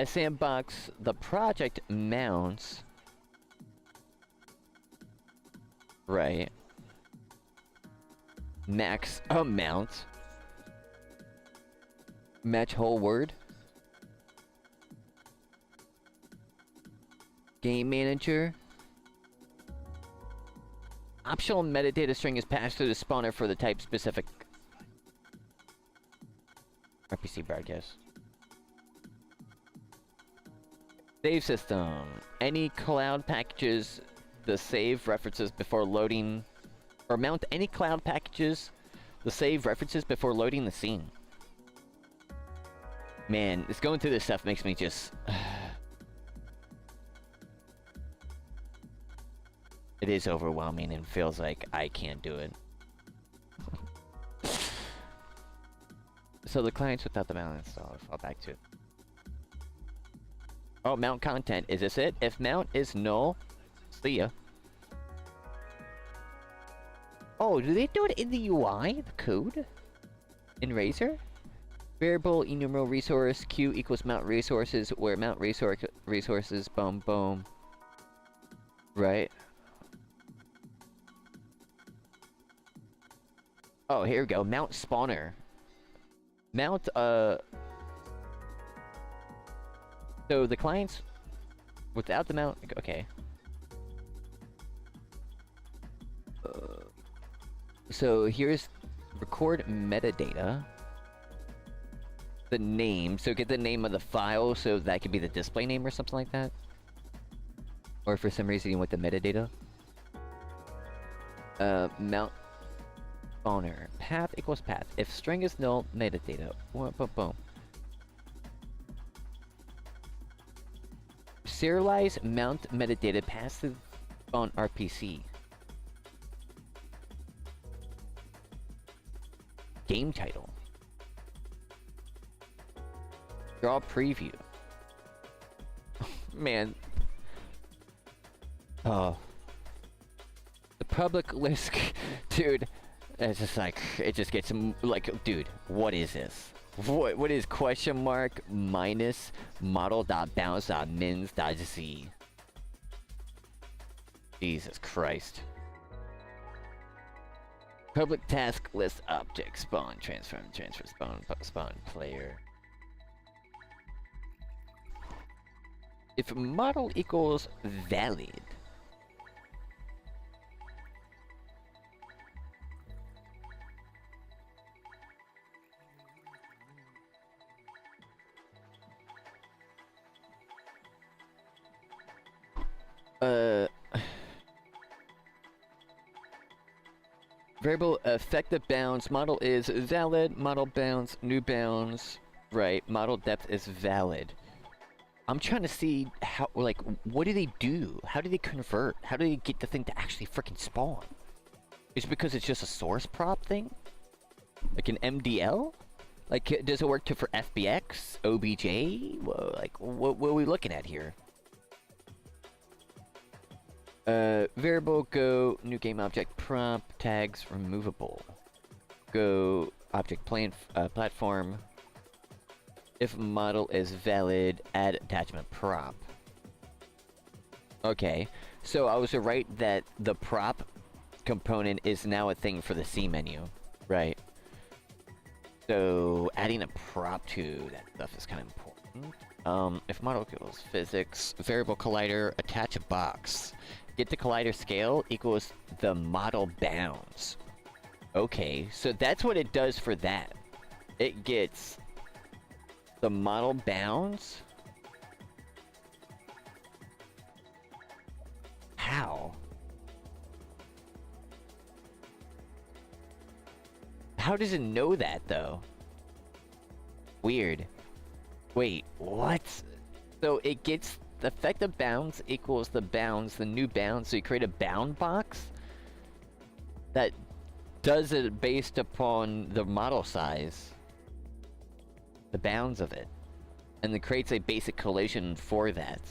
Sandbox, the project mounts. Right. Max amount. Match whole word. Game manager. Optional metadata string is passed through the spawner for the type specific RPC broadcast. Save system. Any cloud packages the save references before loading, or mount any cloud packages the save references before loading the scene. Man, this going through this stuff makes me just... It is overwhelming and feels like I can't do it. So the clients without the mount installed, I'll fall back to it. Oh, mount content. Is this it? If mount is null, see ya. Oh, do they do it in the UI? The code? In Razor? Variable enumeral resource Q equals mount resources, where mount resources, boom, boom. Right. Oh, here we go. Mount spawner. Mount, So the clients without the mount, okay. So here's record metadata. The name, so get the name of the file, so that could be the display name or something like that. Or for some reason you want the metadata. Mount spawner. Path equals path. If string is null, metadata. Boom, boom, boom. Serialize mount metadata passed to on RPC. Game title. Draw preview. Man. Oh. The public list, dude. It's just like, it just gets like, dude, what is this? What is question mark minus model.bounce.mins.z? Jesus Christ. Public task list object spawn transfer spawn player. If model equals valid. Variable effective bounds model is valid, model bounds, new bounds, right, model depth is valid. I'm trying to see how, like, what do they do? How do they convert? How do they get the thing to actually freaking spawn? Is it because it's just a source prop thing? Like an MDL? Like, does it work for FBX, OBJ? Whoa, like, what are we looking at here? Variable, go, new game object, prop, tags, removable. Go, object platform. If model is valid, add attachment prop. Okay, so I was right that the prop component is now a thing for the C menu, right? So adding a prop to that stuff is kind of important. If model equals physics, variable collider, attach a box. Get the collider scale equals the model bounds. Okay, so that's what it does for that. It gets the model bounds. How? How does it know that, though? Weird. Wait, what? So it gets the effective bounds equals the bounds, the new bounds, so you create a bound box that does it based upon the model size, the bounds of it, and then creates a basic collision for that.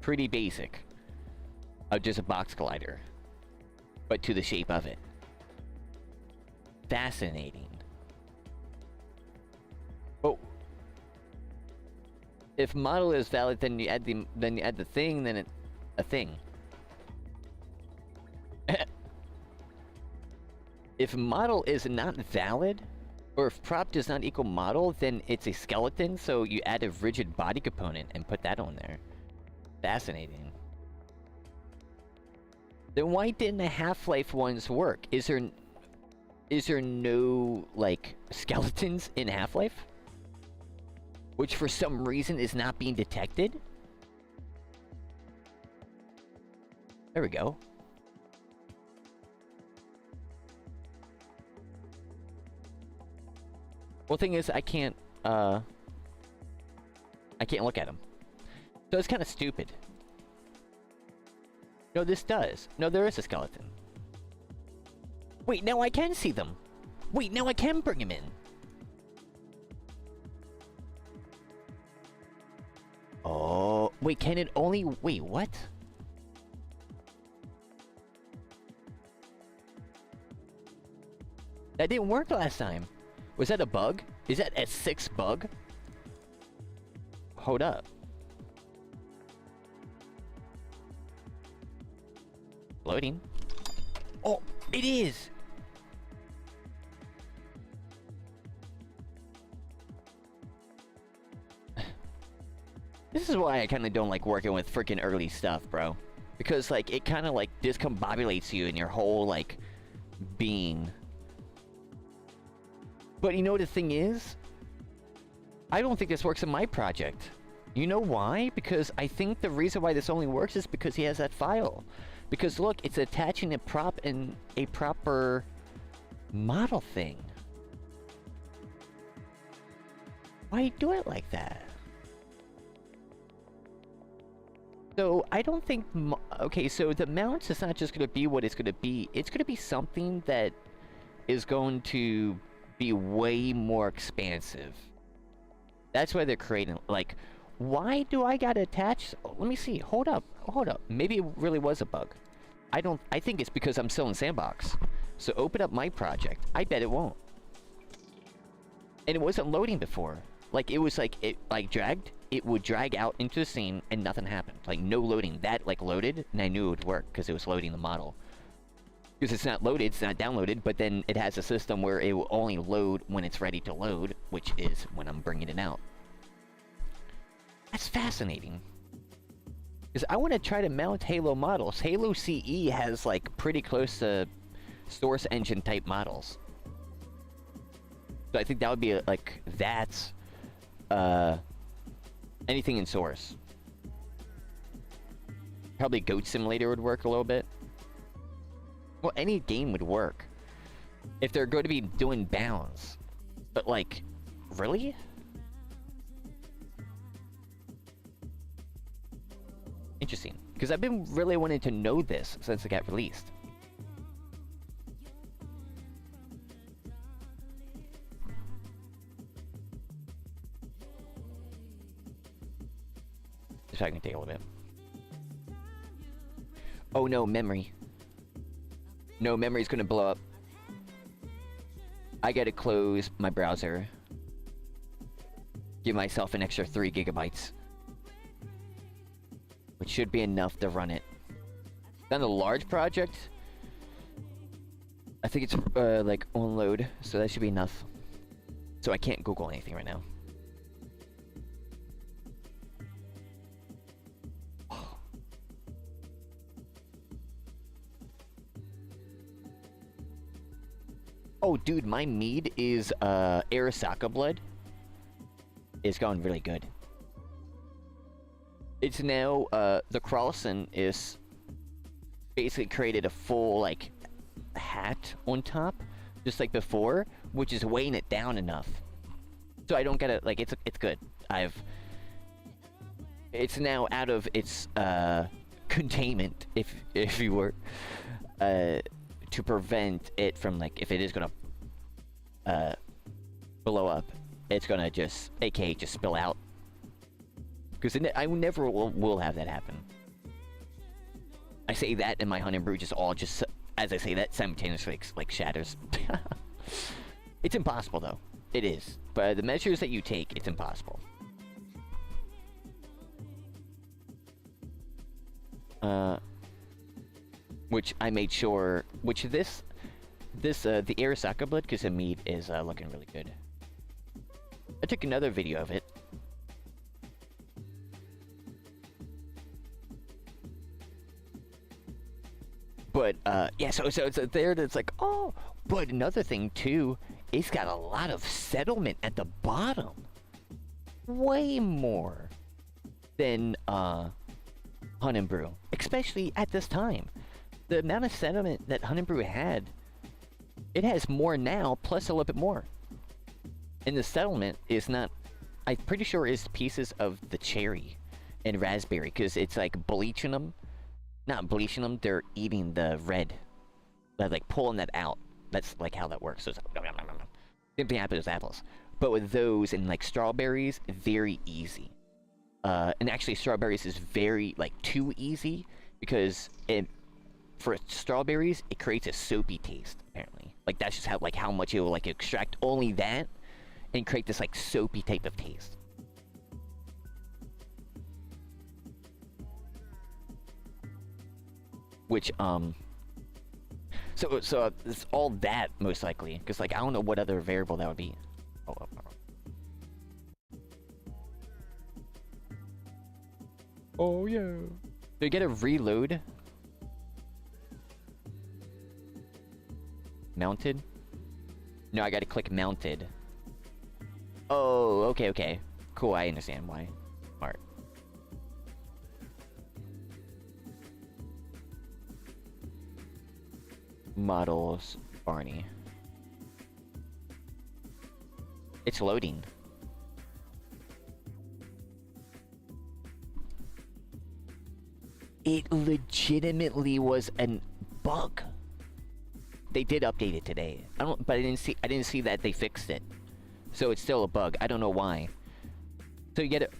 Pretty basic. Of just a box collider, but to the shape of it. Fascinating. Oh, if model is valid, then you add the thing, then a thing. If model is not valid, or if prop does not equal model, then it's a skeleton. So you add a rigid body component and put that on there. Fascinating. Then why didn't the Half-Life ones work? Is there no, like, skeletons in Half-Life? Which for some reason is not being detected? There we go. Well, thing is, I can't look at them. So it's kind of stupid. No, this does. No, there is a skeleton. Wait, now I can see them. Wait, now I can bring him in. Oh, wait, can it only... Wait, what? That didn't work last time. Was that a bug? Is that a 6 bug? Hold up. Loading. Oh, it is! This is why I kind of don't like working with freaking early stuff, bro. Because, like, it kind of, like, discombobulates you in your whole, like, being. But you know what the thing is? I don't think this works in my project. You know why? Because I think the reason why this only works is because he has that file. Because look, it's attaching a prop in a proper model thing. Why do it like that? So I don't think... Okay, so the mount is not just going to be what it's going to be. It's going to be something that is going to be way more expansive. That's why they're creating... Like, why do I gotta attach... Oh, let me see. Hold up. Hold up. Maybe it really was a bug. I think it's because I'm still in Sandbox. So open up my project. I bet it won't. And it wasn't loading before. Like, it was like... It, like, dragged. It would drag out into the scene and nothing happened. Like, no loading. That, like, loaded, and I knew it would work because it was loading the model. Because it's not loaded, it's not downloaded, but then it has a system where it will only load when it's ready to load, which is when I'm bringing it out. That's fascinating. Because I want to try to mount Halo models. Halo CE has, like, pretty close to Source Engine type models. So I think that would be, like, that's, anything in Source. Probably Goat Simulator would work a little bit. Well, any game would work. If they're going to be doing bounds. But, like, really? Interesting. Because I've been really wanting to know this since it got released. gonna take a little bit. Oh no, memory. No, memory's gonna blow up. I gotta close my browser. Give myself an extra 3 gigabytes. Which should be enough to run it. Not a large project. I think it's like on load, so that should be enough. So I can't Google anything right now. Oh, dude, my mead is Arasaka blood. It's going really good. It's now the Carlson is basically created a full like hat on top, just like before, which is weighing it down enough. So I don't gotta like it's good. It's now out of its containment, if you were, to prevent it from like if it is gonna blow up, it's gonna just aka just spill out. Because I never will have that happen. I say that and my honey brew just all just as I say that simultaneously like shatters. It's impossible though. It is. But the measures that you take, it's impossible. Which I made sure, which the Arasaka blood, because the meat is looking really good. I took another video of it. But, yeah, so it's there that's like, oh, but another thing too, it's got a lot of settlement at the bottom. Way more than, Hunt and Brew, especially at this time. The amount of settlement that Hunt and Brew had, it has more now, plus a little bit more. And the settlement is not, I'm pretty sure is pieces of the cherry and raspberry, because it's like bleaching them. Not bleaching them, they're eating the red. They're like pulling that out. That's like how that works. So it's like, same thing happens with apples. But with those and like strawberries, very easy. And actually strawberries is very, like, too easy, because for strawberries, it creates a soapy taste, apparently. Like, that's just how much it will, like, extract only that, and create this, like, soapy type of taste. Which, so it's all that, most likely, because, like, I don't know what other variable that would be. Oh. Oh, yeah. Do you get a reload? Mounted? No, I gotta click mounted. Oh, okay. Cool, I understand why. Smart. Models, Barney. It's loading. It legitimately was a bug. They did update it today. But I didn't see that they fixed it. So it's still a bug. I don't know why. So you get it.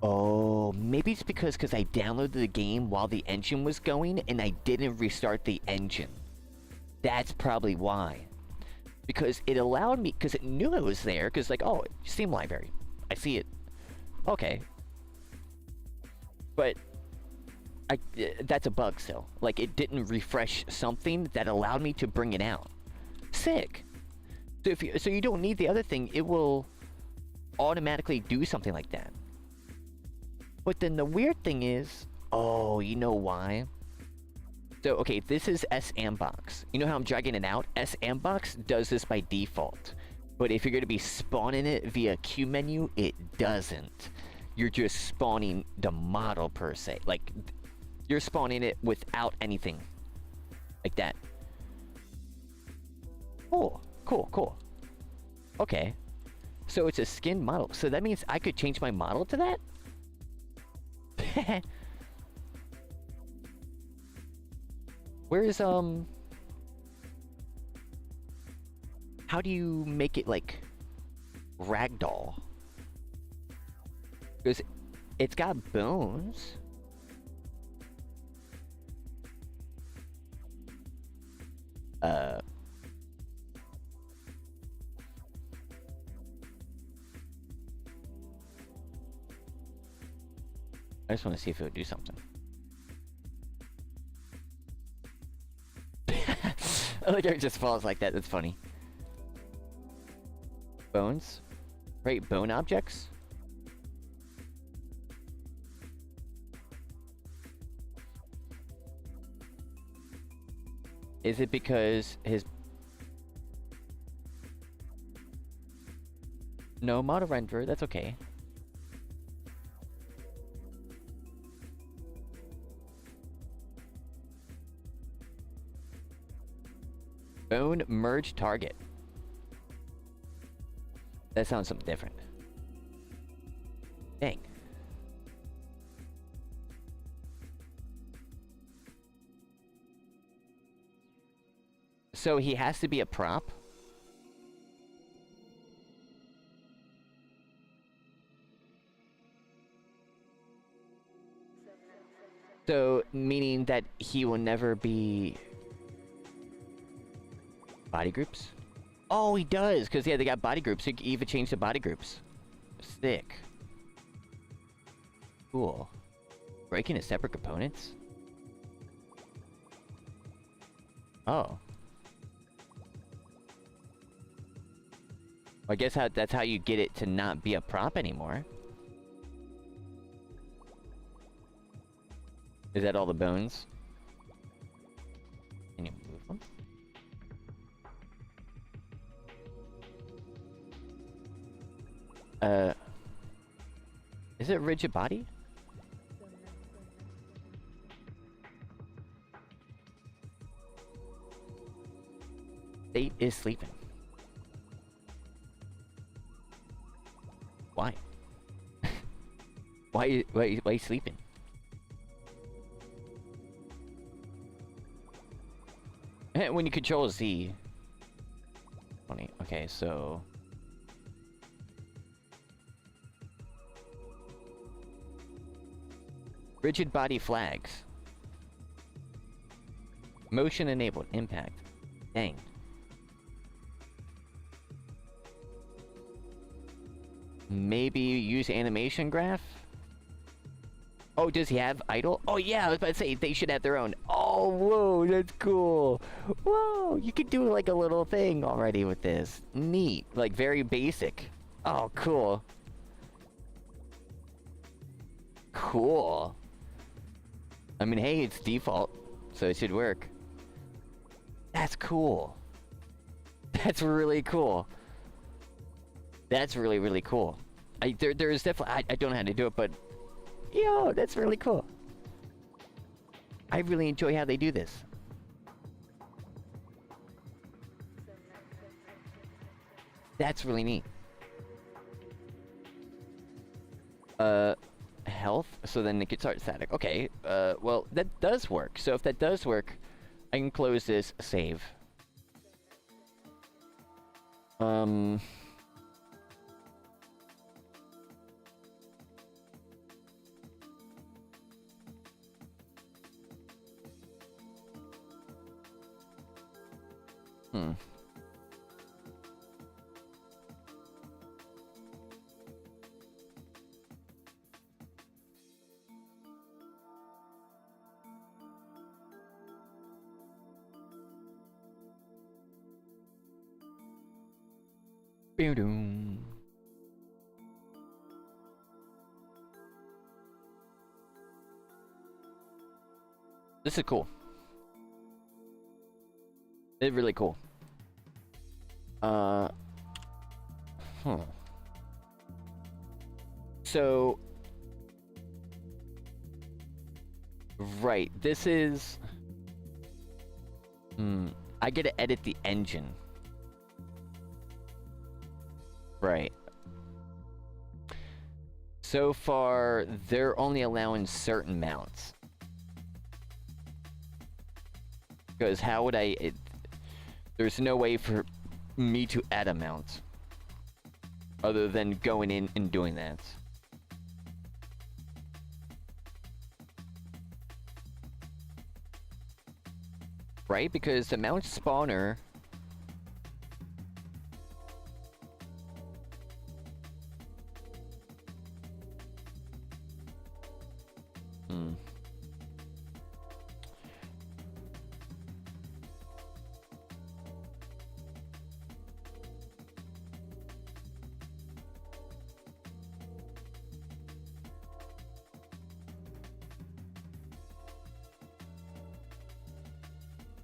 Oh, maybe it's because I downloaded the game while the engine was going and I didn't restart the engine. That's probably why. Because it allowed me, because it knew it was there, because like, oh, Steam library. I see it. Okay. But that's a bug still. Like, it didn't refresh something that allowed me to bring it out. Sick. So you don't need the other thing. It will automatically do something like that. But then the weird thing is, oh, you know why? So, okay, this is S&Box. You know how I'm dragging it out? S&Box does this by default. But if you're going to be spawning it via Q menu, it doesn't. You're just spawning the model per se. Like, you're spawning it without anything. Like that. Oh, cool. Okay. So it's a skin model. So that means I could change my model to that? Where's, how do you make it, like, ragdoll? Because It's got bones. I just want to see if it would do something. I like how it just falls like that. That's funny. Bones? Right, bone objects? Is it because his... No, model renderer, that's okay. Bone merge target. That sounds something different. Dang. So he has to be a prop? So, meaning that he will never be... Body groups? Oh, he does! Because, yeah, they got body groups. So you can even change the body groups. Sick. Cool. Breaking into separate components? Oh. I guess that's how you get it to not be a prop anymore. Is that all the bones? Can you move them? Is it rigid body? State is sleeping. Why? why you sleeping? When you control Z. Funny. Okay, so... Rigid body flags. Motion enabled. Impact. Dang. Maybe use animation graph? Oh, does he have idle? Oh yeah, I was about to say, they should have their own. Oh, whoa, that's cool. Whoa, you could do like a little thing already with this. Neat. Like, very basic. Oh, cool. Cool. I mean, hey, it's default, so it should work. That's cool. That's really cool. That's really, really cool. There's definitely... I don't know how to do it, but... Yo, that's really cool. I really enjoy how they do this. That's really neat. Health, so then it could start static. Okay, well, that does work. So if that does work, I can close this, save. Boom. This is cool. It's really cool. So, right, this is... I get to edit the engine. Right. So far, they're only allowing certain mounts. Because how would there's no way for me to add a mount. Other than going in and doing that. right? Because the mount spawner... Hmm.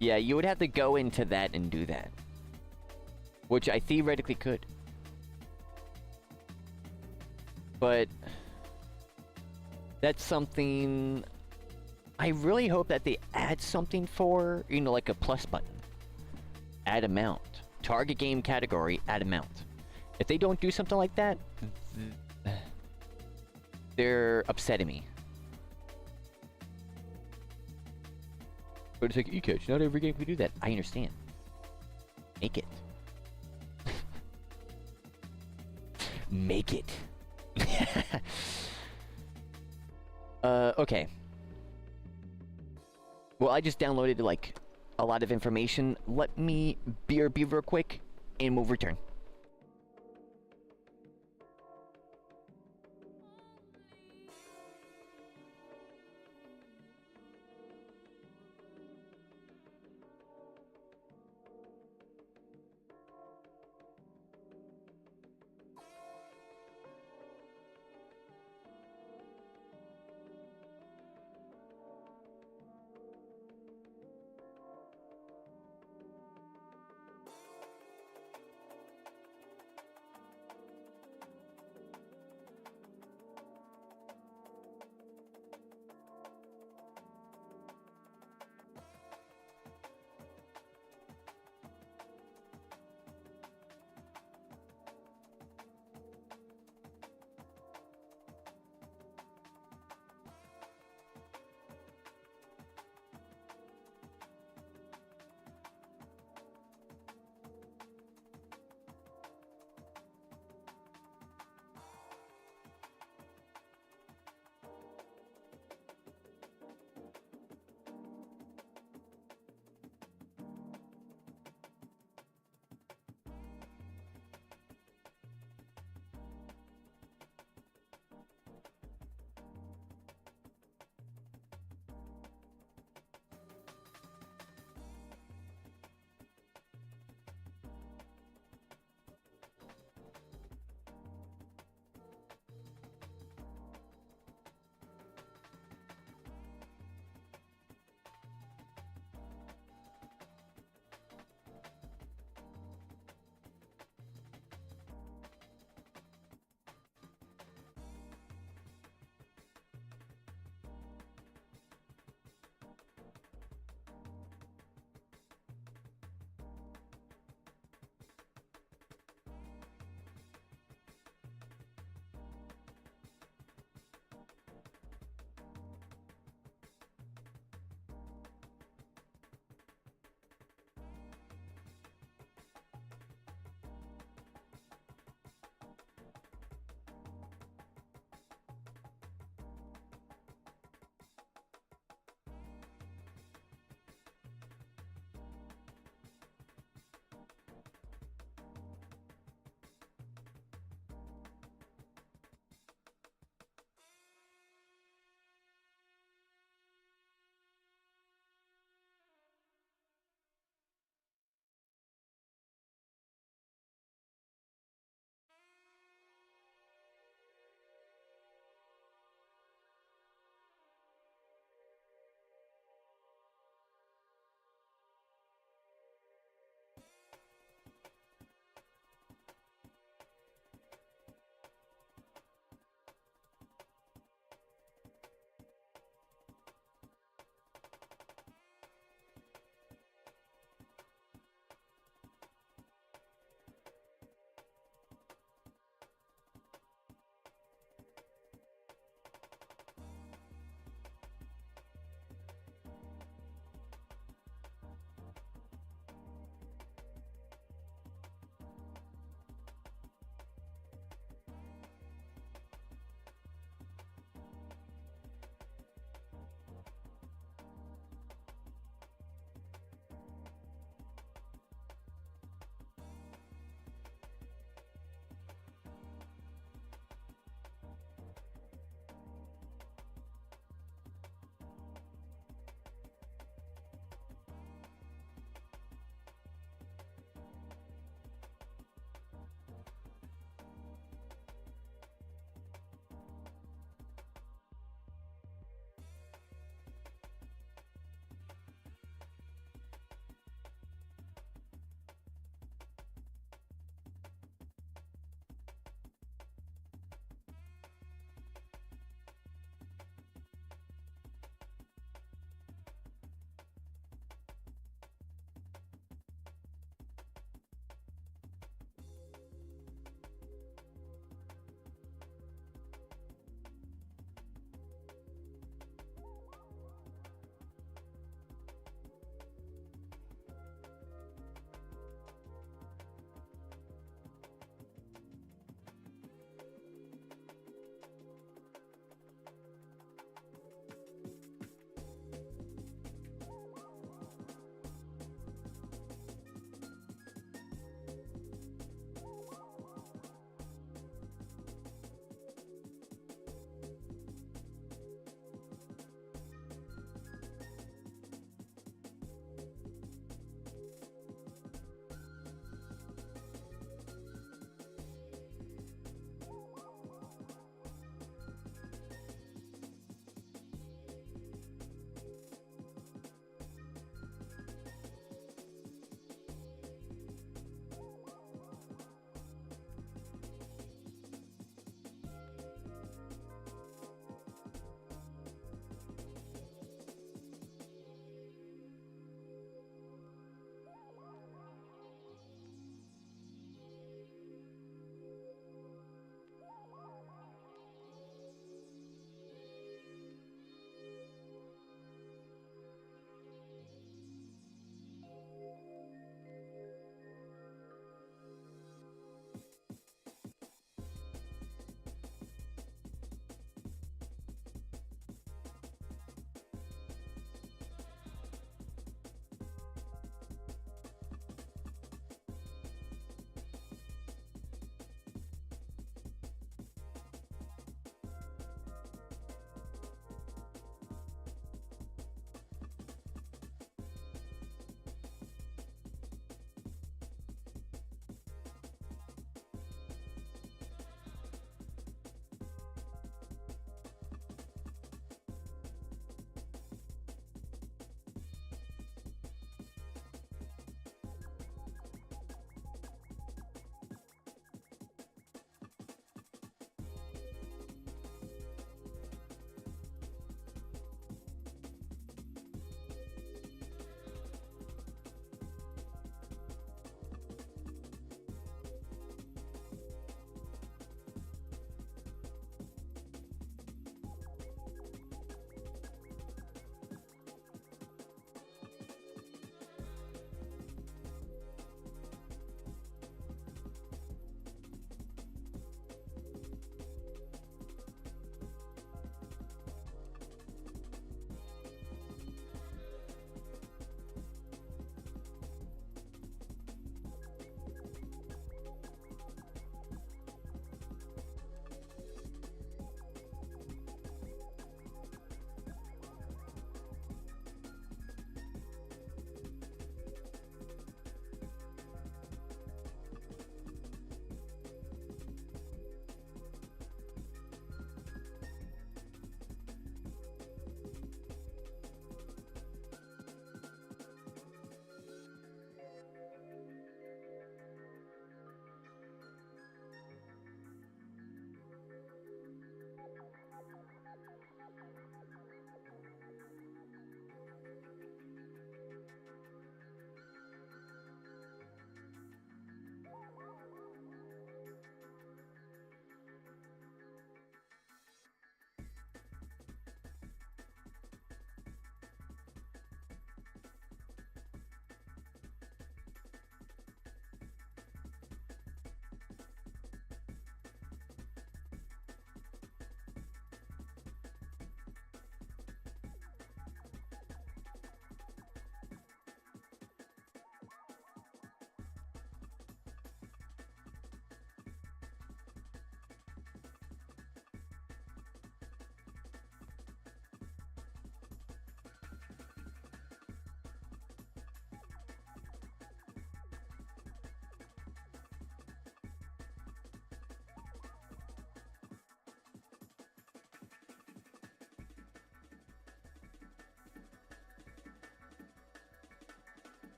Yeah, you would have to go into that and do that. Which I theoretically could. But... that's something... I really hope that they add something for, you know, like a plus button. Add amount. Target game category, add amount. If they don't do something like that, they're upsetting me. But it's like, iamekaj, not every game can do that. I understand. Make it. Make it. Okay. Well, I just downloaded, like, a lot of information. Let me BRB real quick, and we'll return.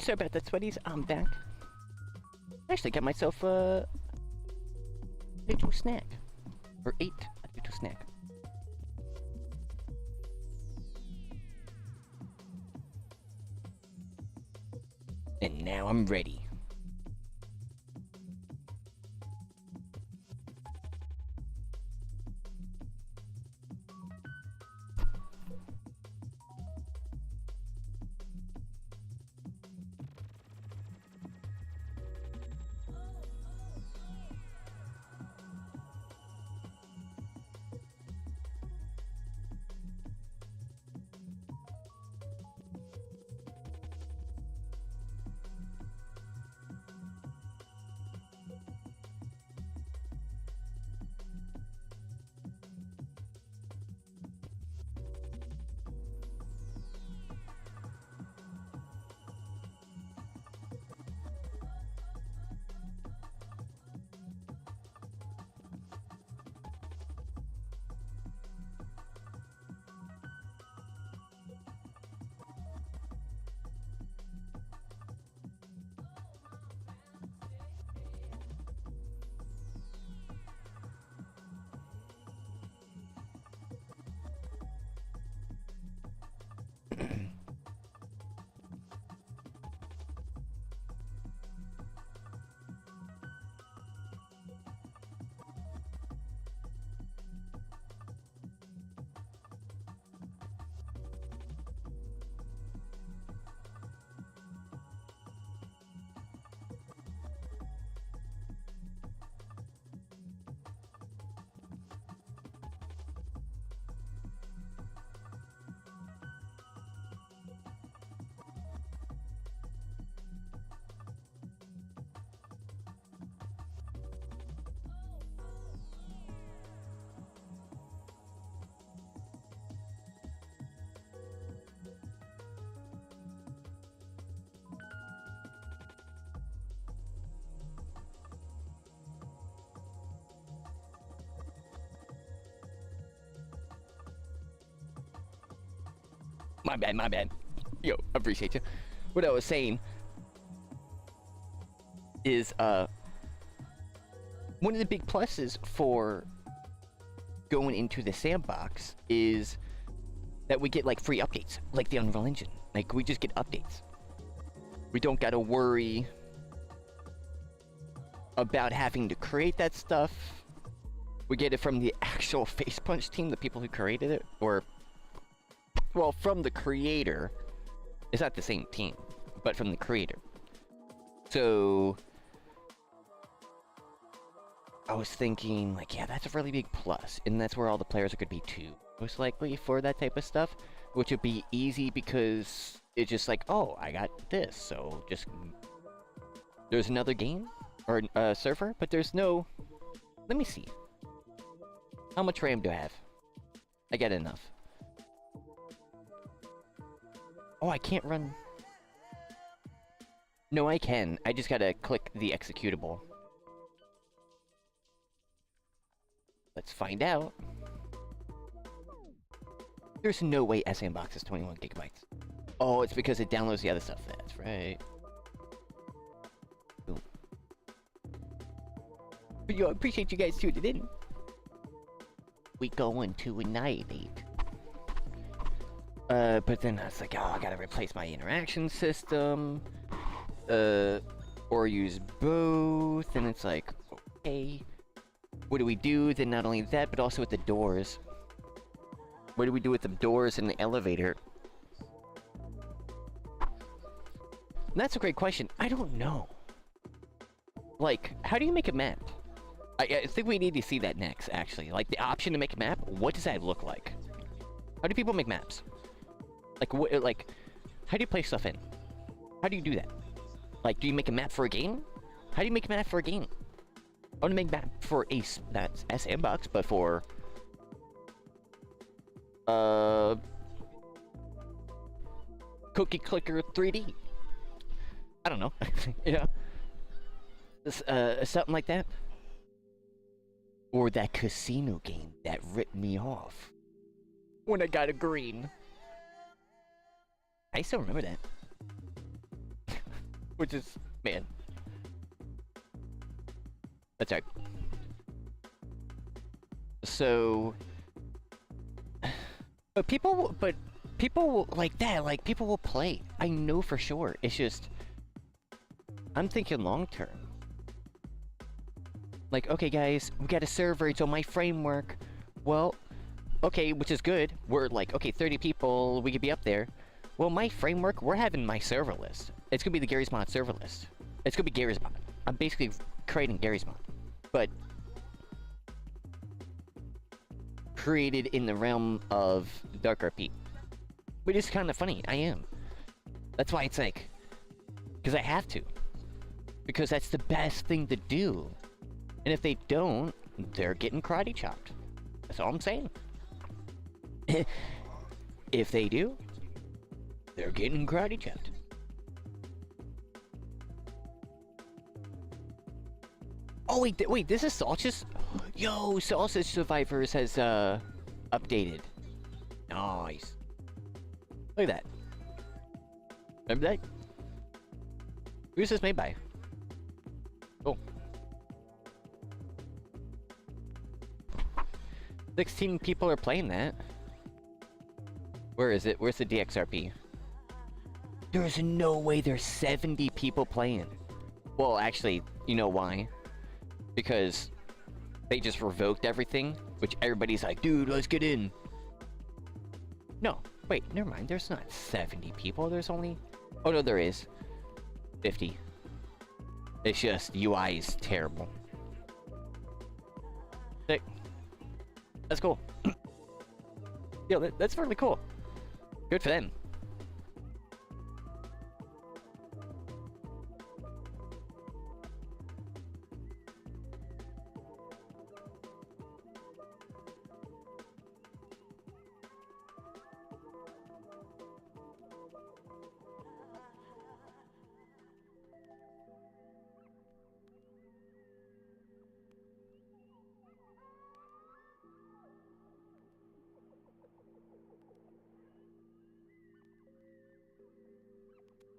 sorry about that, sweaties. I'm back. Actually, got myself a potato snack. Or ate a potato snack. And now I'm ready. My bad, my bad. Yo, appreciate you. What I was saying is, one of the big pluses for going into the Sandbox is that we get, like, free updates, like the Unreal Engine. Like, we just get updates. We don't gotta worry about having to create that stuff. We get it from the actual Face Punch team, the people who created it, or, well, from the creator. It's not the same team, but from the creator. So I was thinking, like, yeah, that's a really big plus, and that's where all the players are going to be too, most likely, for that type of stuff, which would be easy because it's just like, oh, I got this, so just, there's another game, or a server, but there's no, let me see, how much RAM do I have? I got enough. Oh, I can't run. No, I can. I just gotta click the executable. Let's find out. There's no way S&Box is 21 gigabytes. Oh, it's because it downloads the other stuff. That's right. Boom. But yo, I appreciate you guys tuning in. We going to annihilate. But then I was like, oh, I gotta replace my interaction system, or use both, and it's like, okay, what do we do? Then not only that, but also with the doors. What do we do with the doors in the elevator? And that's a great question. I don't know. Like, how do you make a map? I think we need to see that next, actually. Like, the option to make a map, what does that look like? How do people make maps? Like, what, like, how do you place stuff in? How do you do that? Like, do you make a map for a game? How do you make a map for a game? I want to make a map for that's S&Box, but for, Cookie Clicker 3D. I don't know. You know? This, something like that. Or that casino game that ripped me off when I got a green. I still remember that. Which is, man. That's right. So, but people will, like that, like people will play. I know for sure. It's just, I'm thinking long term. Like, okay guys, we got a server, it's on my framework. Well, okay, which is good. We're like, okay, 30 people, we could be up there. Well, my framework, we're having my server list. It's gonna be the Gary's Mod server list. It's gonna be Gary's Mod. I'm basically creating Gary's Mod. But created in the realm of Dark RP. Which is kind of funny, I am. That's why it's like, because I have to. Because that's the best thing to do. And if they don't, they're getting karate chopped. That's all I'm saying. If they do, they're getting karate chopped. Oh wait, this is Sausage? Yo, Sausage Survivors has updated. Nice. Look at that. Remember that? Who's this made by? Oh. 16 people are playing that. Where is it? Where's the DXRP? There's no way there's 70 people playing. Well, actually, you know why? Because they just revoked everything, which everybody's like, dude, let's get in. No, wait, never mind. There's not 70 people. There's only... Oh, no, there is. 50. It's just UI is terrible. Sick. That's cool. Yo, that's really cool. Good for them.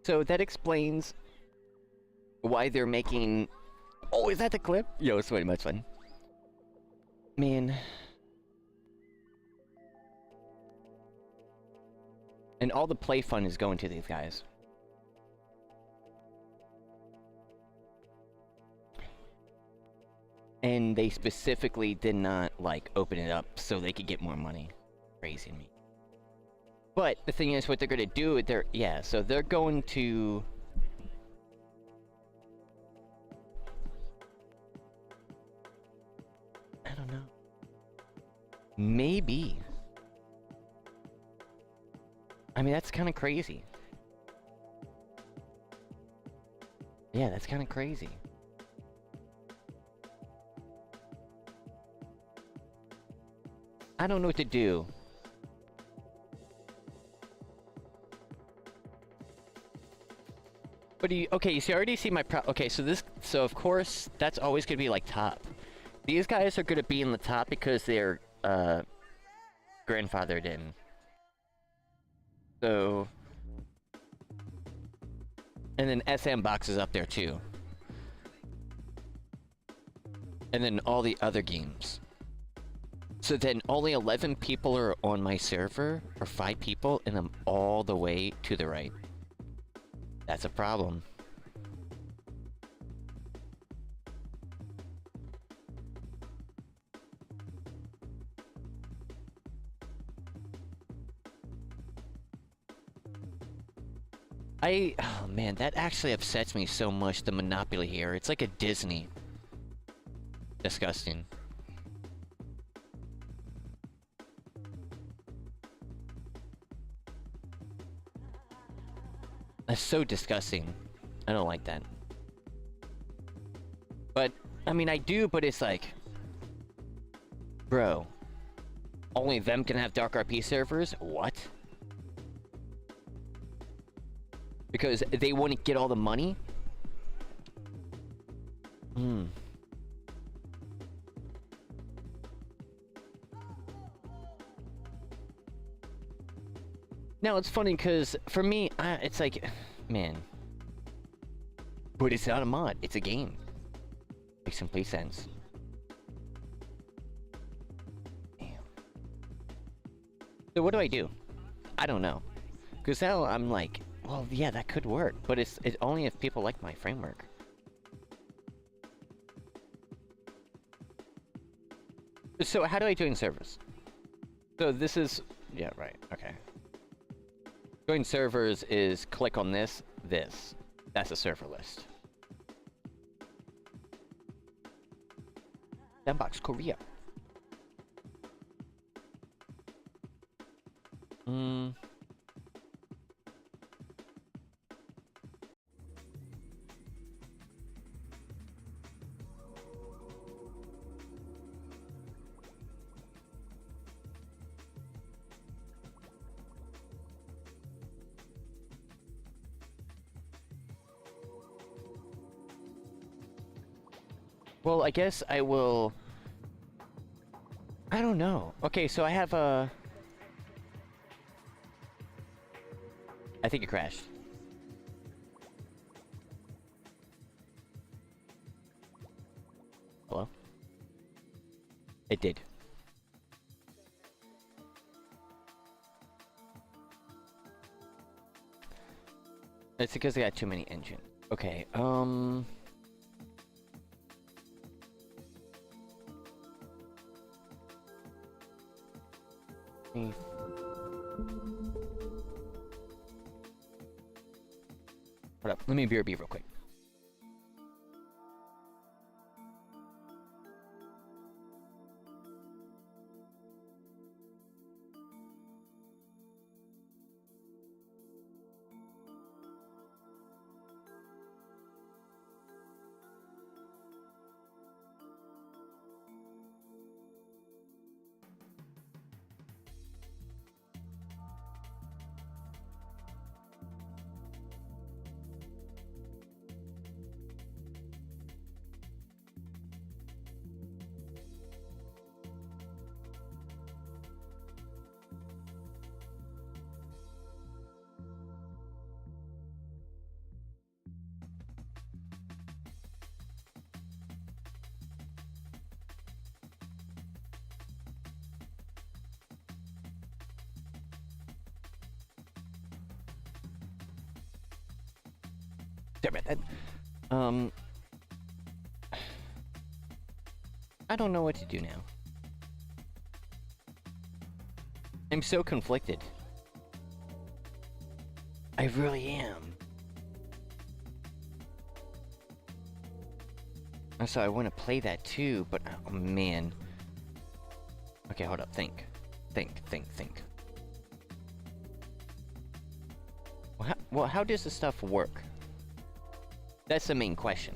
So that explains why they're making... Oh, is that the clip? Yo, it's way much fun. Man. And all the play fun is going to these guys. And they specifically did not, like, open it up so they could get more money. Crazy to me. But the thing is, what they're gonna do, so they're going to... I don't know. Maybe. I mean, that's kind of crazy. Yeah, that's kind of crazy. I don't know what to do. But do you, okay, so you already see my okay, so of course, that's always gonna be like top. These guys are gonna be in the top because they're, grandfathered in. So... And then S&Box is up there too. And then all the other games. So then only 11 people are on my server, or 5 people, and I'm all the way to the right. That's a problem. Oh man, that actually upsets me so much, the monopoly here. It's like a Disney. Disgusting. That's so disgusting. I don't like that. But, I mean, I do, but it's like... Bro. Only them can have Dark RP servers? What? Because they wouldn't get all the money? Hmm. Now, it's funny because, for me, it's like... Man. But it's not a mod, it's a game. Makes complete sense. Damn. So what do I do? I don't know. Because now I'm like, well, yeah, that could work, but it's only if people like my framework. So how do I join servers? So this is... Yeah, right, okay. Join servers is click on this. That's a server list. Sandbox Korea. Well, I guess I will... I don't know. Okay, so I have a... I think it crashed. Hello? It did. It's because I got too many engines. Okay, Hold up, let me BRB real quick. Damn it, I don't know what to do now. I'm so conflicted. I really am. And so I want to play that too, but oh man. Okay, hold up, think. Well, how does this stuff work? That's the main question.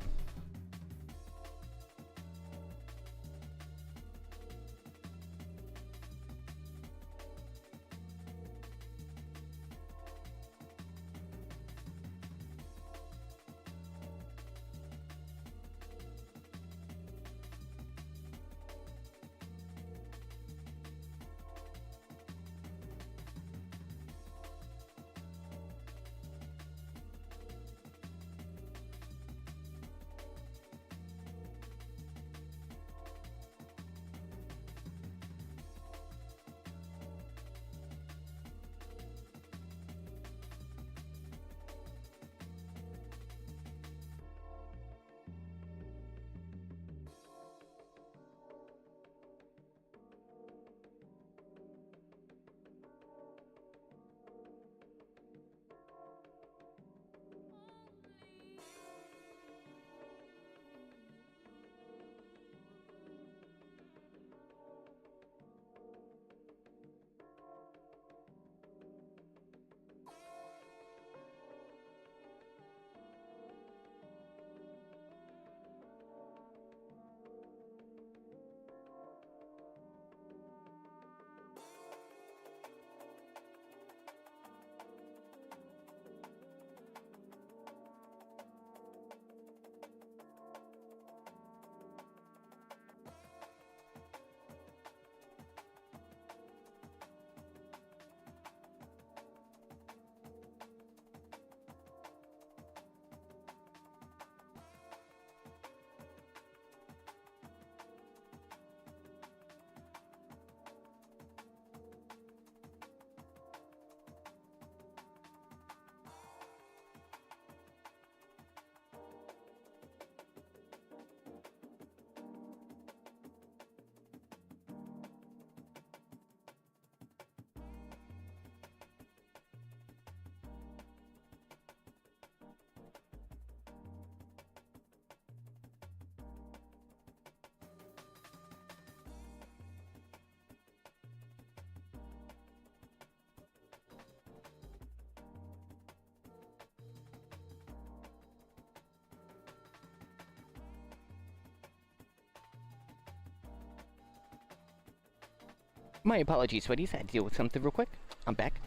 My apologies, sweaties. I had to deal with something real quick. I'm back.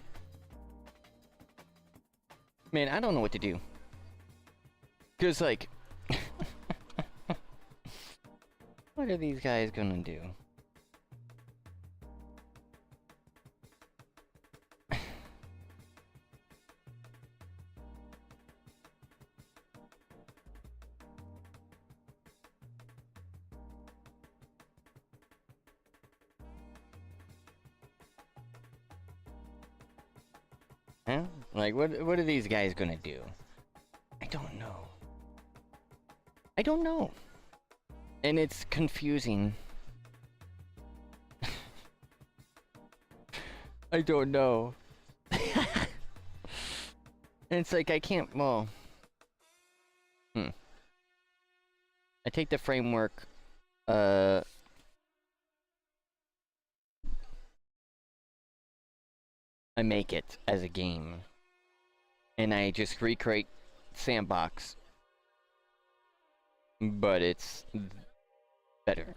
Man, I don't know what to do. Cause like, what are these guys gonna do? Huh? Like, what are these guys gonna do? I don't know. I don't know. And it's confusing. I don't know. And it's like, I can't, well... I take the framework, I make it as a game. And I just recreate Sandbox. But it's better.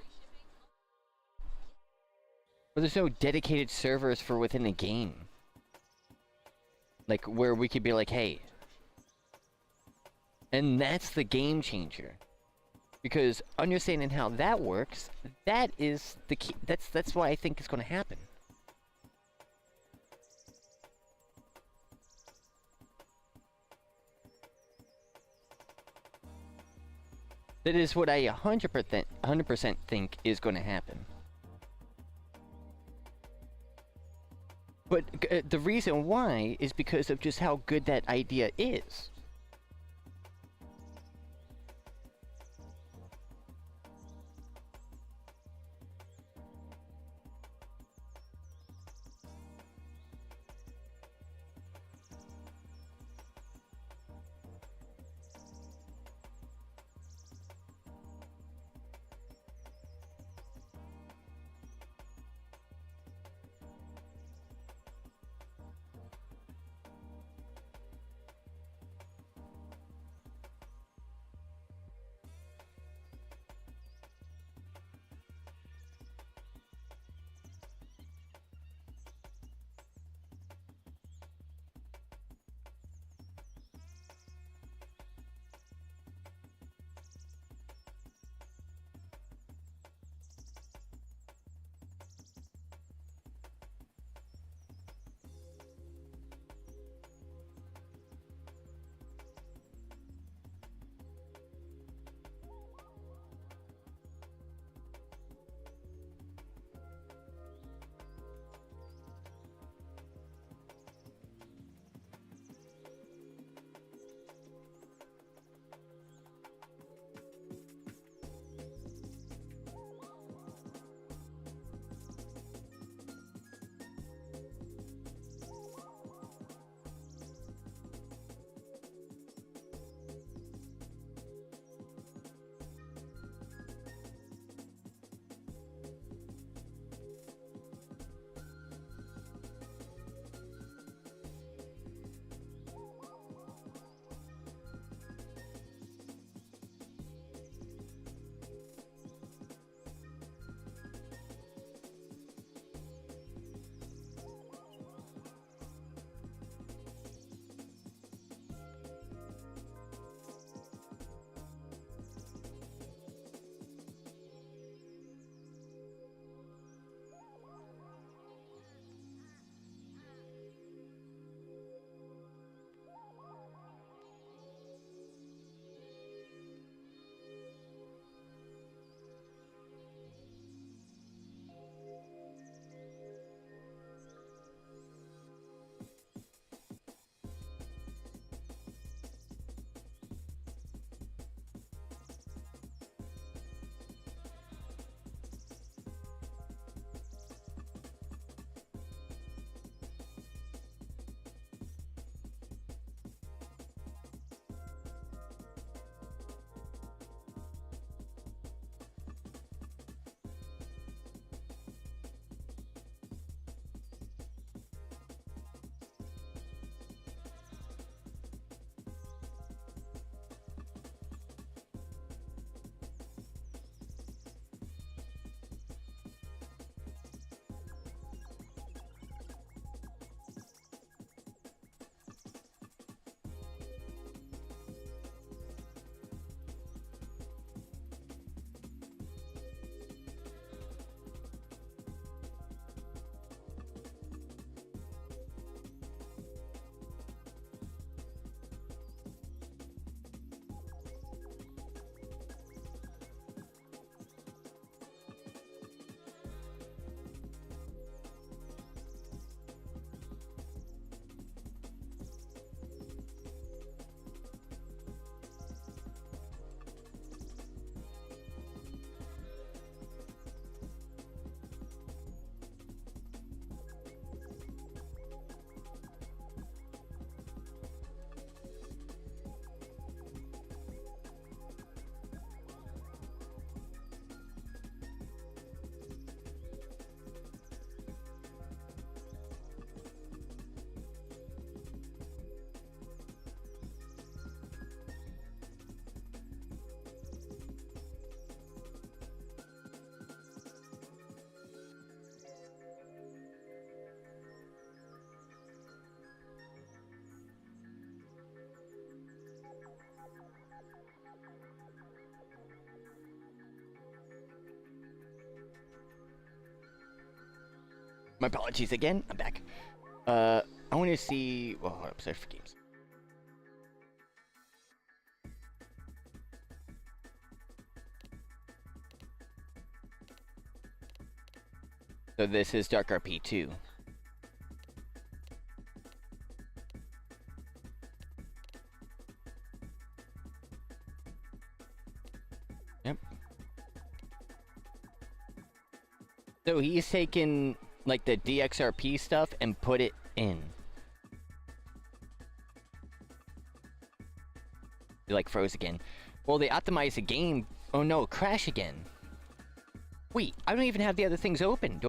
But there's no dedicated servers for within the game. Like, where we could be like, hey. And that's the game changer. Because understanding how that works, that is the key. That's what I think is going to happen. That is what I 100% think is going to happen. But the reason why is because of just how good that idea is. My apologies again. I'm back. I want to see. Well, hold up. Search for games. So this is Dark RP 2. Yep. So he's taken like the DXRP stuff and put it in. It like froze again. Well, they optimized the game. Oh no, crash again. Wait, I don't even have the other things open.